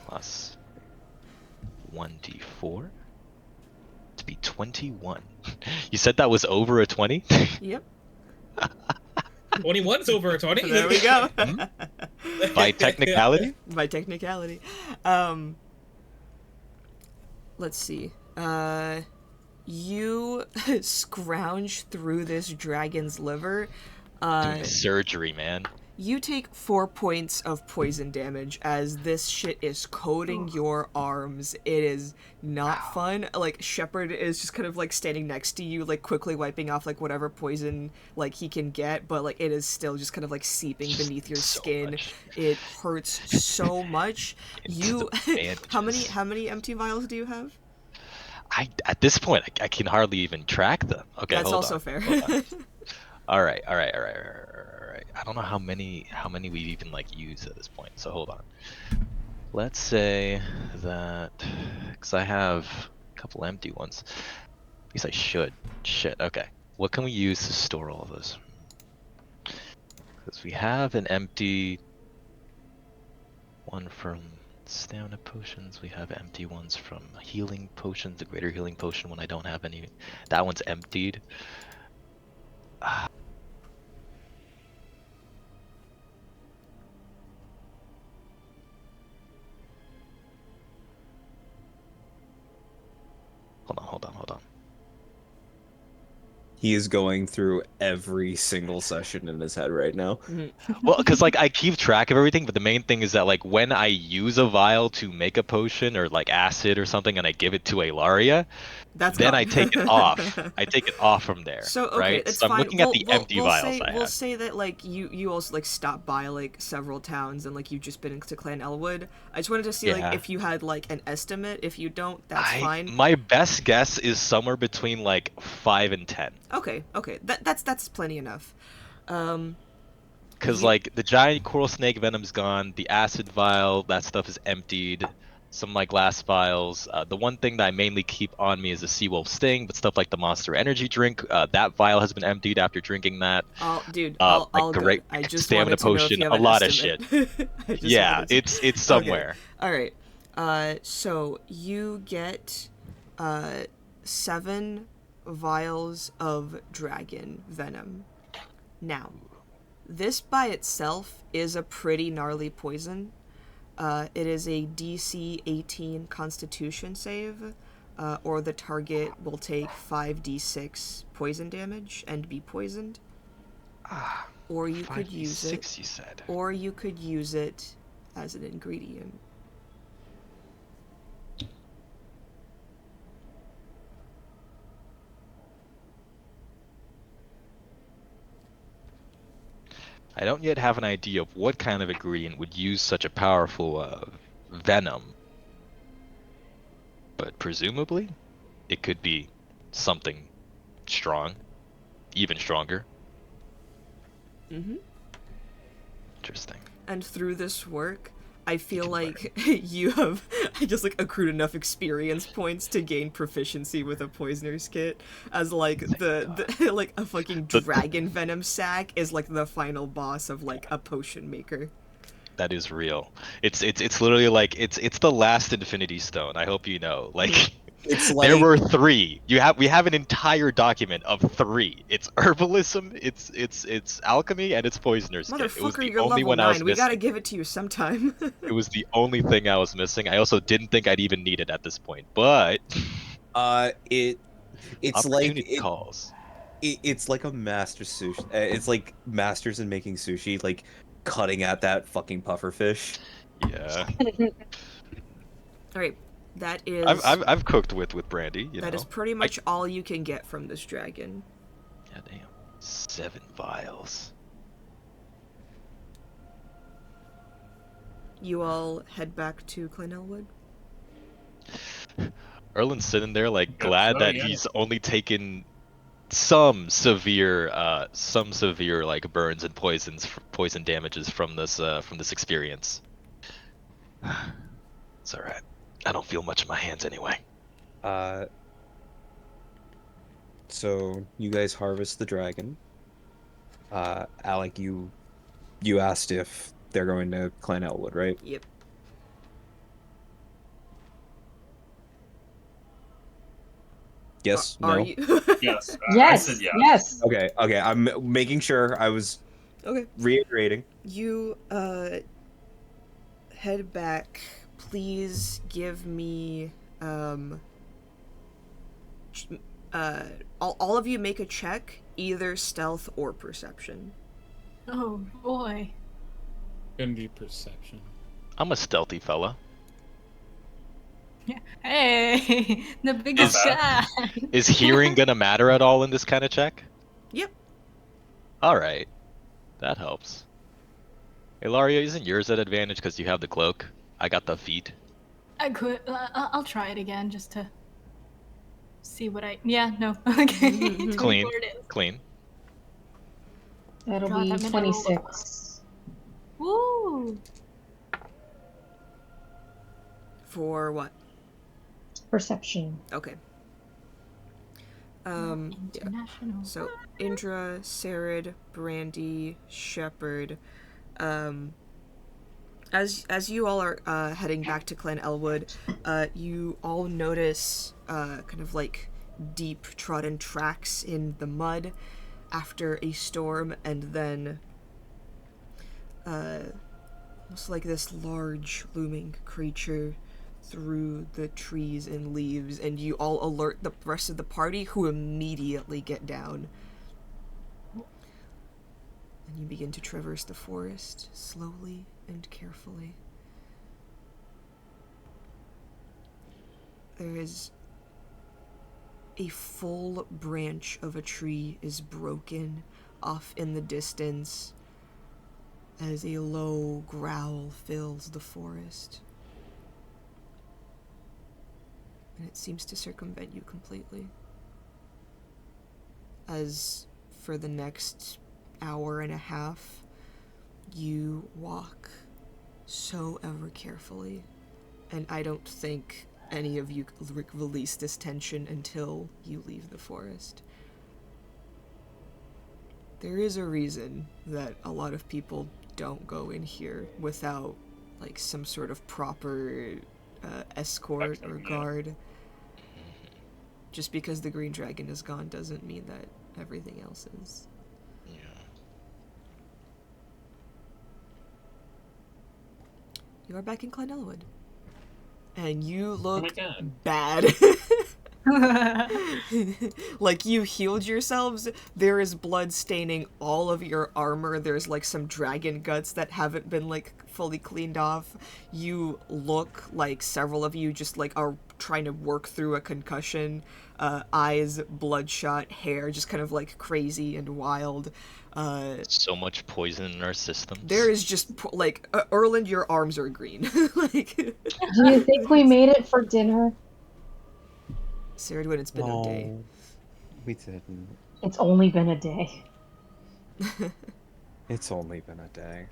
Plus 1d4 to be 21. You said that was over a 20?
Yep.
21's over a 20.
There we go.
By technicality?
By technicality. Let's see. You scrounge through this dragon's liver.
Doing surgery, man.
You take 4 points of poison damage as this shit is coating your arms. It is not fun. Like, Shepard is just kind of, like, standing next to you, like, quickly wiping off, like, whatever poison, like, he can get, but, like, it is still just kind of, like, seeping beneath your skin. It hurts so much. You... How many empty vials do you have?
At this point, I can hardly even track them. Okay,
That's
hold
also
on.
fair.
All right. I don't know how many we've even like used at this point. So hold on. Let's say that because I have a couple empty ones. At least I should. Shit. Okay. What can we use to store all of those? Because we have an empty one from Stamina potions, we have empty ones from healing potions, the greater healing potion when I don't have any. That one's emptied. Ah. Hold on.
He is going through every single session in his head right now.
Well, because like I keep track of everything, but the main thing is that like when I use a vial to make a potion or like acid or something and I give it to Alaria,
That's
then
gone.
I take it off. I take it off from there.
So okay,
right?
it's
So I'm
fine.
looking at the empty vials I
we'll
have.
say that like you also like stopped by like several towns and like you've just been into Clan Elwood. I just wanted to see like
Yeah.
if you had like an estimate. If you don't, that's fine.
My best guess is somewhere between like 5 and 10.
Okay, that's plenty enough.
Because
Ye-
like the giant coral snake venom's gone, the acid vial, that stuff is emptied. Some of my glass vials. The one thing that I mainly keep on me is the Seawolf Sting, but stuff like the Monster Energy drink, that vial has been emptied after drinking that.
I'll
Like
good.
great
I just
stamina
wanted to know if
potion,
you have
a
an
lot of
estimate.
shit.
I just
Yeah,
wanted to-
it's somewhere.
All right. So you get 7 vials of dragon venom. Now, this by itself is a pretty gnarly poison. It is a DC 18 Constitution save, or the target will take 5d6 poison damage and be poisoned. Or you could use it.
5d6, you said.
Or you could use it as an ingredient.
I don't yet have an idea of what kind of ingredient would use such a powerful venom. But presumably, it could be something strong, even stronger.
Mm-hmm.
Interesting.
And through this work, I feel
can
like you have just like accrued enough experience points to gain proficiency with a poisoner's kit, as like the like a fucking dragon venom sac is like the final boss of like a potion maker.
That is real. It's literally like it's the last Infinity Stone. I hope you know. Like
It's like
there were 3. We have an entire document of 3. It's herbalism, it's alchemy, and it's poisoner's kit. It was
Motherfucker,
the
you're
only
level
one I was
9. We gotta
missing.
give it to you sometime.
It was the only thing I was missing. I also didn't think I'd even need it at this point, but
it's
opportunity calls.
It's like a master sushi. It's like masters in making sushi, like cutting at that fucking puffer fish.
Yeah.
All right, that is.
I've cooked with brandy.
That is pretty much all you can get from this dragon.
God damn. 7 vials.
You all head back to Clan Elwood.
Erlen's sitting there like
Yeah,
glad that
yeah.
he's only taken some severe like burns and poison damages from this experience. It's all right. I don't feel much in my hands anyway.
So you guys harvest the dragon. Alec, you asked if they're going to Clan Elwood, right?
Yep.
Yes.
Are
No.
you?
Yes. I
Yes.
said yes.
Yes.
Okay. Okay. I'm making sure. I was
Okay.
reiterating.
You head back. Please give me all of you make a check, either stealth or perception.
Oh boy.
Gonna be perception.
I'm a stealthy fella.
Yeah. Hey, the biggest
Not
guy.
Is hearing gonna matter at all in this kind of check?
Yep.
All right, that helps. Ilaria, isn't yours at advantage because you have the cloak? I got the feet.
I could. I'll try it again just to see what I. Yeah. No. Okay.
Clean.
24 it is.
Clean.
That'll
God,
be
that meant I rolled
26.
Woo.
For what?
Perception.
Okay. Yeah.
International.
So Indra, Sarid, Brandy, Shepherd, as you all are heading back to Clan Elwood, you all notice kind of like deep trodden tracks in the mud after a storm, and then almost like this large looming creature through the trees and leaves, and you all alert the rest of the party, who immediately get down. And you begin to traverse the forest slowly and carefully. There is a full branch of a tree is broken off in the distance as a low growl fills the forest. And it seems to circumvent you completely. As for the next hour and a half, you walk so ever carefully, and I don't think any of you release this tension until you leave the forest. There is a reason that a lot of people don't go in here without like some sort of proper escort or guard. Just because the green dragon is gone doesn't mean that everything else is.
Yeah.
You are back in Clan Elwood. And you look
my God.
bad. Like, you healed yourselves. There is blood staining all of your armor. There's like some dragon guts that haven't been like fully cleaned off. You look like several of you just like are trying to work through a concussion. Eyes bloodshot, hair just kind of like crazy and wild.
So much poison in our systems.
There is just like Erland, your arms are green. Like,
Do you think we made it for dinner?
Saradwin, it's been a day.
No, we didn't.
It's only been a day.
It's only been a day.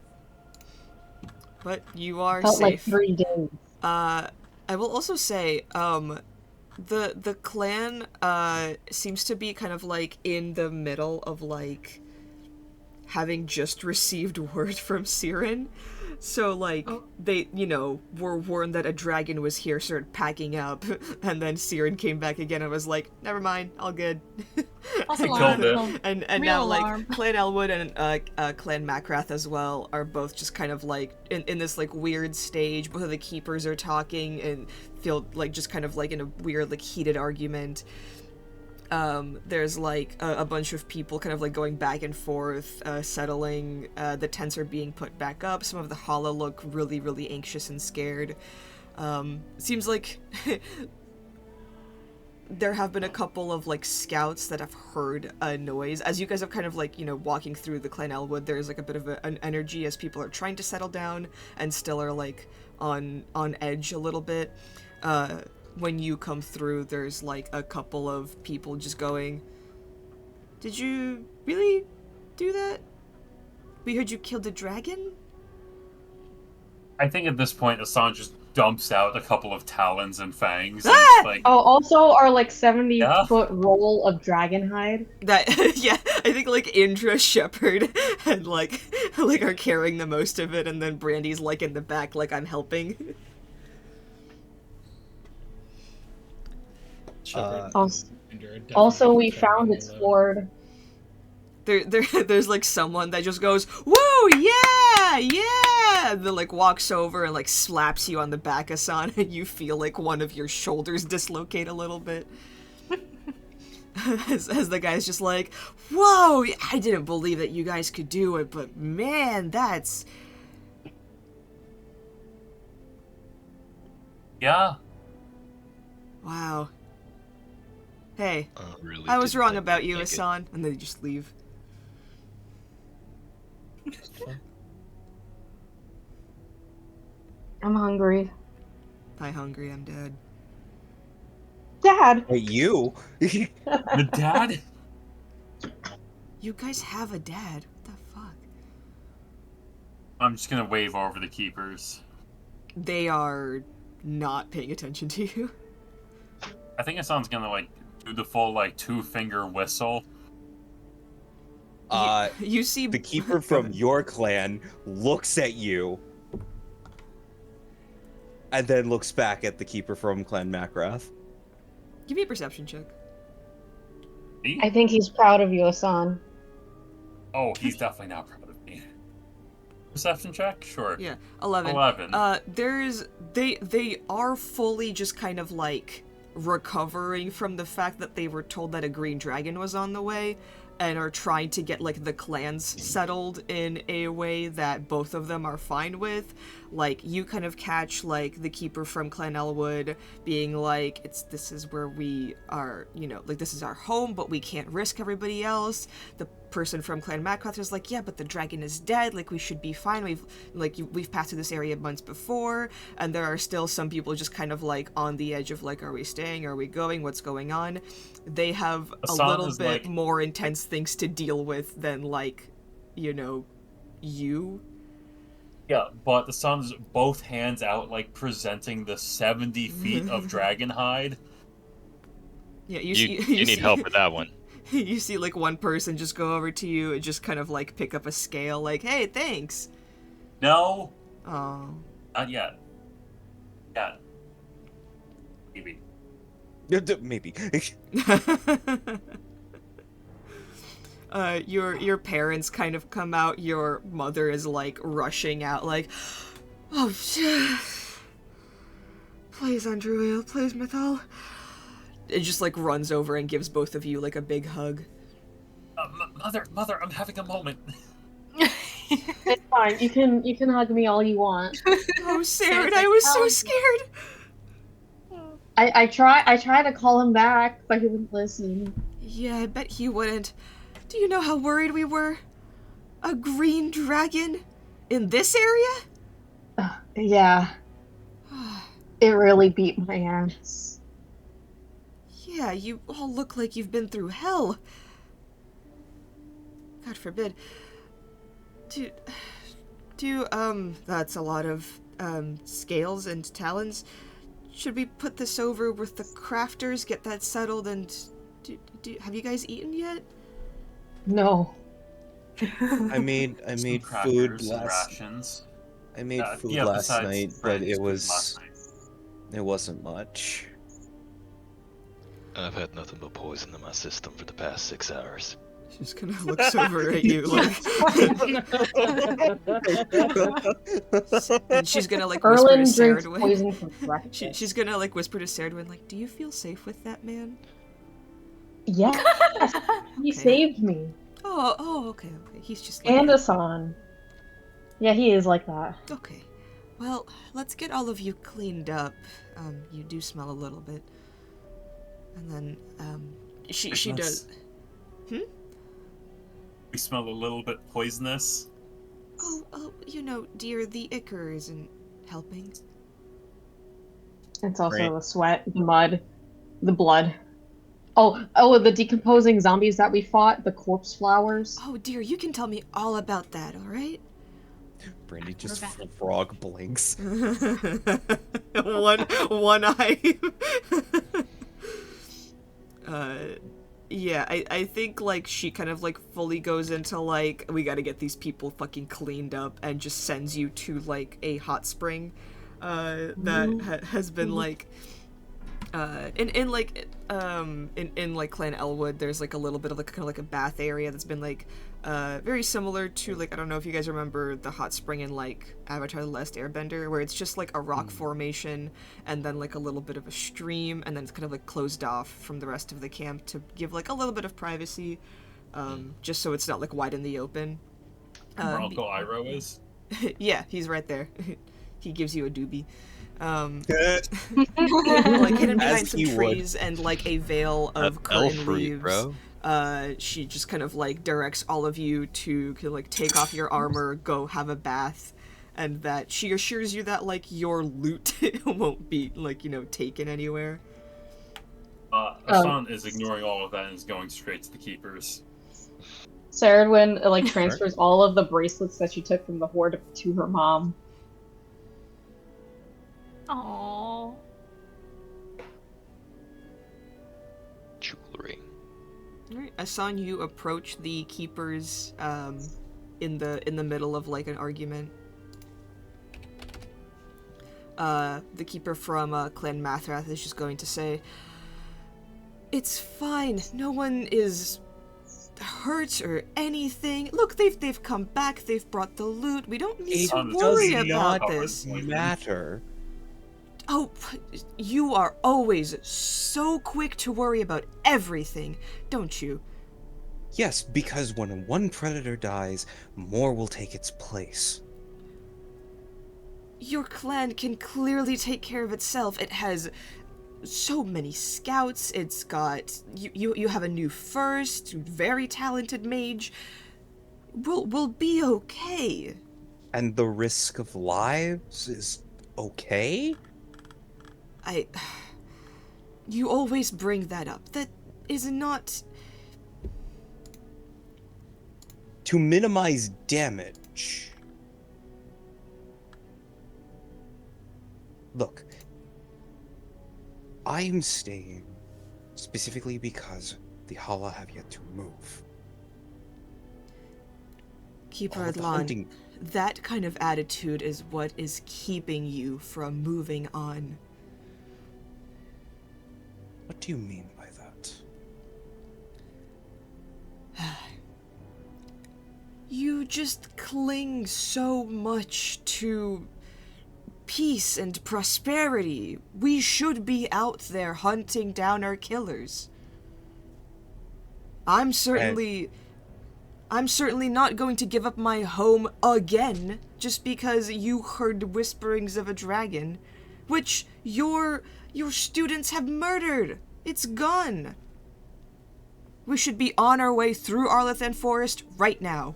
But you are
Felt like
safe.
3 days.
I will also say, the clan seems to be kind of like in the middle of like having just received word from Siren. So like they, you know, were warned that a dragon was here, started packing up, and then Siren came back again and was like, "Never mind, all good."
False
I
alarm.
killed it.
And
Real
now
alarm.
like Clan Elwood and Clan Macrath as well are both just kind of like in this like weird stage. Both of the keepers are talking and feel like just kind of like in a weird like heated argument. There's like a bunch of people kind of like going back and forth, settling. The tents are being put back up. Some of the Hala look really, really anxious and scared. Seems like there have been a couple of like scouts that have heard a noise. As you guys have kind of like, you know, walking through the Clan Elwood, there's like a bit of an energy as people are trying to settle down and still are like on edge a little bit. When you come through, there's like a couple of people just going, "Did you really do that? We heard you killed a dragon?"
I think at this point, Assange just dumps out a couple of talons and fangs. And,
Ah!
like,
Oh, also our like 70
Yeah.
foot roll of dragon hide.
That yeah, I think like Indra, Shepherd, and like are carrying the most of it, and then Brandy's like in the back, like I'm helping.
Also, we found its sword.
There's like someone that just goes, "Woo, yeah, yeah!" And then like walks over and like slaps you on the back, Asan, and you feel like one of your shoulders dislocate a little bit. as the guy's just like, "Whoa, I didn't believe that you guys could do it, but man, that's..."
yeah.
Wow. Hey,
Really
I was
didn't
wrong
think
about
we'd
you,
make it.
Asan. And then you just leave.
I'm hungry.
I'm hungry, I'm dead.
Dad!
Hey, you!
The dad?
You guys have a dad. What the fuck?
I'm just gonna wave over the keepers.
They are not paying attention to you.
I think Assange's gonna, like, do the full, like, 2-finger whistle.
You see
The keeper from your clan looks at you and then looks back at the keeper from Clan Macrath.
Give me a perception check.
I think he's proud of you, Asan.
Oh, he's definitely not proud of me. Perception check? Sure.
Yeah, 11.
11.
They are fully just kind of like recovering from the fact that they were told that a green dragon was on the way, and are trying to get like the clans settled in a way that both of them are fine with. Like, you kind of catch like the keeper from Clan Elwood being like, this is where we are, you know, like this is our home, but we can't risk everybody else. The person from Clan Macrath is like, yeah, but the dragon is dead, like we should be fine, we've passed through this area months before. And there are still some people just kind of like on the edge of like, are we staying, are we going, what's going on? They have a little bit like more intense things to deal with than like, you know, you.
Yeah, but the sun's both hands out, like presenting the 70 feet of dragon hide.
Yeah,
you need help with that one.
You see like one person just go over to you and just kind of like pick up a scale, like, hey, thanks.
No.
Oh.
Not yet. Yeah. Maybe.
Maybe.
Your parents kind of come out. Your mother is like rushing out, like, oh, please, Andrea, please, Mythal. It just like runs over and gives both of you like a big hug.
Mother, I'm having a moment.
It's fine. You can hug me all you want.
Oh, Saren, I was so scared.
I try to call him back, but he wouldn't listen.
Yeah, I bet he wouldn't. Do you know how worried we were? A green dragon in this area?
Yeah. It really beat my ass.
Yeah, you all look like you've been through hell. God forbid. That's a lot of, scales and talons. Should we put this over with the crafters, get that settled, and have you guys eaten yet?
No.
I made food
rations.
I made food last night, but it wasn't much.
I've had nothing but poison in my system for the past 6 hours.
She's gonna looks over at you like, and she's gonna like whisper to Saradwin. She's gonna like whisper to Saradwin, like, do you feel safe with that man?
Yes. He saved me.
Oh, okay. He's just like
and Asan. Yeah, he is like that.
Okay. Well, let's get all of you cleaned up. You do smell a little bit. And then, she does...
We smell a little bit poisonous.
Oh, you know, dear, the ichor isn't helping.
It's also the sweat, the mud, the blood. Oh, the decomposing zombies that we fought, the corpse flowers.
Oh dear, you can tell me all about that, alright?
Brandy just frog blinks.
one eye. Yeah, I think, like, she kind of, like, fully goes into, like, we gotta get these people fucking cleaned up, and just sends you to, like, a hot spring, that has been, like, in Clan Elwood, there's, like, a little bit of, like, kind of, like, a bath area that's been, like, very similar to, like, I don't know if you guys remember the hot spring in, like, Avatar: The Last Airbender, where it's just, like, a rock formation, and then, like, a little bit of a stream, and then it's kind of, like, closed off from the rest of the camp to give, like, a little bit of privacy, just so it's not, like, wide in the open.
Where Uncle Iroh is?
Yeah, he's right there. He gives you a doobie. Like, hidden behind some trees and, like, a veil of curtain leaves. Bro. She just kind of, like, directs all of you to, like, take off your armor, go have a bath, and that she assures you that, like, your loot won't be, like, you know, taken anywhere.
Asan is ignoring all of that and is going straight to the keepers.
Saradwin, like, transfers all of the bracelets that she took from the horde to her mom.
Aww.
Jewelry.
Alright, Asan, you approach the keepers, in the middle of, like, an argument. the keeper from Clan Mathrath is just going to say, "It's fine. No one is hurt or anything. Look, they've come back. They've brought the loot. We don't need to worry about this."
Matter.
Oh, you are always so quick to worry about everything, don't you?
Yes, because when one predator dies, more will take its place.
Your clan can clearly take care of itself. It has so many scouts. It's got you have a new first, very talented mage. We'll be okay.
And the risk of lives is okay?
You always bring that up. That is not...
To minimize damage. Look, I am staying specifically because the Hala have yet to move.
Keeper Adlan, that kind of attitude is what is keeping you from moving on.
What do you mean by that?
You just cling so much to peace and prosperity. We should be out there hunting down our killers. I'm certainly not going to give up my home again just because you heard whisperings of a dragon, which your students have murdered. It's gone. We should be on our way through Arlathan Forest right now.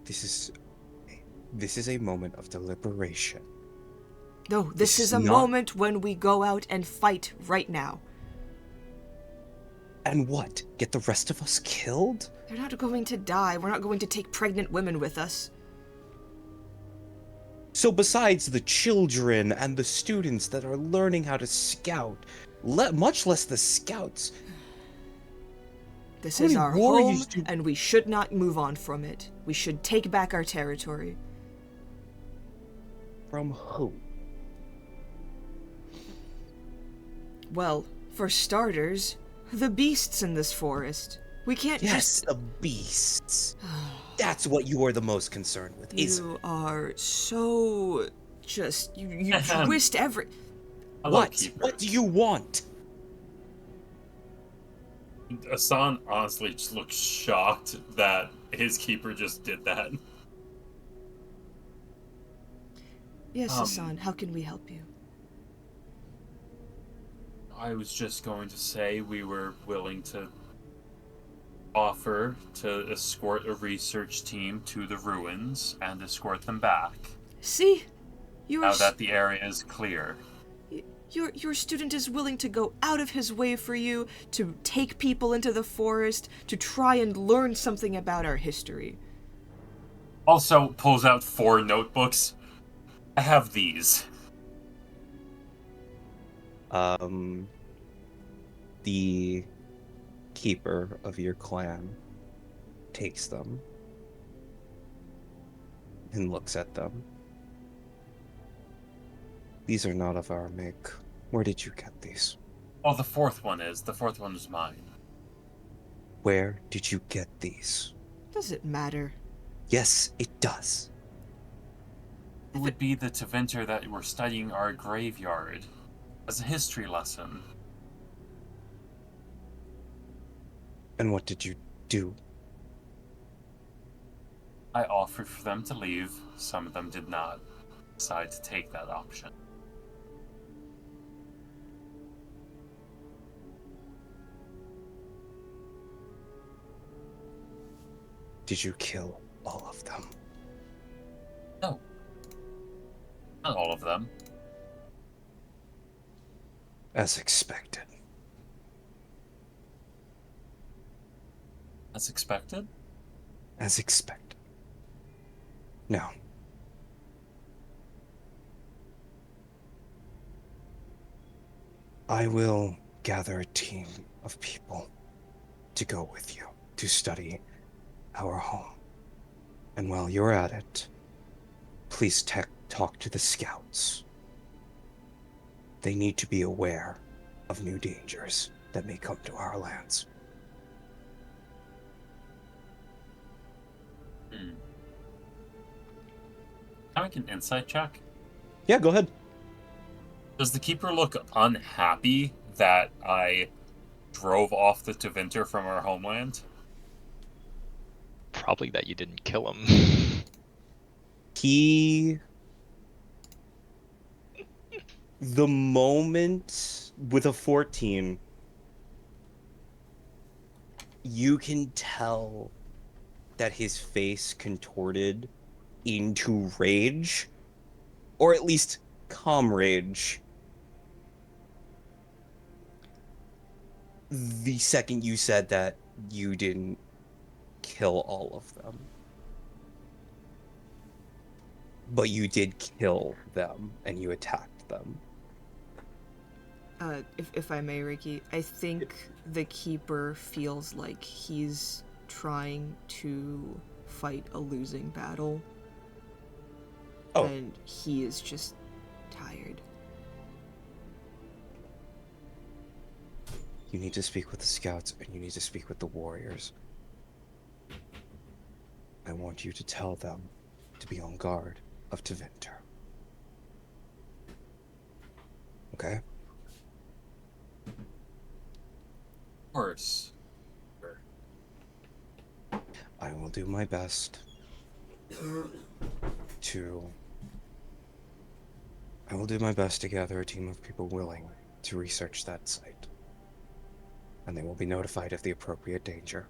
This is a moment of deliberation.
No, this is a moment when we go out and fight right now.
And what? Get the rest of us killed?
They're not going to die. We're not going to take pregnant women with us.
So besides the children and the students that are learning how to scout, much less the scouts...
This is our home, and we should not move on from it. We should take back our territory.
From who?
Well, for starters, the beasts in this forest. We can't just...
Yes, the beasts. That's what you are the most concerned with, isn't it?
You are so... just... You twist every...
What? What do you want?
Asan honestly just looks shocked that his keeper just did that.
Yes, Asan, how can we help you?
I was just going to say we were willing to offer to escort a research team to the ruins and escort them back.
See?
Now that the area is clear.
Your student is willing to go out of his way for you, to take people into the forest, to try and learn something about our history.
Also pulls out 4 notebooks. I have these.
The keeper of your clan takes them and looks at them. These are not of our make. Where did you get these?
Oh, the 4th one is. The 4th one is mine.
Where did you get these?
Does it matter?
Yes, it does.
It would be the Tevinter that were studying our graveyard as a history lesson.
And what did you do?
I offered for them to leave. Some of them did not decide to take that option.
Did you kill all of them?
No. Not all of them.
As expected.
As expected?
As expected. Now, I will gather a team of people to go with you to study our home. And while you're at it, please talk to the scouts. They need to be aware of new dangers that may come to our lands.
Can I make an insight check?
Yeah, go ahead.
Does the keeper look unhappy that I drove off the Tevinter from our homeland?
Probably that you didn't kill him.
The moment with a 14, you can tell that his face contorted into rage, or at least calm rage, the second you said that you didn't kill all of them. But you did kill them, and you attacked them.
If I may, Ricky, I think the Keeper feels like he's trying to fight a losing battle.
Oh.
And he is just tired.
You need to speak with the scouts, and you need to speak with the warriors. I want you to tell them to be on guard of Tevinter. Okay?
Of course.
I will do my best to gather a team of people willing to research that site. And they will be notified of the appropriate danger.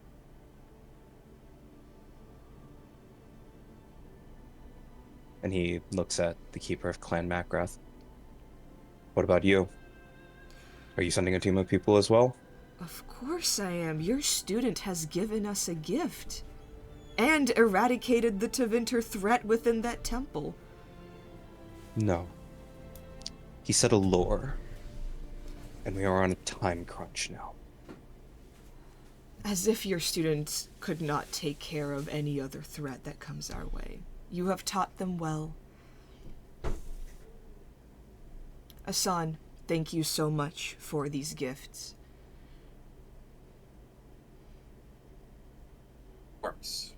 And he looks at the keeper of Clan Macrath. What about you? Are you sending a team of people as well?
Of course I am. Your student has given us a gift. And eradicated the Tevinter threat within that temple.
No. He said a lure. And we are on a time crunch now.
As if your students could not take care of any other threat that comes our way. You have taught them well. Asan, thank you so much for these gifts.
Of course.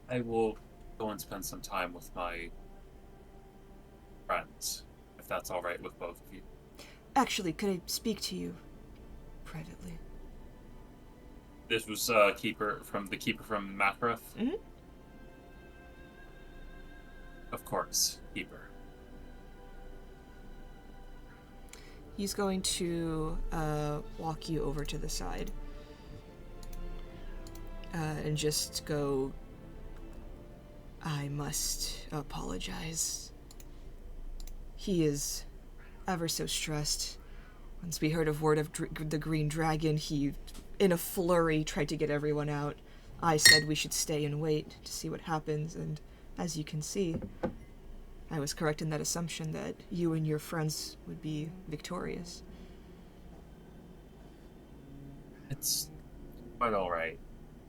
I will go and spend some time with my friends, if that's all right with both of you.
Actually, could I speak to you privately?
This was keeper from Macrath?
Mm-hmm.
Of course, keeper.
He's going to walk you over to the side. And just go, I must apologize. He is ever so stressed. Once we heard of word of the Green Dragon, he, in a flurry, tried to get everyone out. I said we should stay and wait to see what happens, and as you can see, I was correct in that assumption that you and your friends would be victorious.
It's quite alright.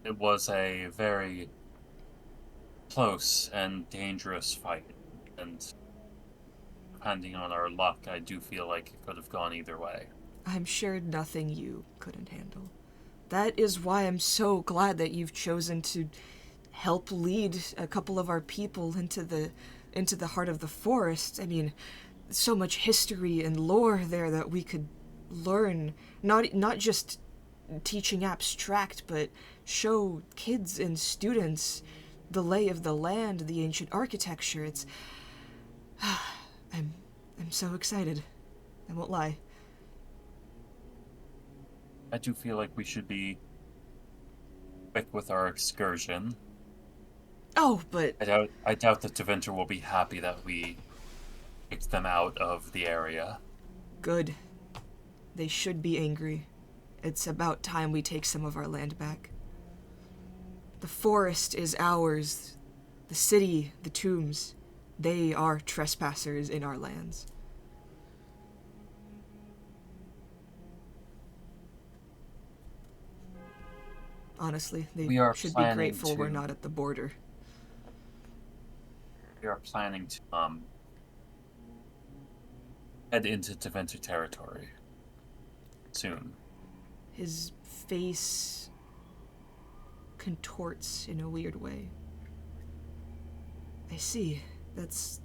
It was a very close and dangerous fight, and depending on our luck, I do feel like it could have gone either way.
I'm sure nothing you couldn't handle. That is why I'm so glad that you've chosen to help lead a couple of our people into the heart of the forest. I mean, so much history and lore there that we could learn, not just teaching abstract, but show kids and students the lay of the land, the ancient architecture. It's I'm so excited. I won't lie.
I do feel like we should be quick with our excursion.
Oh, but
I doubt that Tevinter will be happy that we kicked them out of the area.
good. They should be angry. It's about time we take some of our land back. The forest is ours. The city, the tombs, they are trespassers in our lands. Honestly, they
We are
should be
planning
grateful we're
to-
not at the border.
We are planning to head into Deventer territory soon.
His face contorts in a weird way. I see. That's...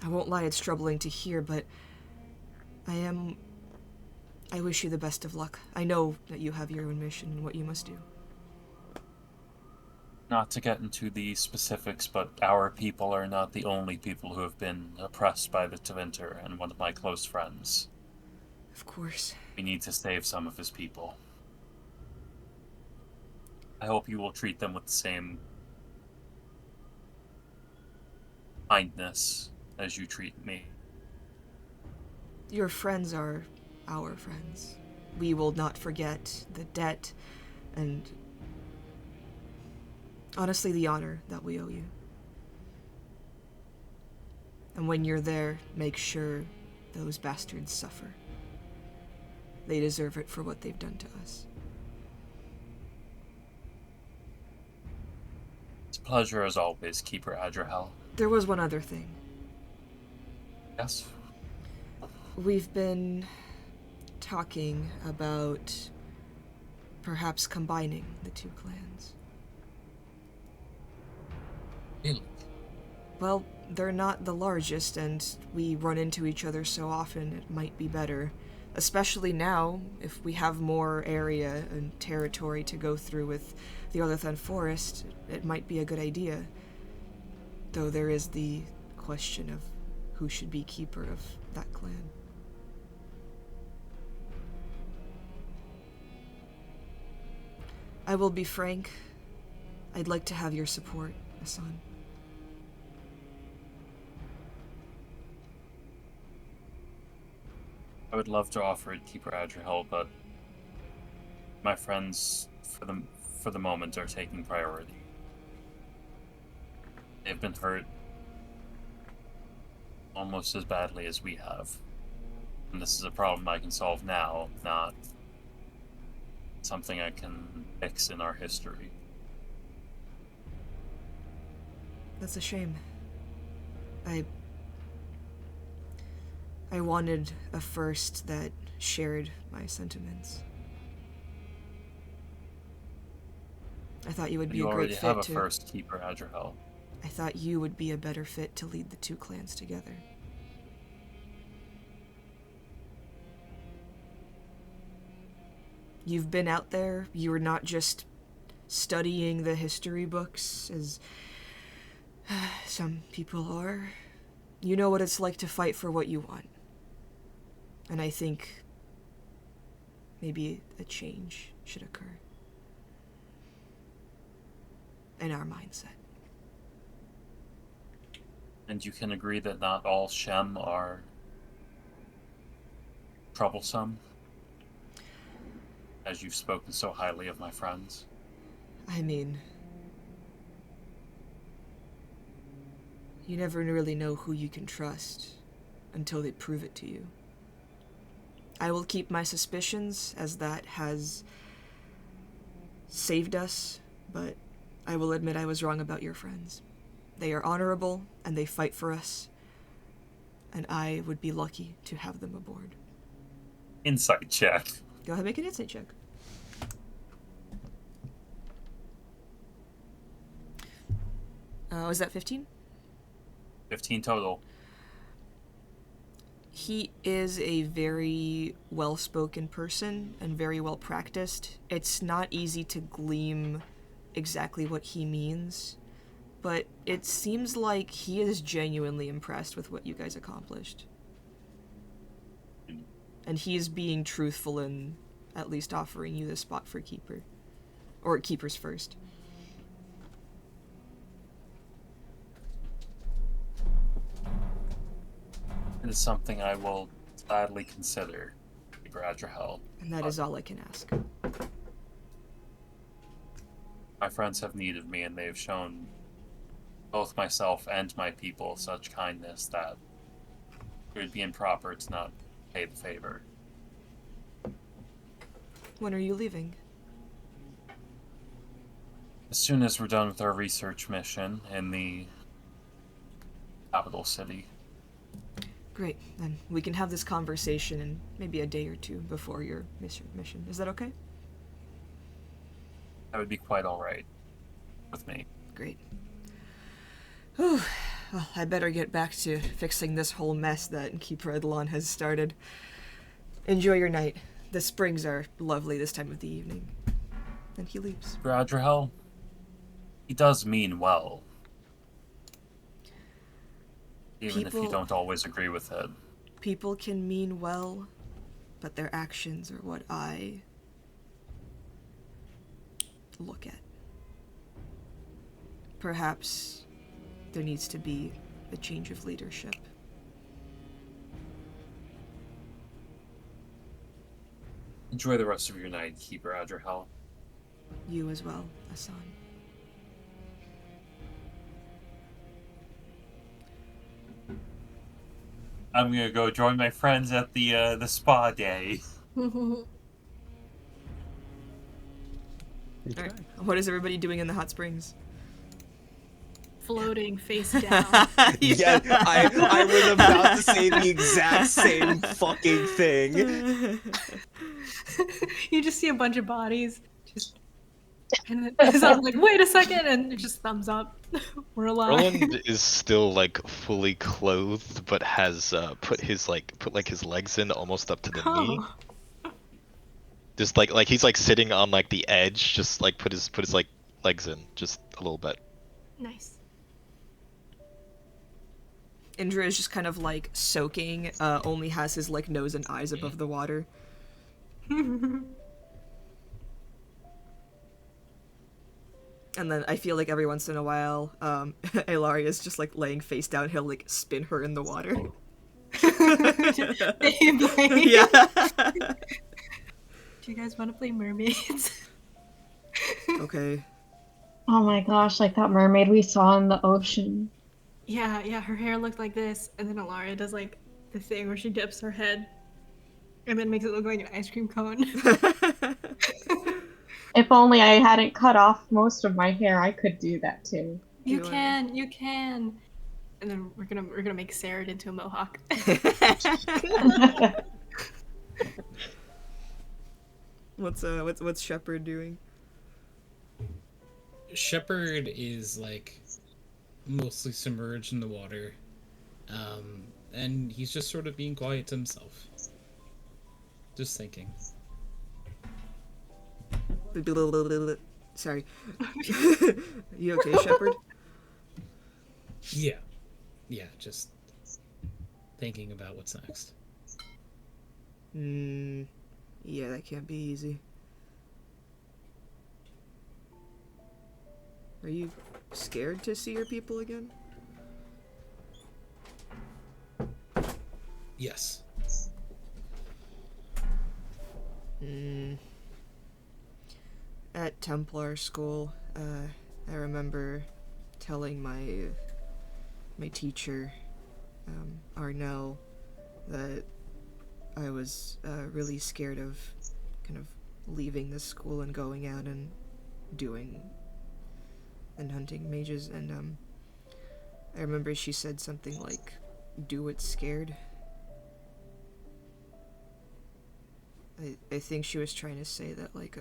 I won't lie, it's troubling to hear, but I wish you the best of luck. I know that you have your own mission and what you must do.
Not to get into the specifics, but our people are not the only people who have been oppressed by the Deventer and one of my close friends.
Of course.
We need to save some of his people. I hope you will treat them with the same kindness as you treat me.
Your friends are our friends. We will not forget the debt and honestly the honor that we owe you. And when you're there, make sure those bastards suffer. They deserve it for what they've done to us.
It's a pleasure as always, Keeper Adrahel.
There was one other thing.
Yes?
We've been talking about perhaps combining the two clans.
Really?
Well, they're not the largest, and we run into each other so often it might be better. Especially now, if we have more area and territory to go through with the Otherthun Forest, it might be a good idea. Though there is the question of who should be keeper of that clan. I will be frank. I'd like to have your support, Hassan.
I would love to offer it, Keeper Adrahel, but my friends, for the moment, are taking priority. They've been hurt almost as badly as we have. And this is a problem I can solve now, not something I can fix in our history.
That's a shame. I wanted a first that shared my sentiments. I thought you would be
You
a
already
great
have
fit
a first, Keeper Adrahel.
I thought you would be a better fit to lead the two clans together. You've been out there. You were not just studying the history books, as some people are. You know what it's like to fight for what you want. And I think maybe a change should occur in our mindset.
And you can agree that not all Shem are troublesome, as you've spoken so highly of my friends.
I mean, you never really know who you can trust until they prove it to you. I will keep my suspicions, as that has saved us, but I will admit I was wrong about your friends. They are honorable, and they fight for us, and I would be lucky to have them aboard.
Insight check.
Go ahead, make an insight check. Was that 15?
15 total.
He is a very well-spoken person and very well-practiced. It's not easy to glean exactly what he means, but it seems like he is genuinely impressed with what you guys accomplished. And he is being truthful in at least offering you the spot for Keeper. Or Keeper's first.
It is something I will gladly consider, Keeper Adrahel.
And that is all I can ask.
My friends have need of me, and they have shown both myself and my people such kindness that it would be improper to not pay the favor.
When are you leaving?
As soon as we're done with our research mission in the capital city.
Great. Then we can have this conversation in maybe a day or two before your mission. Is that okay?
That would be quite alright with me.
Great. Whew. Well, I better get back to fixing this whole mess that Keep Redlon has started. Enjoy your night. The springs are lovely this time of the evening. And he leaves.
Gradrihel, he does mean well. Even if you don't always agree with it.
People can mean well, but their actions are what I look at. Perhaps there needs to be a change of leadership.
Enjoy the rest of your night, Keeper Adrihel.
You as well, Asan.
I'm gonna go join my friends at the spa day.
Alright, what is everybody doing in the hot springs?
Floating face down.
Yeah, I was about to say the exact same fucking thing.
You just see a bunch of bodies, just, and it's like, wait a second, and just thumbs up. We're alive.
Roland is still like fully clothed, but has put his legs in almost up to the knee. Just like he's like sitting on like the edge, just like put his like legs in just a little bit.
Nice.
Indra is just kind of like soaking, only has his like nose and eyes above the water. And then I feel like every once in a while, Ilaria is just like laying face down. He'll like spin her in the water. Yeah.
Do you guys want to play mermaids?
Okay.
Oh my gosh, like that mermaid we saw in the ocean.
Yeah, her hair looked like this, and then Ilaria does like the thing where she dips her head and then makes it look like an ice cream cone.
If only I hadn't cut off most of my hair, I could do that too.
You can. And then we're gonna make Sarah into a mohawk.
What's Shepard doing?
Shepard is like mostly submerged in the water, and he's just sort of being quiet to himself, just thinking.
Sorry. You okay, Shepard?
Yeah, just thinking about what's next.
Yeah, that can't be easy. Are you scared to see your people again?
Yes.
At Templar school, I remember telling my teacher, Arnell, that I was really scared of kind of leaving this school and going out and doing and hunting mages, and I remember she said something like, "Do it scared." I think she was trying to say that like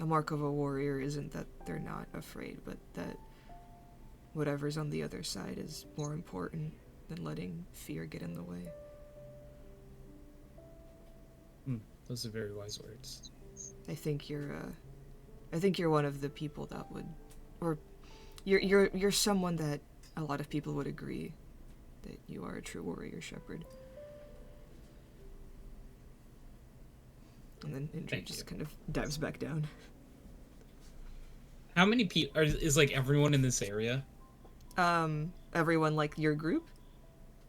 a mark of a warrior isn't that they're not afraid, but that whatever's on the other side is more important than letting fear get in the way.
Those are very wise words.
I think you're one of the people that would, or you're someone that a lot of people would agree that you are a true warrior, Shepard. And then Indra just kind of dives back down.
How many people is like everyone in this area?
Everyone like your group?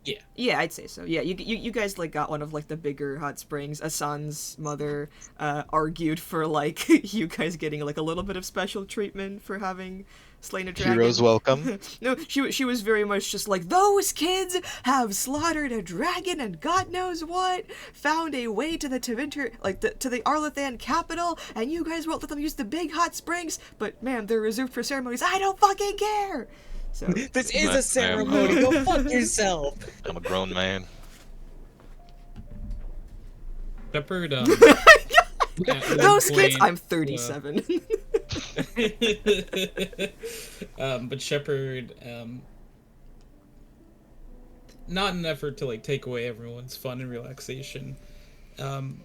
Yeah.
Yeah, I'd say so. Yeah, you guys like got one of like the bigger hot springs. Asan's mother argued for like you guys getting like a little bit of special treatment for having slain a dragon.
Heroes welcome.
No, she was very much just like, those kids have slaughtered a dragon and God knows what, found a way to the Tevinter, like to the Arlathan capital, and you guys won't let them use the big hot springs. But ma'am, they're reserved for ceremonies. I don't fucking care. So
This is
Ma'am.
a ceremony. Go fuck yourself.
I'm a grown man.
Shepard, at
those
one
kids.
point,
I'm 37.
but Shepard, not in an effort to like take away everyone's fun and relaxation,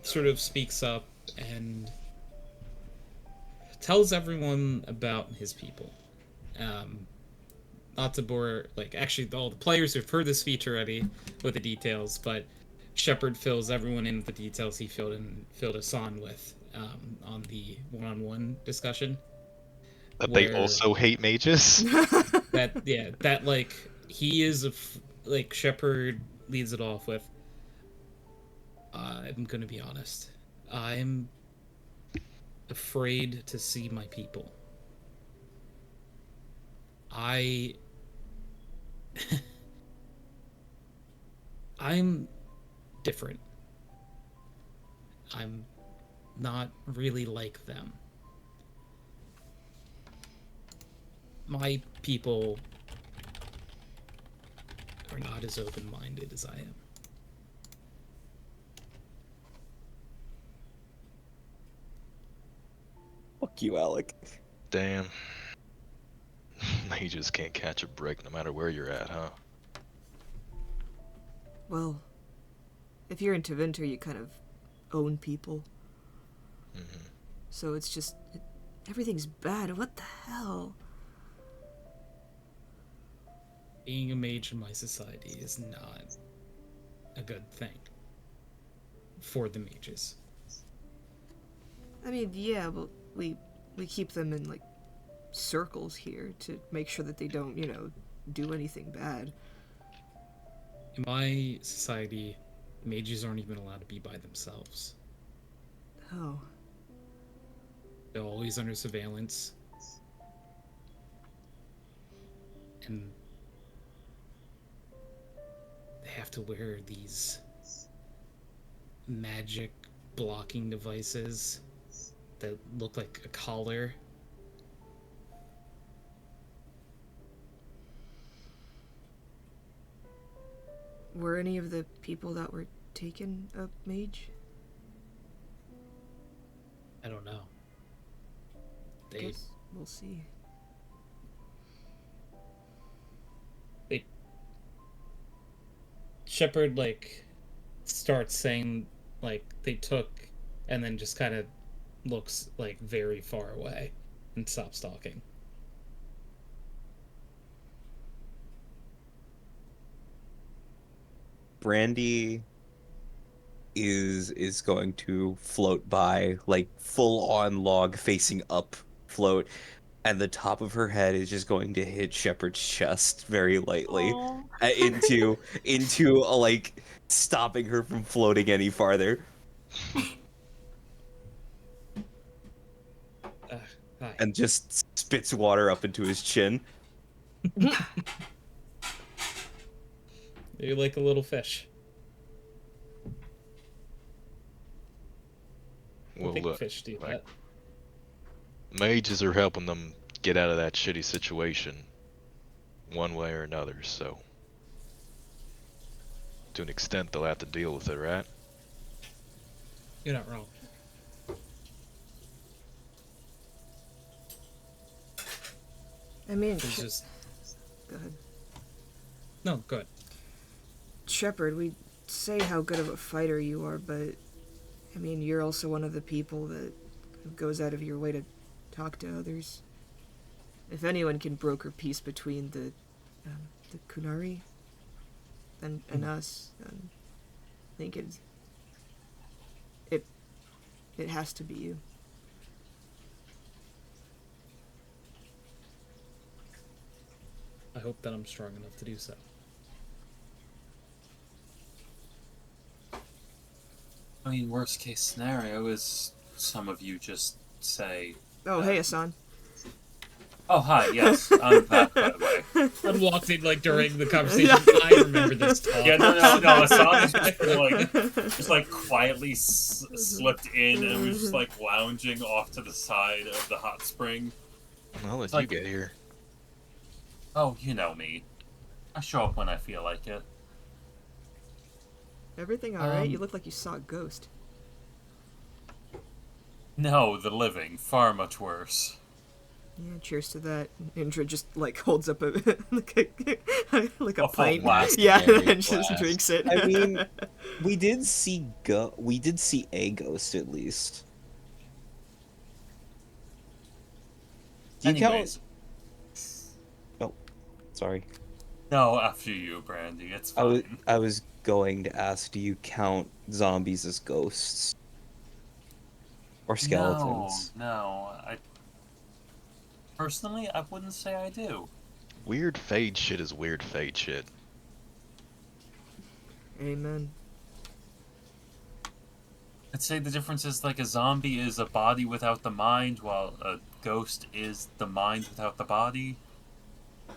sort of speaks up and tells everyone about his people. Not to bore, like, actually all the players who've heard this speech already with the details, but Shepard fills everyone in with the details he filled Asan with on the one-on-one discussion.
That they also hate mages.
that like he is like Shepard leads it off with. I'm gonna be honest. I'm afraid to see my people. I'm different. I'm not really like them. My people are not as open-minded as I am.
Fuck you, Alec.
Damn. Mages can't catch a break no matter where you're at, huh?
Well, if you're in Tevinter, you kind of own people.
Mm-hmm.
So it's just everything's bad. What the hell?
Being a mage in my society is not a good thing for the mages.
I mean, yeah, but we keep them in like circles here to make sure that they don't, do anything bad.
In my society, mages aren't even allowed to be by themselves.
Oh.
They're always under surveillance. And they have to wear these magic blocking devices that look like a collar.
Were any of the people that were taken a mage?
I don't know.
Guess we'll see.
Shepard starts saying they took, and then just kind of looks very far away and stops talking.
Brandy is going to float by, full on log facing up float, and the top of her head is just going to hit Shepard's chest very lightly into stopping her from floating any farther.
Hi.
And just spits water up into his chin.
You're like a little fish.
Well,
Big
look,
fish do that.
mages are helping them get out of that shitty situation, one way or another. So, to an extent, they'll have to deal with it, right?
You're not wrong.
I mean,
It's just
go ahead.
no, good.
Shepard, we say how good of a fighter you are, but I mean, you're also one of the people that goes out of your way to talk to others. If anyone can broker peace between the Kunari and us, then I think it has to be you.
I hope that I'm strong enough to do so.
I mean, worst case scenario is some of you just say,
Oh, hey, Hassan.
"Oh, hi, yes, I'm Pat, by the way."
I walked in like during the conversation. I remember this talk.
Yeah, no. Hassan is just like quietly slipped in and was just like lounging off to the side of the hot spring.
I'll let
It's
you
like,
get here.
oh, you know me. I show up when I feel like it.
Everything alright? You look like you saw a ghost.
No, the living. Far much worse.
Yeah, cheers to that. Indra just like holds up a like a
A full
pint.
glass.
Yeah,
Yeah,
and just
glass.
drinks it.
I mean, we did see a ghost at least. Do you
Anyways.
count? Oh, sorry.
No, after you, Brandy. It's fine.
I was going to ask, do you count zombies as ghosts? Or skeletons?
No. Personally, I wouldn't say I do.
Weird fade shit is weird fade shit.
Amen.
I'd say the difference is like a zombie is a body without the mind, while a ghost is the mind without the body.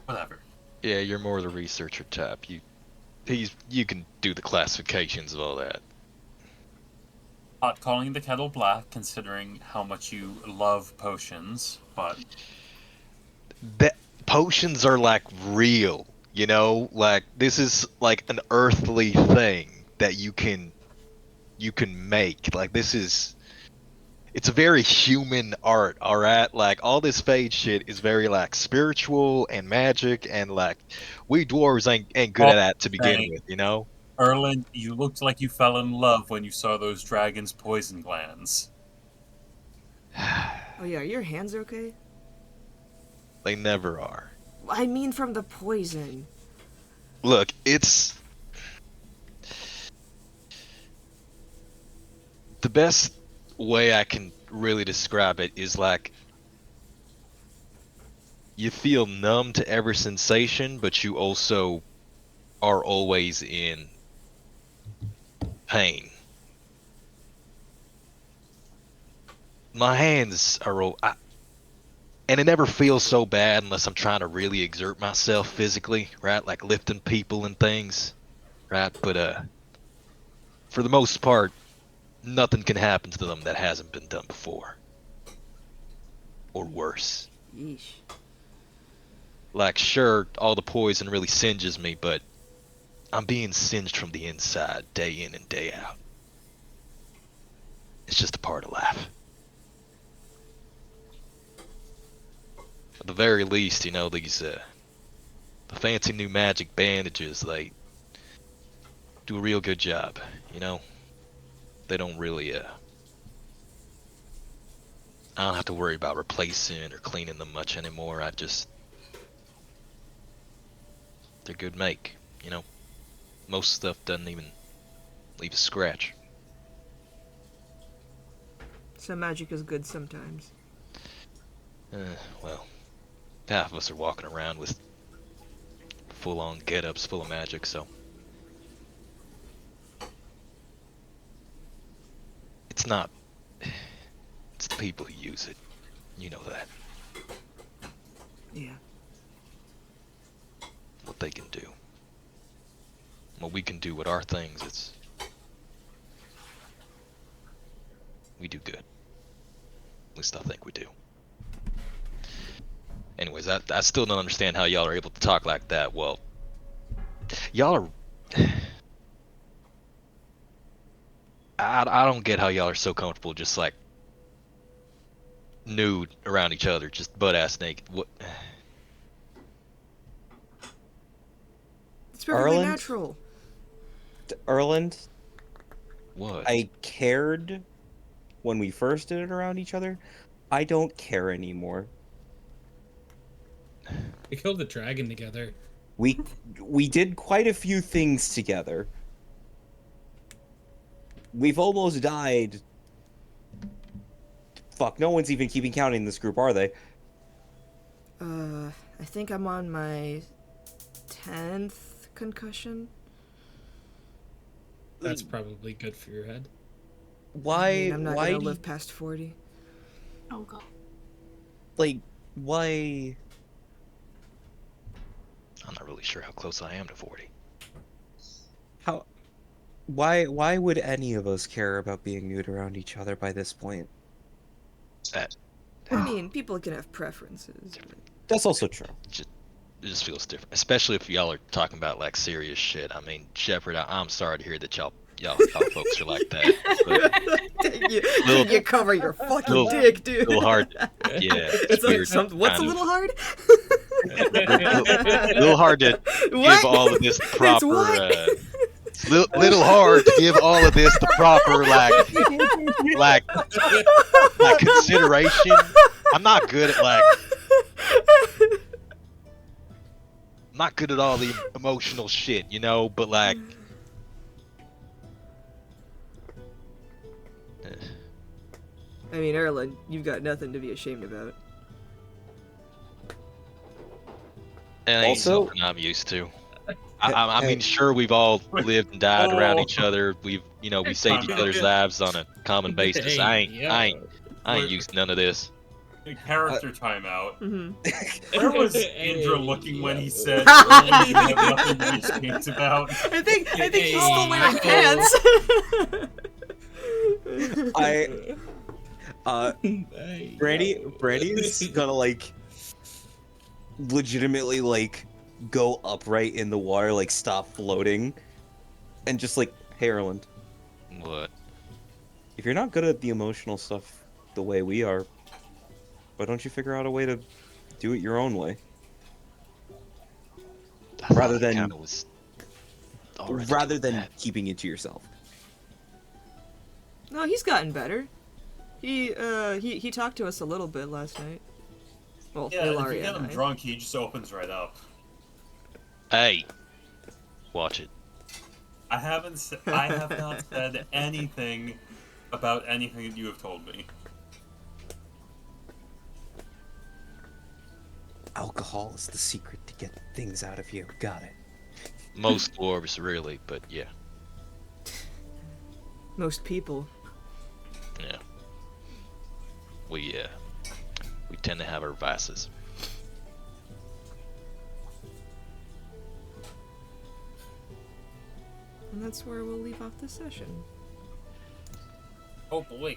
Whatever.
Yeah, you're more the researcher type. You can do the classifications of all that.
Not calling the kettle black, considering how much you love potions, but
That potions are like real, you know? Like this is like an earthly thing that you can make. Like it's a very human art, alright? Like all this fade shit is very like spiritual and magic and like we dwarves ain't good at that to begin
Dang.
with, you know?
Erland, you looked like you fell in love when you saw those dragons' poison glands.
Oh yeah, are your hands okay?
They never are.
I mean from the poison.
Look, it's the best way I can really describe it is like you feel numb to every sensation, but you also are always in pain. My hands are and it never feels so bad unless I'm trying to really exert myself physically, right? Like lifting people and things, right? But for the most part, nothing can happen to them that hasn't been done before. Or worse.
Yeesh.
Like, sure, all the poison really singes me, but I'm being singed from the inside, day in and day out. It's just a part of life. At the very least, you know, these, the fancy new magic bandages, they do a real good job, you know? They don't really, I don't have to worry about replacing or cleaning them much anymore. They're good make, you know? Most stuff doesn't even leave a scratch.
So magic is good sometimes.
Well, half of us are walking around with full-on get-ups full of magic, so... It's not... It's the people who use it. You know that.
Yeah.
What they can do. What we can do with our things, it's... We do good. At least I think we do. Anyways, I still don't understand how y'all are able to talk like that. Well, y'all are... I don't get how y'all are so comfortable just like nude around each other, just butt-ass naked. What?
It's perfectly
Erland?
natural.
Erland,
What?
I cared when we first did it around each other. I don't care anymore.
We killed the dragon together.
We did quite a few things together. We've almost died. Fuck, no one's even keeping count in this group, are they?
I think I'm on my 10th concussion.
That's probably good for your head.
why?
I mean, I'm not
why
gonna
do
live
you,
past 40.
Oh god.
like? Why?
I'm not really sure how close I am to 40.
How? Why would any of us care about being nude around each other by this point?
That
I mean, people can have preferences.
That's also true.
it just feels different, especially if y'all are talking about like serious shit. I mean, Shepard, I'm sorry to hear that y'all folks are like that. But
Can you cover your fucking
little-
dick, dude?
little hard. Yeah,
It's
weird.
what's a
kind
little
of.
hard?
Little hard to
What?
give all of this the proper.
what?
It's little hard to give all of this the proper like consideration. I'm not good at I'm not good at all the emotional shit, you know. But like,
I mean, Erlen, you've got nothing to be ashamed about.
it ain't
Also-
something I'm used to. I mean, sure, we've all lived and died around each other. We saved each other's lives on a common basis. I ain't used none of this.
Character timeout.
Mm-hmm.
Where was Andrew looking when he said "Erlen, you have nothing to be ashamed about"?
I think he's still wearing pants.
Brandy's gonna like legitimately like go upright in the water, like stop floating, and just like, hey Erland,
What?
if you're not good at the emotional stuff the way we are, why don't you figure out a way to do it your own way?
I thought
Rather
I
than-
kinda was already
Rather
doing
than
that.
keeping it to yourself.
No, he's gotten better. He talked to us a little bit last night. Well,
Yeah, if you
Ilaria
get him
and I.
drunk, he just opens right up.
Hey, watch it.
I have not said anything about anything that you have told me.
Alcohol is the secret to get things out of you. Got it.
Most dwarves, really, but yeah,
Most people.
yeah. We tend to have our vices.
And that's where we'll leave off the session.
Oh boy.